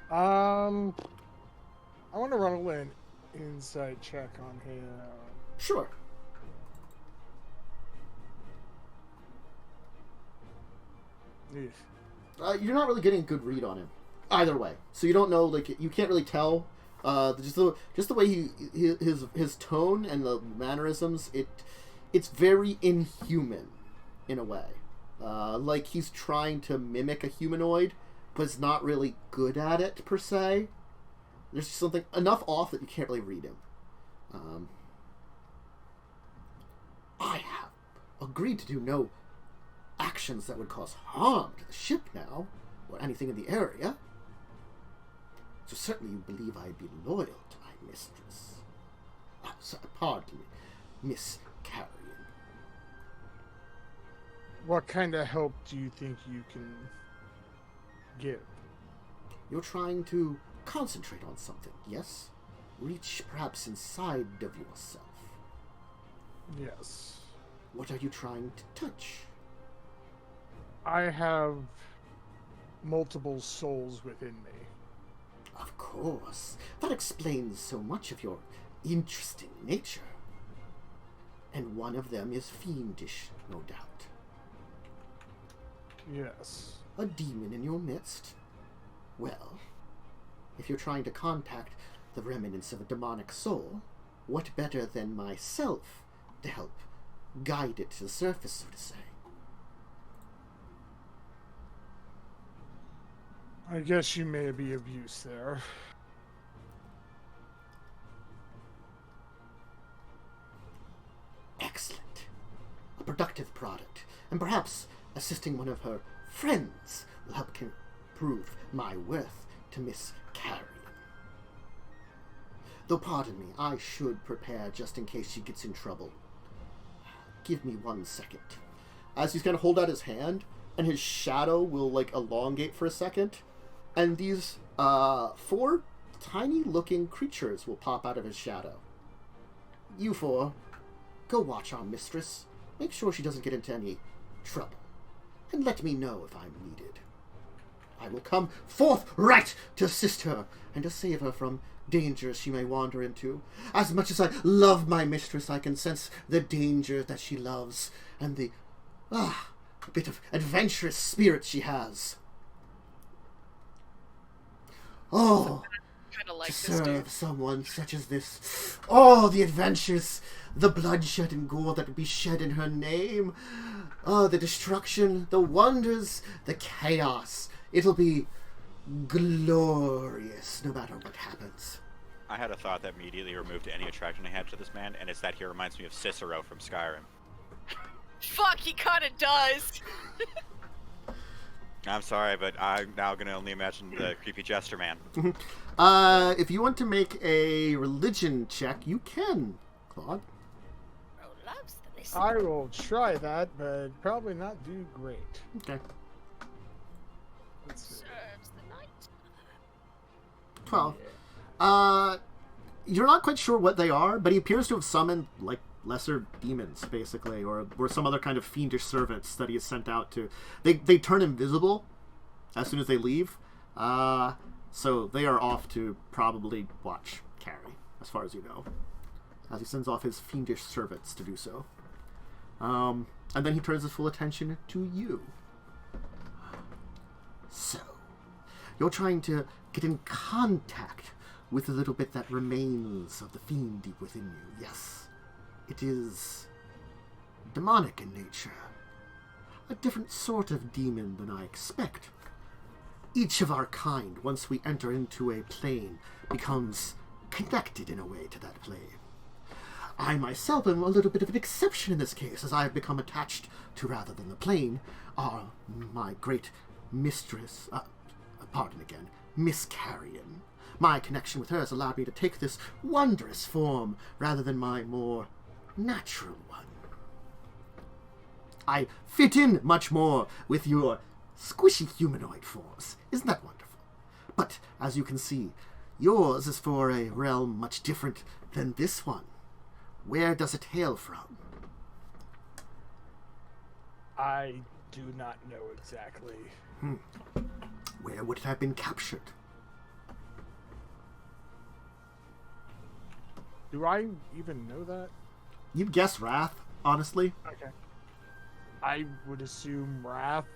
[SPEAKER 2] I want to roll an insight check on him.
[SPEAKER 1] Sure. You're not really getting a good read on him, either way. So you don't know, like, you can't really tell. Just the way his tone and the mannerisms, it's very inhuman, in a way. Like he's trying to mimic a humanoid, but is not really good at it per se. There's just something enough off that you can't really read him. I have agreed to do no actions that would cause harm to the ship now, or anything in the area. So certainly you believe I'd be loyal to my mistress. Pardon me, Miss Carrion.
[SPEAKER 2] What kind of help do you think you can give?
[SPEAKER 1] You're trying to concentrate on something, yes? Reach perhaps inside of yourself.
[SPEAKER 2] Yes.
[SPEAKER 1] What are you trying to touch?
[SPEAKER 2] I have multiple souls within me.
[SPEAKER 1] Of course. That explains so much of your interesting nature. And one of them is fiendish, no doubt.
[SPEAKER 2] Yes.
[SPEAKER 1] A demon in your midst? Well, if you're trying to contact the remnants of a demonic soul, what better than myself to help guide it to the surface, so to say?
[SPEAKER 2] I guess you may be of use there.
[SPEAKER 1] Excellent. A productive product, and perhaps assisting one of her friends will help prove my worth to Miss Carrion. Though pardon me, I should prepare just in case she gets in trouble. Give me 1 second. As he's going to hold out his hand, and his shadow will, like, elongate for a second, and these 4 tiny-looking creatures will pop out of his shadow. You 4, go watch our mistress. Make sure she doesn't get into any trouble. And let me know if I'm needed. I will come forthright to assist her, and to save her from dangers she may wander into. As much as I love my mistress, I can sense the danger that she loves, and the bit of adventurous spirit she has. Oh,
[SPEAKER 3] Kind of like
[SPEAKER 1] to
[SPEAKER 3] this dude.
[SPEAKER 1] serve someone such as this. Oh, the adventures, the bloodshed and gore that would be shed in her name. Oh, the destruction, the wonders, the chaos. It'll be glorious no matter what happens.
[SPEAKER 4] I had a thought that immediately removed any attraction I had to this man, and it's that he reminds me of Cicero from Skyrim.
[SPEAKER 3] Fuck, he kind of does.
[SPEAKER 4] I'm sorry, but I'm now going to only imagine the creepy jester man.
[SPEAKER 1] If you want to make a religion check, you can, Claude.
[SPEAKER 3] Bro loves the listen.
[SPEAKER 2] I will try that, but probably not do great.
[SPEAKER 1] Okay.
[SPEAKER 2] Let's see.
[SPEAKER 3] Serves the night.
[SPEAKER 1] 12. You're not quite sure what they are, but he appears to have summoned, like, lesser demons, basically, or some other kind of fiendish servants that he has sent out to... They turn invisible as soon as they leave, so they are off to probably watch Carrie, as far as you know, as he sends off his fiendish servants to do so. And then he turns his full attention to you. So, you're trying to get in contact with the little bit that remains of the fiend deep within you, yes. It is demonic in nature. A different sort of demon than I expect. Each of our kind, once we enter into a plane, becomes connected in a way to that plane. I myself am a little bit of an exception in this case, as I have become attached to, rather than the plane, are my great mistress, Miss Carrion. My connection with her has allowed me to take this wondrous form, rather than my more natural one. I fit in much more with your squishy humanoid forms. Isn't that wonderful? But, as you can see, yours is for a realm much different than this one. Where does it hail from?
[SPEAKER 2] I do not know exactly.
[SPEAKER 1] Where would it have been captured?
[SPEAKER 2] Do I even know that?
[SPEAKER 1] You'd guess Rath, honestly.
[SPEAKER 2] Okay. I would assume Rath.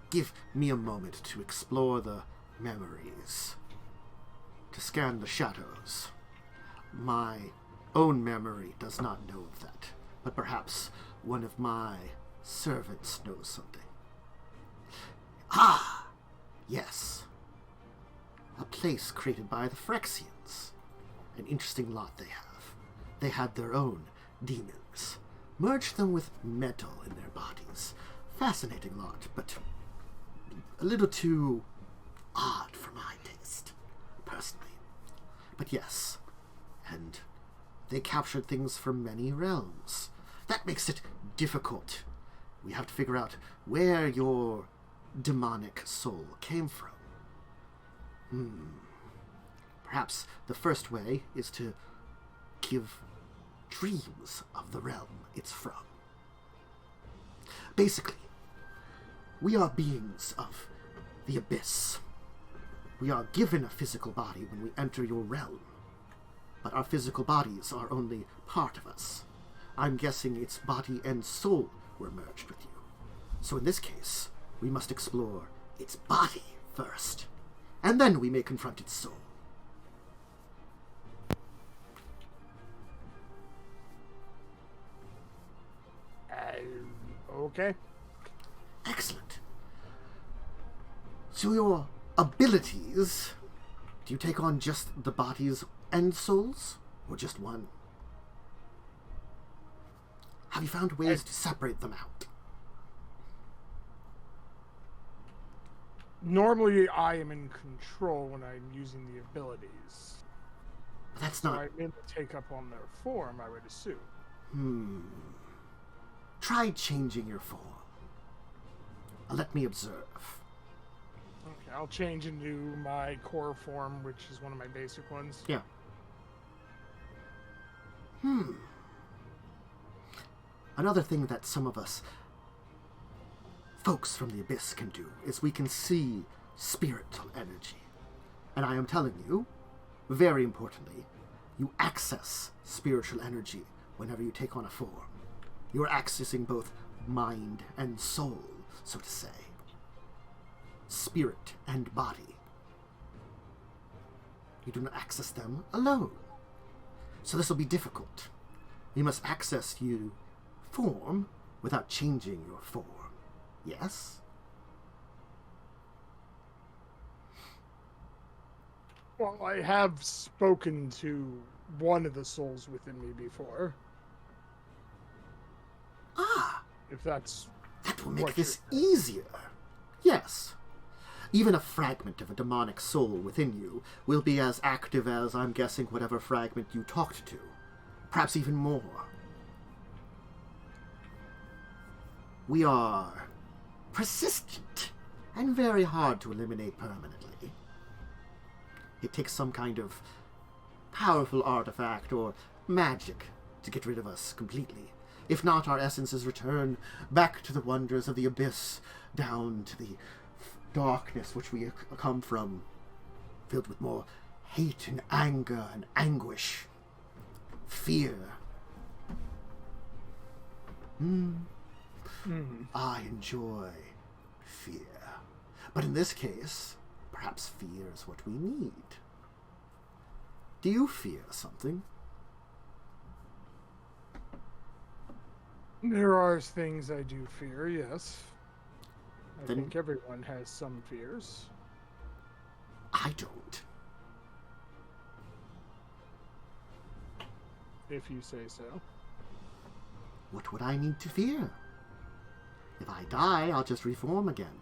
[SPEAKER 1] Give me a moment to explore the memories, to scan the shadows. My own memory does not know of that, but perhaps one of my servants knows something. Ah! Yes. A place created by the Phyrexians. An interesting lot they have. They had their own demons. Merged them with metal in their bodies. Fascinating lot, but a little too odd for my taste, personally. But yes, and they captured things from many realms. That makes it difficult. We have to figure out where your demonic soul came from. Perhaps the first way is to give dreams of the realm it's from. Basically, we are beings of the abyss. We are given a physical body when we enter your realm, but our physical bodies are only part of us. I'm guessing its body and soul were merged with you. So in this case, we must explore its body first, and then we may confront its soul.
[SPEAKER 2] Okay.
[SPEAKER 1] Excellent. So your abilities, do you take on just the bodies and souls, or just one? Have you found ways to separate them out?
[SPEAKER 2] Normally, I am in control when I'm using the abilities.
[SPEAKER 1] But that's
[SPEAKER 2] So
[SPEAKER 1] not...
[SPEAKER 2] I'm able to take up on their form, I would assume.
[SPEAKER 1] Try changing your form. Let me observe.
[SPEAKER 2] Okay, I'll change into my core form, which is one of my basic ones.
[SPEAKER 1] Yeah. Another thing that some of us folks from the Abyss can do is we can see spiritual energy. And I am telling you, very importantly, you access spiritual energy whenever you take on a form. You are accessing both mind and soul, so to say. Spirit and body. You do not access them alone. So this will be difficult. You must access your form without changing your form. Yes?
[SPEAKER 2] Well, I have spoken to one of the souls within me before.
[SPEAKER 1] Ah!
[SPEAKER 2] If that's...
[SPEAKER 1] That will make
[SPEAKER 2] what
[SPEAKER 1] this
[SPEAKER 2] you're-
[SPEAKER 1] easier. Yes. Even a fragment of a demonic soul within you will be as active as, I'm guessing, whatever fragment you talked to. Perhaps even more. We are persistent and very hard to eliminate permanently. It takes some kind of powerful artifact or magic to get rid of us completely. If not, our essences return back to the wonders of the abyss, down to the darkness which we come from, filled with more hate and anger and anguish, fear. I enjoy fear. But in this case, perhaps fear is what we need. Do you fear something?
[SPEAKER 2] There are things I do fear, yes. I
[SPEAKER 1] Then-
[SPEAKER 2] think everyone has some fears.
[SPEAKER 1] I don't.
[SPEAKER 2] If you say so.
[SPEAKER 1] What would I need to fear? If I die, I'll just reform again.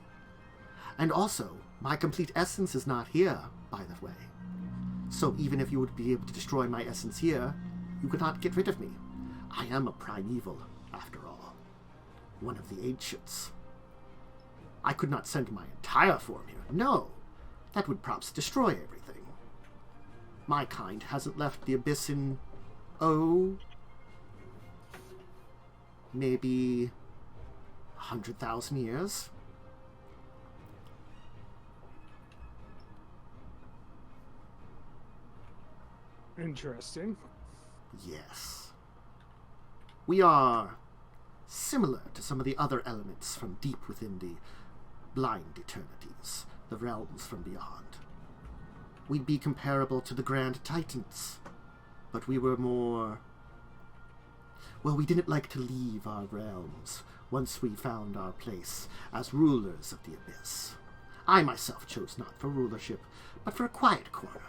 [SPEAKER 1] And also, my complete essence is not here, by the way. So even if you would be able to destroy my essence here, you could not get rid of me. I am a primeval, after all. One of the ancients. I could not send my entire form here. No, that would perhaps destroy everything. My kind hasn't left the abyss in, maybe 100,000 years.
[SPEAKER 2] Interesting.
[SPEAKER 1] Yes. We are similar to some of the other elements from deep within the blind eternities, the realms from beyond. We'd be comparable to the Grand Titans, but we were more... Well, we didn't like to leave our realms once we found our place as rulers of the Abyss. I myself chose not for rulership, but for a quiet corner.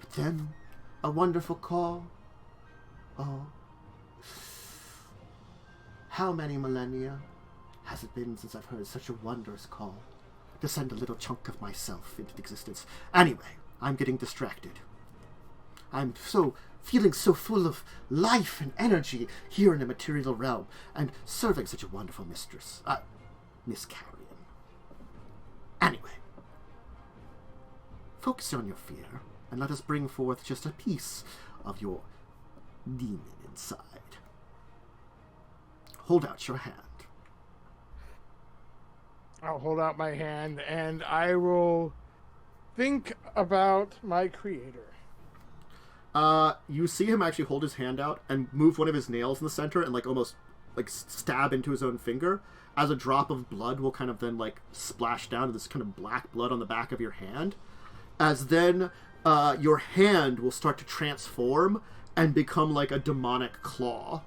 [SPEAKER 1] But then, a wonderful call. Oh. How many millennia has it been since I've heard such a wondrous call to send a little chunk of myself into existence? Anyway, I'm getting distracted. I'm feeling so full of life and energy here in the material realm, and serving such a wonderful mistress, Miss Carrion. Anyway, focus on your fear, and let us bring forth just a piece of your demon inside. Hold out your hand.
[SPEAKER 2] I'll hold out my hand, and I will think about my creator.
[SPEAKER 1] You see him actually hold his hand out and move one of his nails in the center and almost stab into his own finger, as a drop of blood will kind of then splash down to this kind of black blood on the back of your hand, as then your hand will start to transform and become like a demonic claw.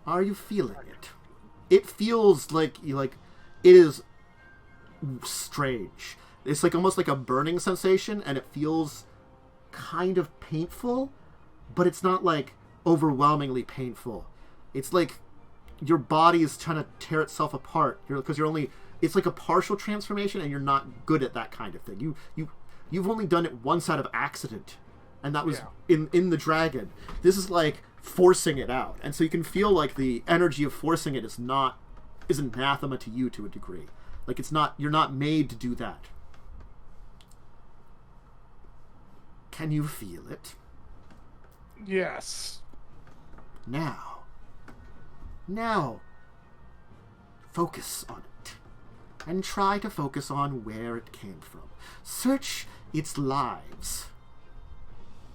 [SPEAKER 1] Are you feeling it? It feels like it is strange. It's almost like a burning sensation, and it feels kind of painful, but it's not overwhelmingly painful. It's like your body is trying to tear itself apart. It's like a partial transformation, and you're not good at that kind of thing. You've only done it once out of accident, and that was in the dragon. This is forcing it out, and so you can feel the energy of forcing it is anathema to you to a degree. You're not made to do that. Can you feel it?
[SPEAKER 2] Yes.
[SPEAKER 1] Now, focus on it, and try to focus on where it came from. Search its lives.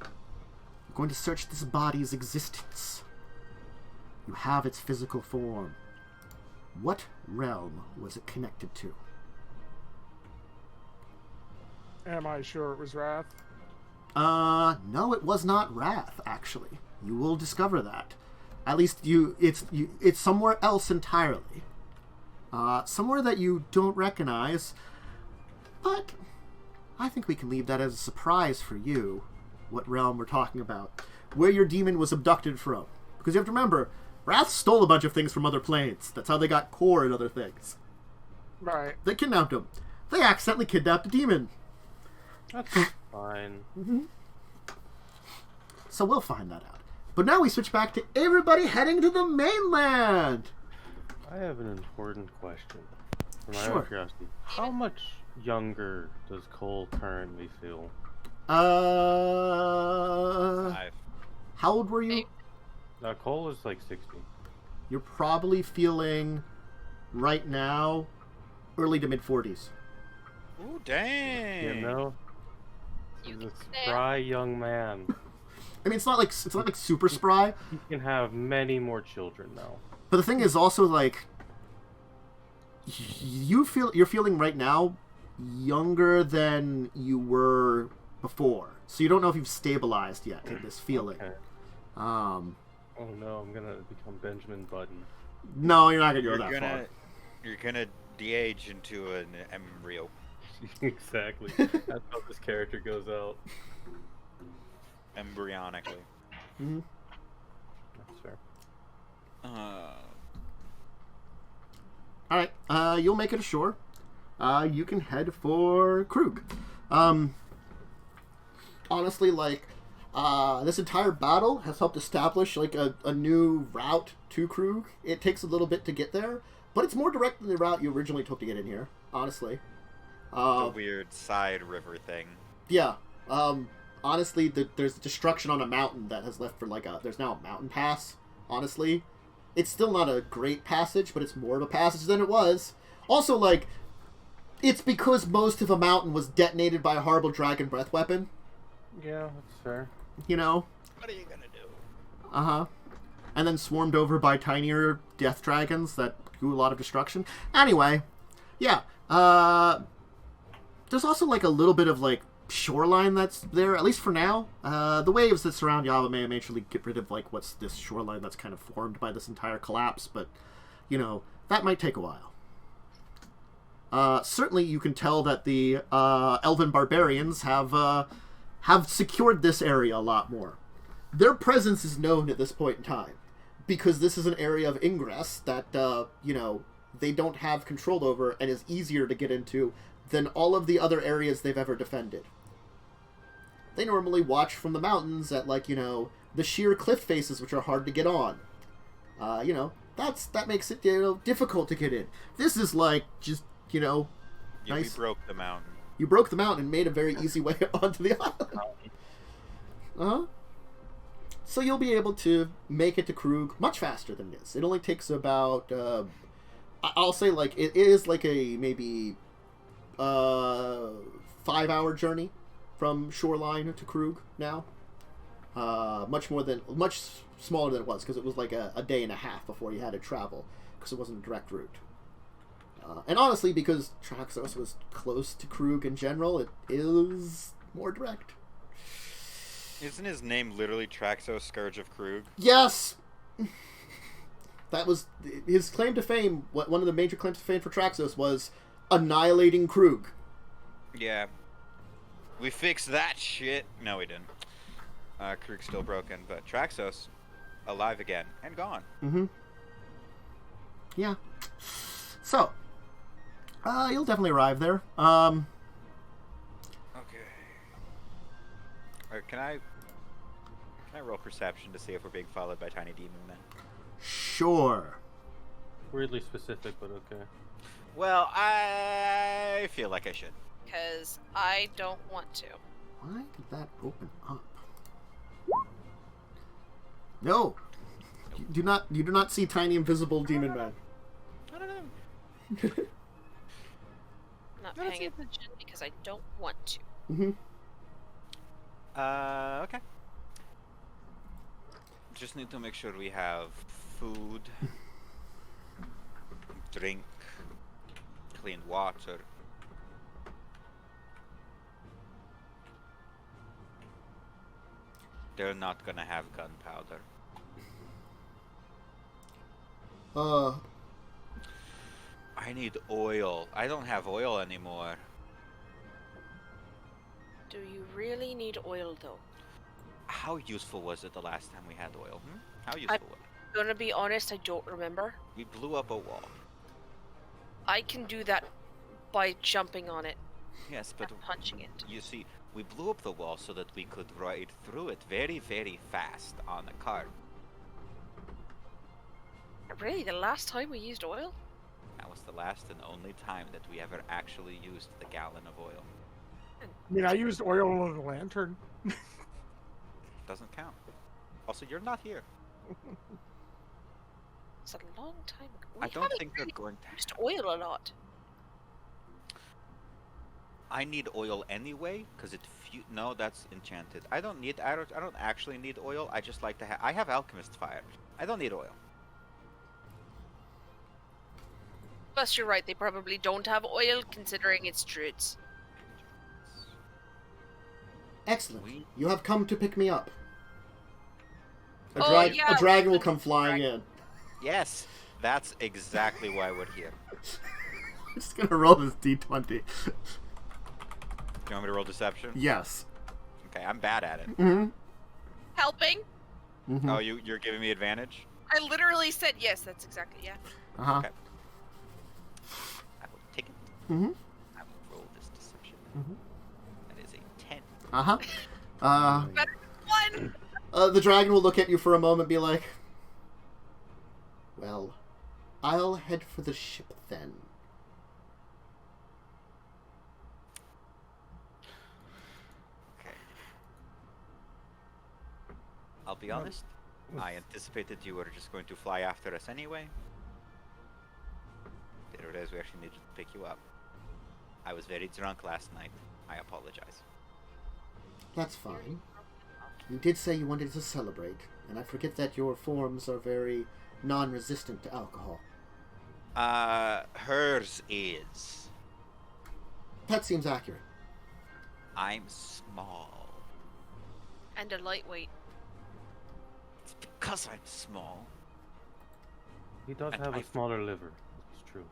[SPEAKER 1] You're going to search this body's existence. You have its physical form. What realm was it connected to?
[SPEAKER 2] Am I sure it was Rath?
[SPEAKER 1] No, it was not Rath, actually. You will discover that. At least it's somewhere else entirely. Somewhere that you don't recognize. But I think we can leave that as a surprise for you, what realm we're talking about. Where your demon was abducted from. Because you have to remember, Rath stole a bunch of things from other planes. That's how they got core and other things.
[SPEAKER 2] Right.
[SPEAKER 1] They kidnapped him. They accidentally kidnapped a demon.
[SPEAKER 5] That's fine.
[SPEAKER 1] Mm-hmm. So we'll find that out. But now we switch back to everybody heading to the mainland.
[SPEAKER 5] I have an important question. For my
[SPEAKER 1] Sure.
[SPEAKER 5] own curiosity, how much younger does Cole currently feel?
[SPEAKER 4] 5.
[SPEAKER 1] How old were you?
[SPEAKER 5] Cole is 60.
[SPEAKER 1] You're probably feeling, right now, early to mid-40s.
[SPEAKER 4] Ooh, dang.
[SPEAKER 5] You know?
[SPEAKER 3] You
[SPEAKER 5] He's a
[SPEAKER 3] can
[SPEAKER 5] spry young man.
[SPEAKER 1] I mean, it's not super spry,
[SPEAKER 5] He can have many more children now.
[SPEAKER 1] but the thing is also you're feeling right now younger than you were before. So you don't know if you've stabilized yet in this feeling.
[SPEAKER 5] Okay.
[SPEAKER 1] Um,
[SPEAKER 5] Oh no, I'm gonna become Benjamin Button.
[SPEAKER 1] no, you're not gonna go that far.
[SPEAKER 4] You're gonna de-age into an embryo.
[SPEAKER 5] Exactly. That's how this character goes out.
[SPEAKER 4] Embryonically.
[SPEAKER 1] Mm-hmm.
[SPEAKER 5] That's fair.
[SPEAKER 1] All right, you'll make it ashore. You can head for Krug. Honestly, this entire battle has helped establish a new route to Krug. It takes a little bit to get there, but it's more direct than the route you originally took to get in here. Honestly,
[SPEAKER 4] The weird side river thing.
[SPEAKER 1] yeah. Honestly, there's destruction on a mountain that has left for there's now a mountain pass honestly. It's still not a great passage, but it's more of a passage than it was. Also, like, it's because most of a mountain was detonated by a horrible dragon breath weapon.
[SPEAKER 5] Yeah, that's fair.
[SPEAKER 1] You know?
[SPEAKER 4] What are you gonna do?
[SPEAKER 1] Uh-huh. And then swarmed over by tinier death dragons that do a lot of destruction. Anyway, yeah. There's also, like, a little bit of, like, shoreline that's there, at least for now. The waves that surround Yavimaya eventually get rid of, like, what's this shoreline that's kind of formed by this entire collapse, but, you know, that might take a while. Certainly you can tell that the Elven Barbarians have secured this area a lot more. Their presence is known at this point in time, because this is an area of ingress that, you know, they don't have control over and is easier to get into than all of the other areas they've ever defended. They normally watch from the mountains at, like, you know, the sheer cliff faces, which are hard to get on. You know, that makes it, you know, difficult to get in. This is, like, just, you know,
[SPEAKER 4] Yeah,
[SPEAKER 1] nice.
[SPEAKER 4] we broke the mountain.
[SPEAKER 1] You broke the mountain and made a very easy way onto the island. Uh-huh. So you'll be able to make it to Krug much faster than this. It only takes about, I'll say, like, it is like a maybe 5-hour journey from Shoreline to Krug now. Much smaller than it was, because it was like a day and a half before you had to travel, because it wasn't a direct route. And honestly, because Traxos was close to Krug in general, it is more direct.
[SPEAKER 4] Isn't his name literally Traxos, Scourge of Krug?
[SPEAKER 1] Yes! That was his claim to fame. One of the major claims to fame for Traxos was annihilating Krug.
[SPEAKER 4] Yeah. We fixed that shit. No, we didn't. Krug's still broken, but Traxos, alive again, and gone.
[SPEAKER 1] Mm-hmm. Yeah. So, you'll definitely arrive there.
[SPEAKER 4] Okay. Can I roll perception to see if we're being followed by tiny demon men?
[SPEAKER 1] Sure.
[SPEAKER 5] Weirdly specific, but okay.
[SPEAKER 4] Well, I feel like I should.
[SPEAKER 3] Because I don't want to.
[SPEAKER 1] Why did that open up? No. You do not see tiny invisible demon man.
[SPEAKER 4] I don't know.
[SPEAKER 3] I'm not
[SPEAKER 4] No, that's
[SPEAKER 3] paying
[SPEAKER 4] it.
[SPEAKER 3] attention because I don't want to.
[SPEAKER 1] Mm-hmm.
[SPEAKER 4] Okay. Just need to make sure we have food, drink, clean water. They're not gonna have gunpowder. I need oil. I don't have oil anymore.
[SPEAKER 3] Do you really need oil, though?
[SPEAKER 4] How useful was it the last time we had oil? How useful was it?
[SPEAKER 3] Gonna be honest, I don't remember.
[SPEAKER 4] We blew up a wall.
[SPEAKER 3] I can do that by jumping on it
[SPEAKER 4] Yes, but
[SPEAKER 3] and punching it.
[SPEAKER 4] you see, we blew up the wall so that we could ride through it very, very fast on a cart.
[SPEAKER 3] Really, the last time we used oil?
[SPEAKER 4] That was the last and only time that we ever actually used the gallon of oil.
[SPEAKER 2] I mean, I used oil on a lantern.
[SPEAKER 4] Doesn't count. Also, you're not here.
[SPEAKER 3] It's a long time ago.
[SPEAKER 4] I
[SPEAKER 3] We
[SPEAKER 4] don't
[SPEAKER 3] haven't
[SPEAKER 4] think
[SPEAKER 3] really
[SPEAKER 4] they're going to.
[SPEAKER 3] used oil a lot.
[SPEAKER 4] I need oil anyway, because it. No, that's enchanted. I don't actually need oil. I just like to have. I have alchemist fire. I don't need oil.
[SPEAKER 3] Plus, you're right. They probably don't have oil, considering it's druids.
[SPEAKER 1] Excellent.
[SPEAKER 4] We-
[SPEAKER 1] You have come to pick me up.
[SPEAKER 3] Oh, yeah,
[SPEAKER 1] a dragon will
[SPEAKER 3] the
[SPEAKER 1] come flying
[SPEAKER 3] dragon.
[SPEAKER 1] in.
[SPEAKER 4] Yes, that's exactly why we're here.
[SPEAKER 1] I'm just gonna roll this d20.
[SPEAKER 4] You want me to roll deception?
[SPEAKER 1] Yes.
[SPEAKER 4] Okay, I'm bad at it.
[SPEAKER 1] Mm-hmm.
[SPEAKER 3] Helping?
[SPEAKER 1] Mm-hmm.
[SPEAKER 4] Oh, you're giving me advantage?
[SPEAKER 3] I literally said yes. That's exactly
[SPEAKER 1] Uh-huh.
[SPEAKER 4] Okay. I will take it.
[SPEAKER 1] Mm-hmm.
[SPEAKER 4] I will roll this deception.
[SPEAKER 1] Mhm.
[SPEAKER 4] That is a 10.
[SPEAKER 1] Uh-huh.
[SPEAKER 3] Better than one.
[SPEAKER 1] The dragon will look at you for a moment and be like, well, I'll head for the ship then.
[SPEAKER 4] Okay. I'll be honest. I anticipated you were just going to fly after us anyway. Didn't realize we actually needed to pick you up. I was very drunk last night. I apologize.
[SPEAKER 1] That's fine. You did say you wanted to celebrate, and I forget that your forms are very non-resistant to alcohol.
[SPEAKER 4] Hers is.
[SPEAKER 1] That seems accurate.
[SPEAKER 4] I'm small.
[SPEAKER 3] And a lightweight.
[SPEAKER 4] It's because I'm small.
[SPEAKER 5] He does
[SPEAKER 4] And
[SPEAKER 5] have a
[SPEAKER 4] I-
[SPEAKER 5] smaller liver. It's true.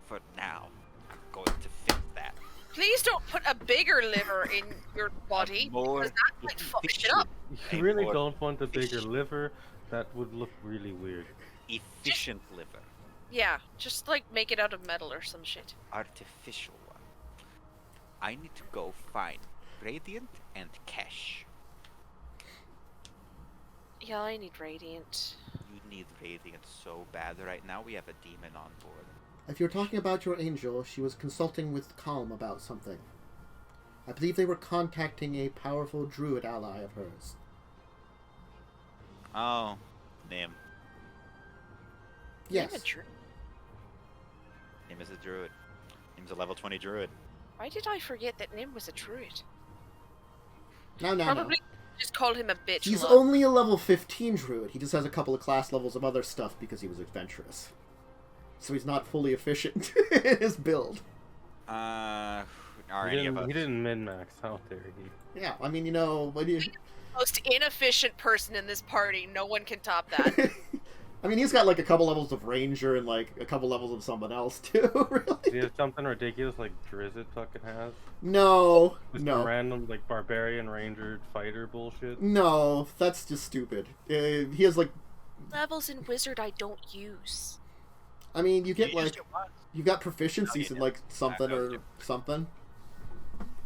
[SPEAKER 4] For now, I'm going to fix that.
[SPEAKER 3] Please don't put a bigger liver in your body,
[SPEAKER 4] more
[SPEAKER 3] because that might fuck shit up.
[SPEAKER 5] You
[SPEAKER 4] A
[SPEAKER 5] really
[SPEAKER 4] more
[SPEAKER 5] don't want a bigger
[SPEAKER 4] efficient-
[SPEAKER 5] liver. That would look really weird.
[SPEAKER 4] Efficient liver.
[SPEAKER 3] Yeah, just like make it out of metal or some shit.
[SPEAKER 4] Artificial one. I need to go find Radiant and Cash.
[SPEAKER 3] Yeah, I need radiant.
[SPEAKER 4] You need Radiant so bad right now. We have a demon on board.
[SPEAKER 1] If you're talking about your angel, she was consulting with Calm about something. I believe they were contacting a powerful druid ally of hers.
[SPEAKER 4] Oh, Nim.
[SPEAKER 1] Yes.
[SPEAKER 3] Imagery.
[SPEAKER 4] Nim is a druid. Nim's a level 20 druid.
[SPEAKER 3] Why did I forget that Nim was a druid?
[SPEAKER 1] No.
[SPEAKER 3] Probably just call him a bitch.
[SPEAKER 1] He's
[SPEAKER 3] love.
[SPEAKER 1] only a level 15 druid. He just has a couple of class levels of other stuff because he was adventurous. So he's not fully efficient in his build.
[SPEAKER 4] Are
[SPEAKER 5] He
[SPEAKER 4] any of us?
[SPEAKER 5] didn't min-max. How dare he?
[SPEAKER 1] Yeah, I mean, you know, when you...
[SPEAKER 3] Most inefficient person in this party. No one can top that.
[SPEAKER 1] I mean, he's got like a couple levels of ranger and like a couple levels of someone else too.
[SPEAKER 5] Does he
[SPEAKER 1] Really?
[SPEAKER 5] have something ridiculous like Drizzt fucking has?
[SPEAKER 1] No,
[SPEAKER 5] Just
[SPEAKER 1] no,
[SPEAKER 5] random like barbarian ranger fighter bullshit.
[SPEAKER 1] no. That's just stupid. He has like,
[SPEAKER 3] Levels in wizard I don't use.
[SPEAKER 1] I mean, you get
[SPEAKER 4] You used
[SPEAKER 1] like,
[SPEAKER 4] it once.
[SPEAKER 1] you've got proficiencies
[SPEAKER 4] you
[SPEAKER 1] in like something
[SPEAKER 4] know
[SPEAKER 1] or
[SPEAKER 4] you.
[SPEAKER 1] something.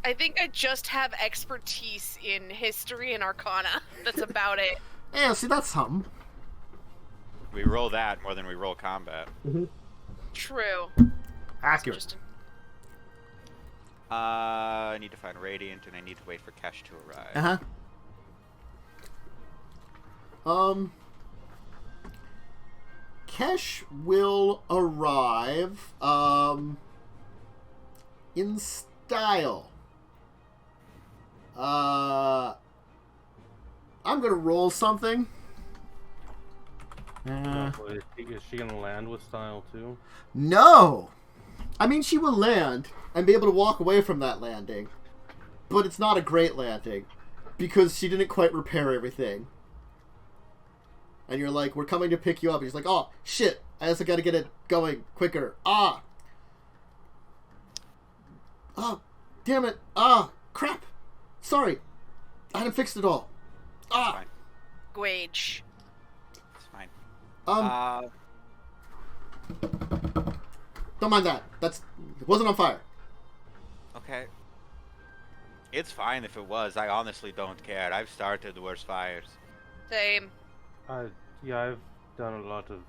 [SPEAKER 3] I think I just have expertise in history and arcana. That's about it.
[SPEAKER 1] Yeah, see, that's something.
[SPEAKER 4] We roll that more than we roll combat.
[SPEAKER 3] True.
[SPEAKER 1] Accurate.
[SPEAKER 3] Just
[SPEAKER 4] I need to find Radiant and I need to wait for Cash to arrive.
[SPEAKER 1] Kesh will arrive, in style. I'm gonna roll something.
[SPEAKER 5] Is she gonna land with style too?
[SPEAKER 1] No! I mean, she will land and be able to walk away from that landing. But it's not a great landing. Because she didn't quite repair everything. And you're like, we're coming to pick you up. And he's like, oh, shit. I just gotta get it going quicker. Ah! Oh, damn it. Ah, crap. Sorry. I hadn't fixed it all.
[SPEAKER 4] It's
[SPEAKER 1] Ah!
[SPEAKER 4] fine.
[SPEAKER 3] Gwage.
[SPEAKER 4] It's fine.
[SPEAKER 1] Don't mind that. It wasn't on fire.
[SPEAKER 4] Okay. It's fine if it was. I honestly don't care. I've started worse fires.
[SPEAKER 3] Same.
[SPEAKER 5] Yeah, I've done a lot of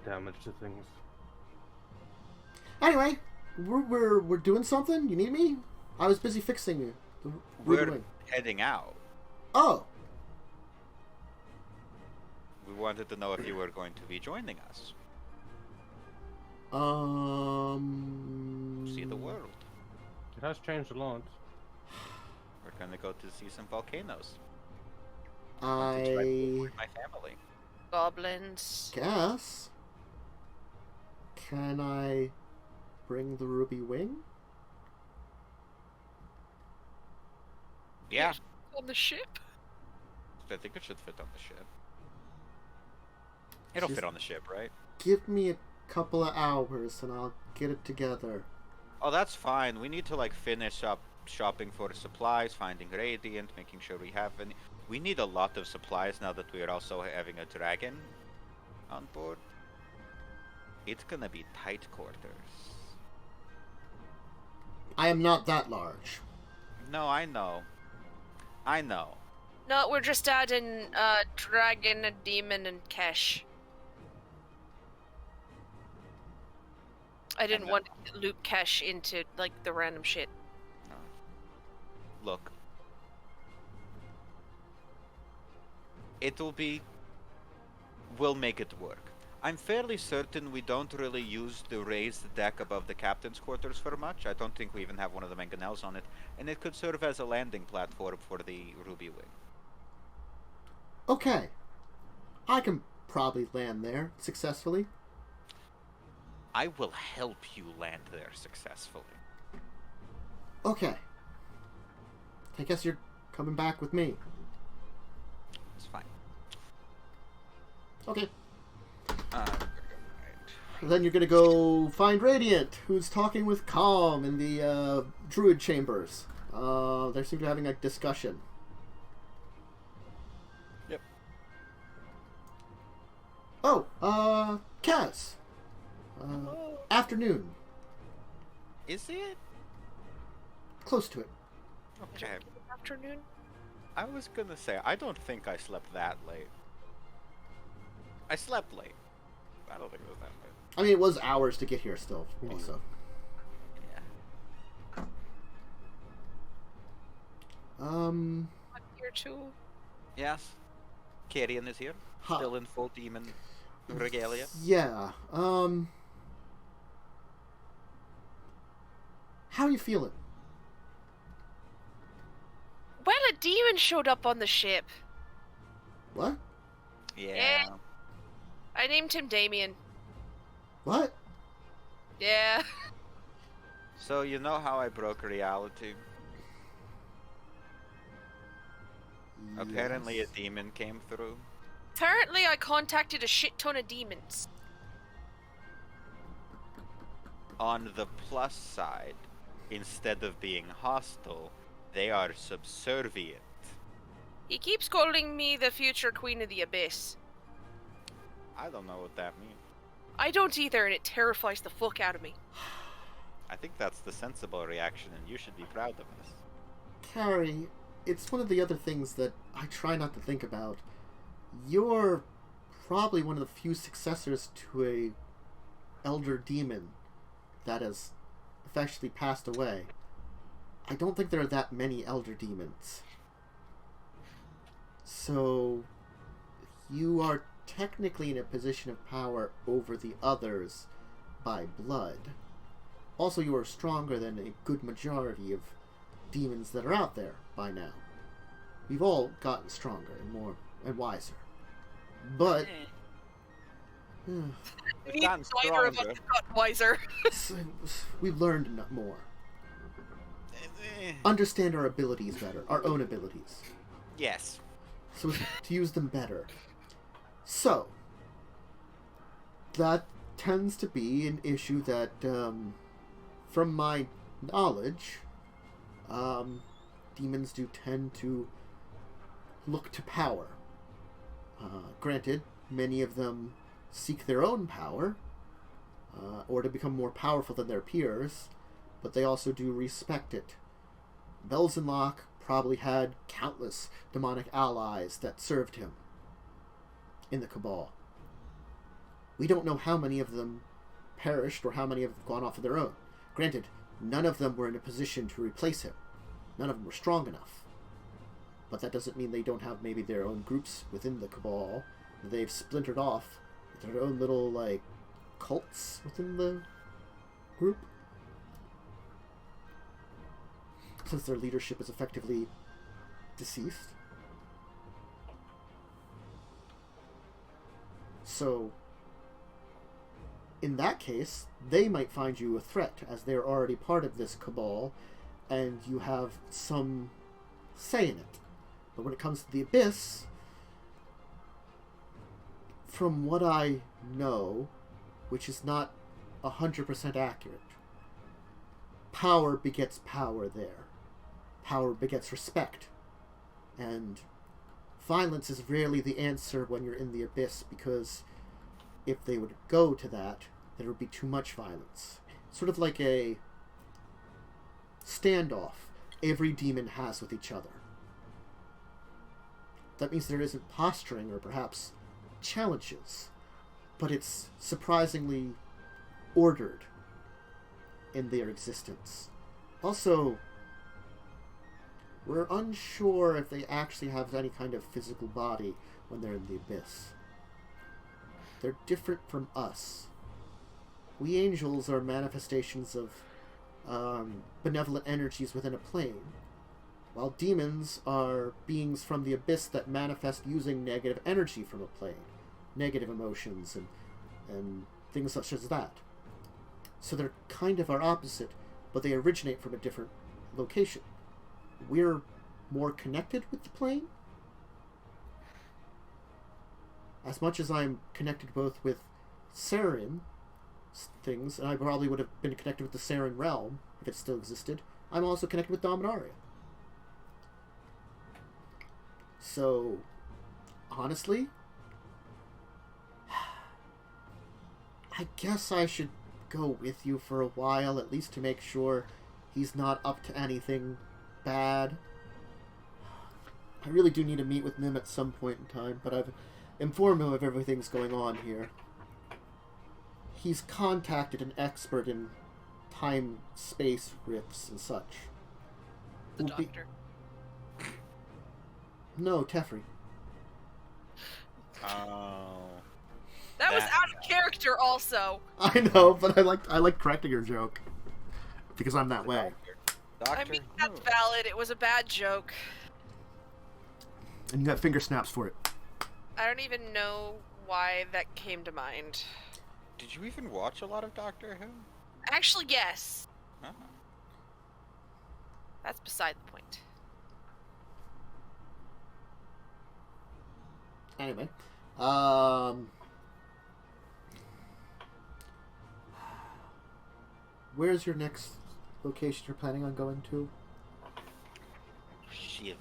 [SPEAKER 5] damage to things.
[SPEAKER 1] Anyway, we're doing something. You need me? I was busy fixing you.
[SPEAKER 4] We're heading out.
[SPEAKER 1] Oh,
[SPEAKER 4] We wanted to know if you were going to be joining us. See the world.
[SPEAKER 5] It has changed a lot.
[SPEAKER 4] We're gonna go to see some volcanoes. To
[SPEAKER 1] I
[SPEAKER 4] try to avoid my family.
[SPEAKER 3] Goblins.
[SPEAKER 1] guess. Can I bring the ruby wing?
[SPEAKER 4] Yeah,
[SPEAKER 3] On the ship?
[SPEAKER 4] I think it should fit on the ship. It'll
[SPEAKER 1] Just-
[SPEAKER 4] fit on the ship, right?
[SPEAKER 1] Give me a couple of hours and I'll get it together.
[SPEAKER 4] Oh, that's fine. We need to like finish up shopping for supplies, finding Radiant, making sure we have any. We need a lot of supplies now that we are also having a dragon on board. It's gonna be tight quarters.
[SPEAKER 1] I am not that large.
[SPEAKER 4] No, I know. I know.
[SPEAKER 3] No, we're just adding a dragon, a demon, and Kesh. I didn't
[SPEAKER 4] And
[SPEAKER 3] want to loop Kesh into like the random shit.
[SPEAKER 4] Look. It'll be... We'll make it work. I'm fairly certain we don't really use the raised deck above the captain's quarters for much. I don't think we even have one of the mangonels on it, and it could serve as a landing platform for the Ruby Wing.
[SPEAKER 1] Okay. I can probably land there successfully.
[SPEAKER 4] I will help you land there successfully.
[SPEAKER 1] Okay. I guess you're coming back with me.
[SPEAKER 4] It's fine.
[SPEAKER 1] Okay.
[SPEAKER 4] Right.
[SPEAKER 1] Then you're gonna go find Radiant, who's talking with Calm in the Druid chambers. They seem to be having a discussion.
[SPEAKER 4] Yep.
[SPEAKER 1] Oh, Kaz. Afternoon.
[SPEAKER 4] Is it?
[SPEAKER 1] Close to it.
[SPEAKER 4] Okay.
[SPEAKER 3] Afternoon.
[SPEAKER 4] I was gonna say, I don't think I slept that late. I slept late. I don't think it was that late.
[SPEAKER 1] I mean, it was hours to get here still, also.
[SPEAKER 4] Yeah.
[SPEAKER 3] Here too.
[SPEAKER 4] Yes. Carrion is here.
[SPEAKER 1] Huh.
[SPEAKER 4] Still in full demon regalia.
[SPEAKER 1] Yeah, how are you feeling?
[SPEAKER 3] Well, a demon showed up on the ship.
[SPEAKER 1] What?
[SPEAKER 4] Yeah.
[SPEAKER 3] I named him Damien.
[SPEAKER 1] What?
[SPEAKER 3] Yeah.
[SPEAKER 4] So you know how I broke reality? Apparently a
[SPEAKER 1] Yes.
[SPEAKER 4] demon came through.
[SPEAKER 3] Apparently, I contacted a shit ton of demons.
[SPEAKER 4] On the plus side, instead of being hostile, they are subservient.
[SPEAKER 3] He keeps calling me the future queen of the abyss.
[SPEAKER 4] I don't know what that means.
[SPEAKER 3] I don't either, and it terrifies the fuck out of me.
[SPEAKER 4] I think that's the sensible reaction, and you should be proud of us.
[SPEAKER 1] Carrie, it's one of the other things that I try not to think about. You're probably one of the few successors to a elder demon that has effectively passed away. I don't think there are that many elder demons. So, you are technically in a position of power over the others by blood. Also, you are stronger than a good majority of demons that are out there by now. We've all gotten stronger and more and wiser. But
[SPEAKER 4] We've gotten
[SPEAKER 3] Neither of us
[SPEAKER 4] stronger.
[SPEAKER 3] have gotten wiser.
[SPEAKER 1] we've learned more. Understand our abilities better, our own abilities,
[SPEAKER 4] Yes.
[SPEAKER 1] so to use them better. So, that tends to be an issue that, from my knowledge, demons do tend to look to power. Granted, many of them seek their own power, or to become more powerful than their peers, but they also do respect it. Belzenlock probably had countless demonic allies that served him in the Cabal. We don't know how many of them perished or how many have gone off of their own. Granted, none of them were in a position to replace him. None of them were strong enough. But that doesn't mean they don't have maybe their own groups within the Cabal. They've splintered off their own little, like, cults within the group. Since their leadership is effectively deceased. So, in that case, they might find you a threat, as they're already part of this cabal, and you have some say in it. But when it comes to the Abyss, from what I know, which is not 100% accurate, power begets power there. Power begets respect. And violence is rarely the answer when you're in the Abyss, because if they would go to that, there would be too much violence. Sort of like a standoff every demon has with each other. That means there isn't posturing or perhaps challenges, but it's surprisingly ordered in their existence. Also, we're unsure if they actually have any kind of physical body, when they're in the abyss. They're different from us. We angels are manifestations of benevolent energies within a plane, while demons are beings from the abyss that manifest using negative energy from a plane, negative emotions and things such as that. So they're kind of our opposite, but they originate from a different location. We're more connected with the plane. As much as I'm connected both with Sarin things, and I probably would have been connected with the Sarin realm if it still existed, I'm also connected with Dominaria. So, honestly, I guess I should go with you for a while, at least to make sure he's not up to anything bad. I really do need to meet with Nim at some point in time, but I've informed him of everything's going on here. He's contacted an expert in time-space rifts and such.
[SPEAKER 3] The doctor.
[SPEAKER 1] No, Tefri.
[SPEAKER 4] Oh.
[SPEAKER 3] That was out of character also.
[SPEAKER 1] I know, but I like correcting your joke. Because I'm that way.
[SPEAKER 4] Doctor.
[SPEAKER 3] I mean, that's valid. It was a bad joke.
[SPEAKER 1] And you got finger snaps for it.
[SPEAKER 3] I don't even know why that came to mind.
[SPEAKER 4] Did you even watch a lot of Doctor Who?
[SPEAKER 3] Actually, yes.
[SPEAKER 4] Oh.
[SPEAKER 3] That's beside the point.
[SPEAKER 1] Anyway. Where's your next location you're planning on going to?
[SPEAKER 4] Shiv.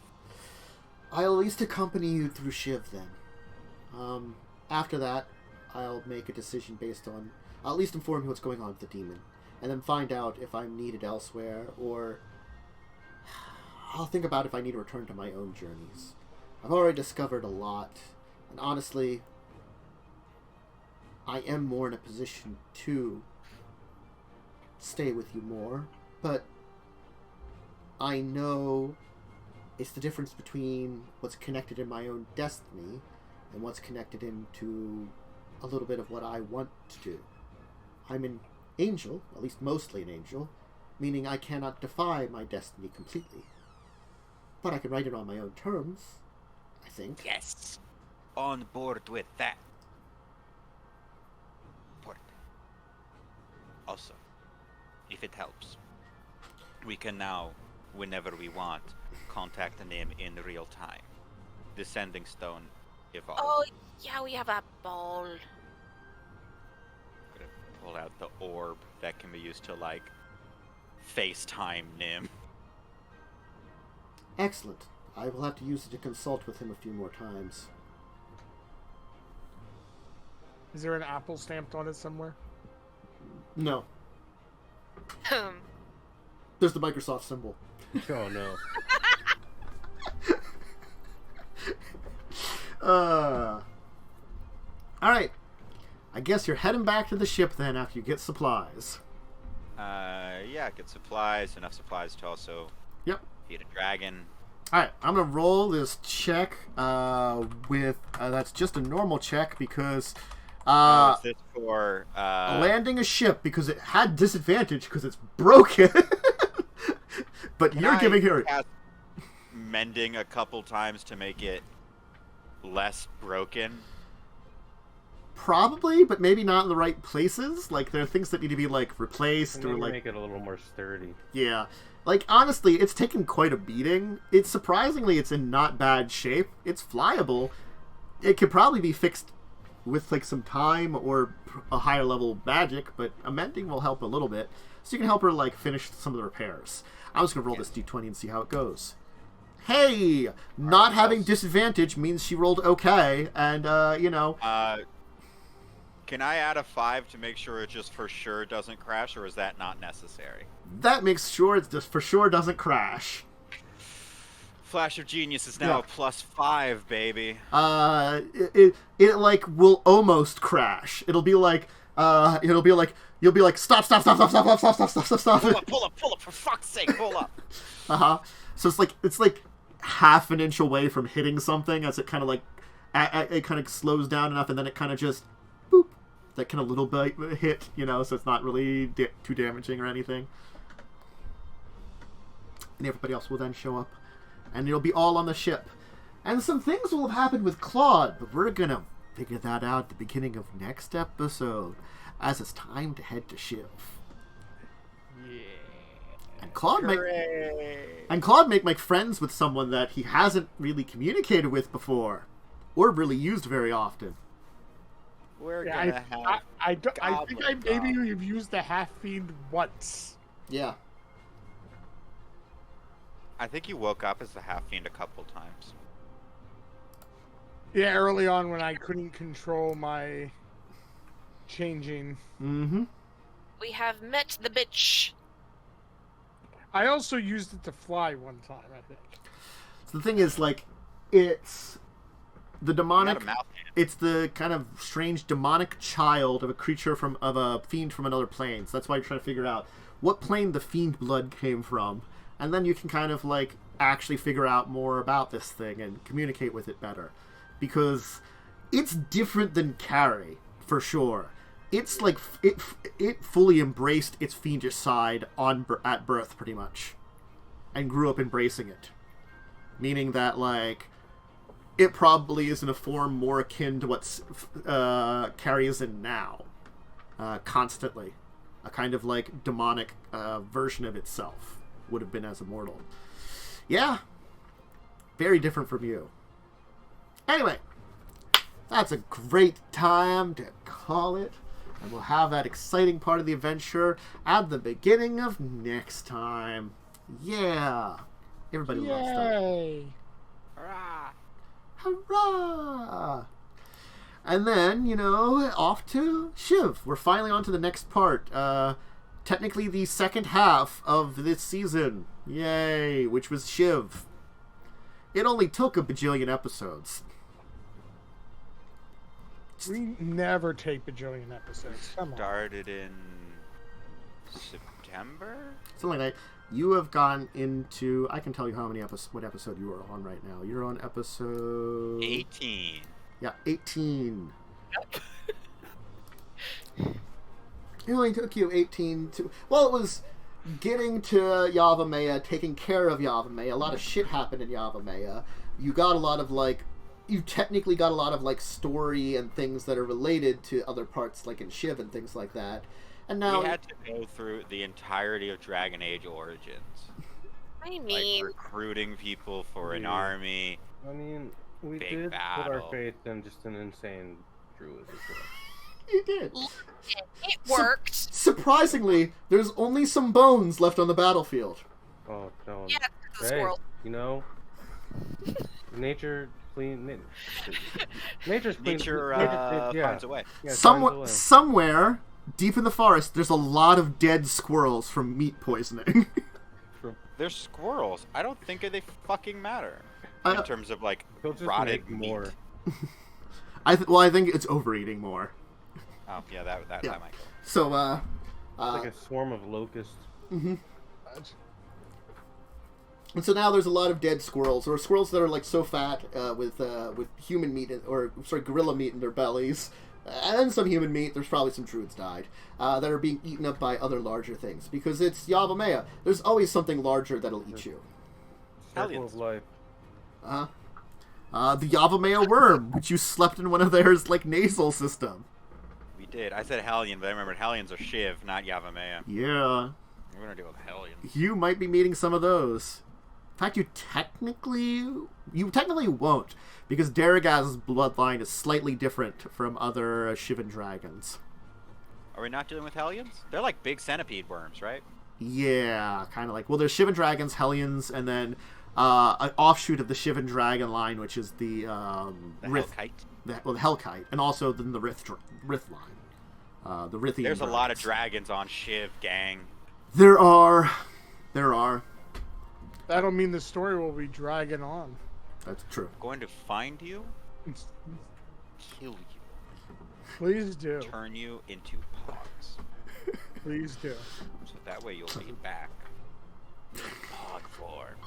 [SPEAKER 1] I'll at least accompany you through Shiv then. After that, I'll make a decision based on... I'll at least inform you what's going on with the demon. And then find out if I'm needed elsewhere, or... I'll think about if I need to return to my own journeys. I've already discovered a lot, and honestly, I am more in a position to stay with you more, but I know it's the difference between what's connected in my own destiny and what's connected into a little bit of what I want to do. I'm an angel, at least mostly an angel, meaning I cannot defy my destiny completely. But I can write it on my own terms, I think.
[SPEAKER 4] Yes. On board with that. Port. Also, if it helps, we can now, whenever we want, contact the name in real time. The sending stone evolved.
[SPEAKER 3] Oh, yeah, we have a ball.
[SPEAKER 4] Gonna pull out the orb that can be used to, like, FaceTime Nim.
[SPEAKER 1] Excellent. I will have to use it to consult with him a few more times.
[SPEAKER 2] Is there an apple stamped on it somewhere?
[SPEAKER 1] No. There's the Microsoft symbol.
[SPEAKER 5] Oh no.
[SPEAKER 1] Alright. I guess you're heading back to the ship then after you get supplies.
[SPEAKER 4] Yeah, get supplies, enough supplies to also feed a dragon.
[SPEAKER 1] Alright, I'm gonna roll this check with, that's just a normal check because,
[SPEAKER 4] Is this for,
[SPEAKER 1] landing a ship because it had disadvantage because it's broken. But
[SPEAKER 4] can
[SPEAKER 1] you're
[SPEAKER 4] I
[SPEAKER 1] giving her...
[SPEAKER 4] cast mending a couple times to make it less broken?
[SPEAKER 1] Probably, but maybe not in the right places. Like, there are things that need to be, like, replaced or, like...
[SPEAKER 5] make it a little more sturdy.
[SPEAKER 1] Yeah. Like, honestly, it's taken quite a beating. It's surprisingly, it's in not bad shape. It's flyable. It could probably be fixed with, like, some time or a higher level of magic, but a mending will help a little bit. So you can help her, like, finish some of the repairs. I'm just gonna roll this d20 and see how it goes. Hey! Not having disadvantage means she rolled okay, and, you know...
[SPEAKER 4] Can I add a 5 to make sure it just for sure doesn't crash, or is that not necessary?
[SPEAKER 1] That makes sure it just for sure doesn't crash.
[SPEAKER 4] Flash of Genius is now +5, baby.
[SPEAKER 1] It like will almost crash. It'll be like you'll be like stop.
[SPEAKER 4] Pull up, for fuck's sake, pull up.
[SPEAKER 1] So it's like half an inch away from hitting something as it kind of like it kind of slows down enough, and then it kind of just boop, that kind of little bit hit, so it's not really too damaging or anything. And everybody else will then show up, and it'll be all on the ship. And some things will have happened with Claud, but we're gonna figure that out at the beginning of next episode, as it's time to head to Shiv.
[SPEAKER 2] Yeah.
[SPEAKER 1] And Claud may make friends with someone that he hasn't really communicated with before, or really used very often.
[SPEAKER 4] We're
[SPEAKER 2] Yeah,
[SPEAKER 4] gonna have.
[SPEAKER 2] I think I maybe
[SPEAKER 4] Goblin.
[SPEAKER 2] we've used the half fiend once.
[SPEAKER 1] Yeah.
[SPEAKER 4] I think you woke up as the half fiend a couple times.
[SPEAKER 2] Yeah, early on when I couldn't control my changing.
[SPEAKER 1] Mm-hmm.
[SPEAKER 3] We have met the bitch.
[SPEAKER 2] I also used it to fly one time, I think.
[SPEAKER 1] So the thing is, like, it's the
[SPEAKER 4] You
[SPEAKER 1] demonic.
[SPEAKER 4] had a mouth hand.
[SPEAKER 1] It's the kind of strange demonic child of a creature of a fiend from another plane. So that's why you're trying to figure out what plane the fiend blood came from, and then you can kind of like actually figure out more about this thing and communicate with it better, because it's different than Carrie for sure. It's like it fully embraced its fiendish side at birth, pretty much, and grew up embracing it, meaning that like it probably is in a form more akin to what Carrie is in now, constantly. A kind of like demonic version of itself would have been as immortal. Yeah, very different from you. Anyway, that's a great time to call it, and we'll have that exciting part of the adventure at the beginning of next time. Yeah, everybody loves that.
[SPEAKER 2] Yay!
[SPEAKER 4] Hurrah!
[SPEAKER 1] Hurrah! And then, off to Shiv. We're finally on to the next part. Technically the second half of this season. Yay! Which was Shiv. It only took a bajillion episodes.
[SPEAKER 2] We never take bajillion episodes. Come on.
[SPEAKER 4] Started in September?
[SPEAKER 1] Something like that. You have gone into... I can tell you what episode you are on right now. You're on episode...
[SPEAKER 4] 18.
[SPEAKER 1] Yeah, 18. It only took you 18 to... Well, it was getting to Yavimaya, taking care of Yavimaya. A lot of shit happened in Yavimaya. You got a lot of, like... You technically got a lot of, like, story and things that are related to other parts, like in Shiv and things like that. And now...
[SPEAKER 4] We had to go through the entirety of Dragon Age Origins.
[SPEAKER 3] I mean,
[SPEAKER 4] Like, recruiting people for an
[SPEAKER 5] Yeah.
[SPEAKER 4] army.
[SPEAKER 5] I mean, we
[SPEAKER 4] Big
[SPEAKER 5] did put our
[SPEAKER 4] battle.
[SPEAKER 5] faith in just an insane druid as well.
[SPEAKER 1] You did.
[SPEAKER 3] it worked.
[SPEAKER 1] Surprisingly, there's only some bones left on the battlefield.
[SPEAKER 5] Oh, no.
[SPEAKER 3] Yeah, the
[SPEAKER 5] Hey,
[SPEAKER 3] squirrel.
[SPEAKER 5] Nature nature's clean.
[SPEAKER 4] Nature finds a way.
[SPEAKER 5] Yeah, finds a way.
[SPEAKER 1] Somewhere deep in the forest, there's a lot of dead squirrels from meat poisoning.
[SPEAKER 4] They're squirrels. I don't think they fucking matter.
[SPEAKER 1] I-
[SPEAKER 4] In terms of, like,
[SPEAKER 5] They'll just
[SPEAKER 4] rotted
[SPEAKER 5] make more.
[SPEAKER 4] meat.
[SPEAKER 1] I think it's overeating more.
[SPEAKER 4] Oh, yeah, that
[SPEAKER 1] Yeah.
[SPEAKER 4] might go.
[SPEAKER 1] So,
[SPEAKER 5] Like a swarm of locusts.
[SPEAKER 1] and so now there's a lot of dead squirrels, or squirrels that are like so fat with human meat gorilla meat in their bellies, and some human meat. There's probably some druids died that are being eaten up by other larger things, because it's Yavimaya. There's always something larger that'll eat you.
[SPEAKER 5] Circle
[SPEAKER 4] Hellions.
[SPEAKER 5] of life.
[SPEAKER 1] The Yavimaya worm, which you slept in one of theirs like nasal system.
[SPEAKER 4] We did. I said Hellion, but I remembered Hellions are Shiv, not Yavimaya.
[SPEAKER 1] Yeah,
[SPEAKER 4] We're gonna deal with Hellions.
[SPEAKER 1] you might be meeting some of those. In fact, you technically won't, because Daragaz's bloodline is slightly different from other Shivan dragons.
[SPEAKER 4] Are we not dealing with Hellions? They're like big centipede worms, right?
[SPEAKER 1] Yeah, kind of like... Well, there's Shivan dragons, Hellions, and then an offshoot of the Shivan dragon line, which is the
[SPEAKER 4] The
[SPEAKER 1] Rith...
[SPEAKER 4] Hellkite.
[SPEAKER 1] The Hellkite, and also then the Rith line. The Rithian
[SPEAKER 4] There's a lot of
[SPEAKER 1] dragons.
[SPEAKER 4] dragons on Shiv, gang.
[SPEAKER 1] There are.
[SPEAKER 2] That'll mean the story will be dragging on.
[SPEAKER 1] That's true.
[SPEAKER 4] Going to find you, kill you,
[SPEAKER 2] Please do.
[SPEAKER 4] turn you into pogs.
[SPEAKER 2] Please do.
[SPEAKER 4] So that way you'll be back in pog form.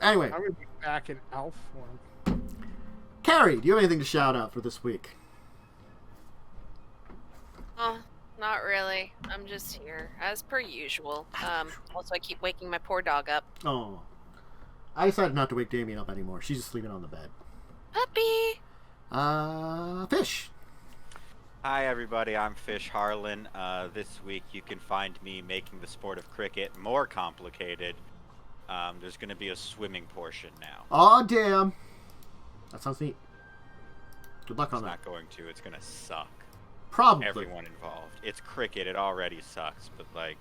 [SPEAKER 1] Anyway,
[SPEAKER 2] I'm gonna be back in elf form.
[SPEAKER 1] Carrie, do you have anything to shout out for this week?
[SPEAKER 3] Not really. I'm just here, as per usual. Also, I keep waking my poor dog up.
[SPEAKER 1] Oh. I decided not to wake Damien up anymore. She's just sleeping on the bed.
[SPEAKER 3] Puppy!
[SPEAKER 1] Fish.
[SPEAKER 4] Hi everybody, I'm Fish Harlan. This week you can find me making the sport of cricket more complicated. There's going to be a swimming portion now.
[SPEAKER 1] Aw, damn. That sounds neat. Good luck on
[SPEAKER 4] It's
[SPEAKER 1] that.
[SPEAKER 4] not going to. It's going to suck.
[SPEAKER 1] Probably.
[SPEAKER 4] Everyone involved. It's cricket. It already sucks, but like,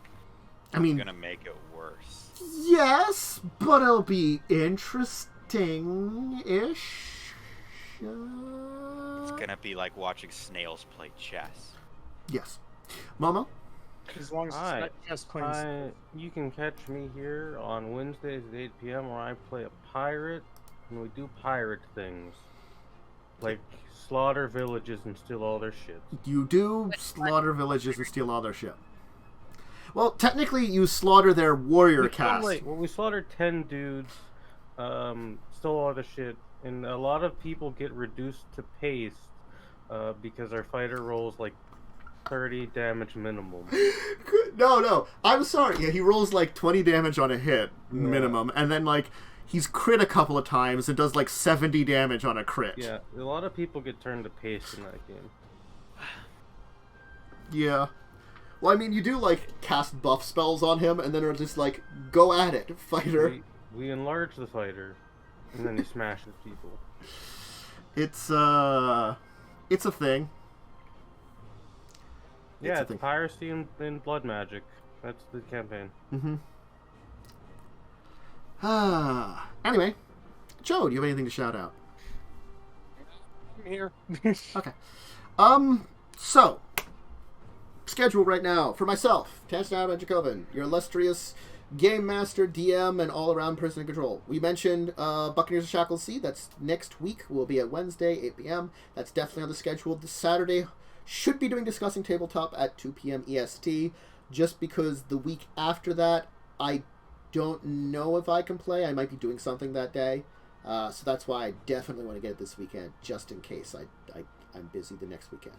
[SPEAKER 1] I mean,
[SPEAKER 4] it's going to make it worse.
[SPEAKER 1] yes, but it'll be interesting-ish.
[SPEAKER 4] It's going to be like watching snails play chess.
[SPEAKER 1] Yes. Momo?
[SPEAKER 2] As long as it's not just playing.
[SPEAKER 5] You can catch me here on Wednesdays at 8 p.m. where I play a pirate, and we do pirate things. Like slaughter villages and steal all their shit.
[SPEAKER 1] You do slaughter villages and steal all their shit. Well, technically, you slaughter their warrior caste.
[SPEAKER 5] Well, we slaughtered 10 dudes, stole all their shit, and a lot of people get reduced to paste because our fighter rolls like 30 damage minimum.
[SPEAKER 1] No, I'm sorry. Yeah, he rolls like 20 damage on a hit minimum, and then like he's crit a couple of times and does like 70 damage on a crit.
[SPEAKER 5] Yeah, a lot of people get turned to paste in that game.
[SPEAKER 1] Yeah. Well, I mean, you do like cast buff spells on him, and then are just like, go at it, fighter.
[SPEAKER 5] We enlarge the fighter, and then he smashes people.
[SPEAKER 1] It's a thing.
[SPEAKER 5] Yeah, it's piracy and blood magic. That's the campaign.
[SPEAKER 1] Mm-hmm. Anyway, Joe, do you have anything to shout out?
[SPEAKER 2] I'm here.
[SPEAKER 1] Okay. So, schedule right now for myself, Tanzanite Dracovin, your illustrious game master, DM, and all-around person in control. We mentioned Buccaneers of Shackle Sea. That's next week. We'll be at Wednesday, 8 p.m. That's definitely on the schedule. This Saturday, should be doing Discussing Tabletop at 2 p.m. EST, just because the week after that, I don't know if I can play. I might be doing something that day. So that's why I definitely want to get it this weekend, just in case I'm busy the next weekend.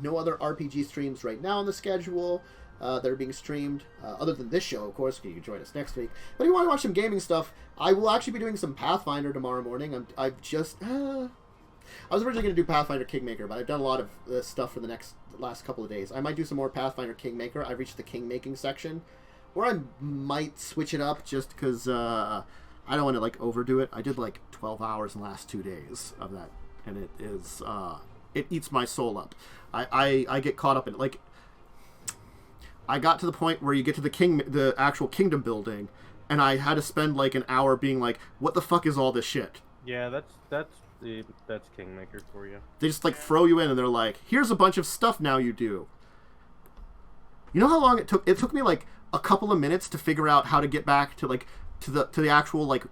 [SPEAKER 1] No other RPG streams right now on the schedule that are being streamed, other than this show, of course. You can join us next week. But if you want to watch some gaming stuff, I will actually be doing some Pathfinder tomorrow morning. I was originally going to do Pathfinder Kingmaker, but I've done a lot of stuff for the last couple of days. I might do some more Pathfinder Kingmaker. I've reached the king-making section, where I might switch it up just because I don't want to like overdo it. I did like 12 hours in the last 2 days of that, and it is it eats my soul up. I get caught up in it. Like, I got to the point where you get to the actual kingdom building, and I had to spend like an hour being like, what the fuck is all this shit?
[SPEAKER 5] Yeah, that's Kingmaker for you.
[SPEAKER 1] They just like throw you in, and they're like, here's a bunch of stuff now you do. You know how long it took? It took me like a couple of minutes to figure out how to get back to like to the actual like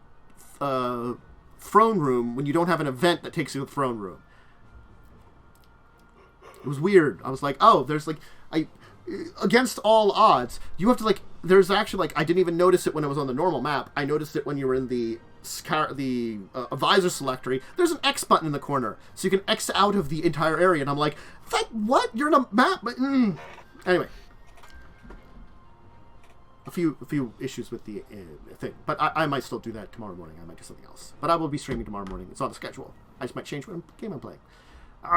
[SPEAKER 1] throne room when you don't have an event that takes you to the throne room. It was weird. I was like, oh, there's like against all odds, you have to like. There's actually like I didn't even notice it when I was on the normal map. I noticed it when you were in the advisor selectory. There's an X button in the corner, so you can X out of the entire area. And I'm like, what? You're in a map? Anyway, a few issues with the thing, but I might still do that tomorrow morning. I might do something else, but I will be streaming tomorrow morning. It's on the schedule. I just might change what game I'm playing. And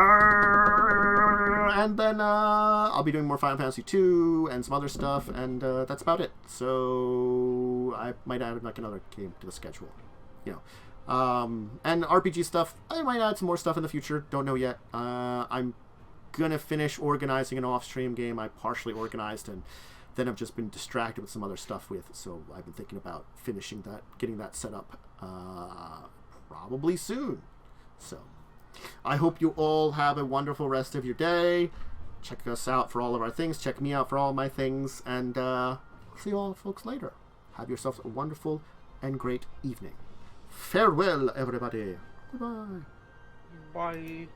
[SPEAKER 1] then I'll be doing more Final Fantasy II and some other stuff, and that's about it. So I might add like another game to the schedule, and RPG stuff. I might add some more stuff in the future. Don't know yet. I'm gonna finish organizing an off-stream game I partially organized, and then I've just been distracted with some other stuff so I've been thinking about finishing that, getting that set up probably soon. So I hope you all have a wonderful rest of your day. Check us out for all of our things. Check me out for all of my things. And see you all folks later. Have yourselves a wonderful and great evening. Farewell, everybody. Goodbye.
[SPEAKER 5] Bye.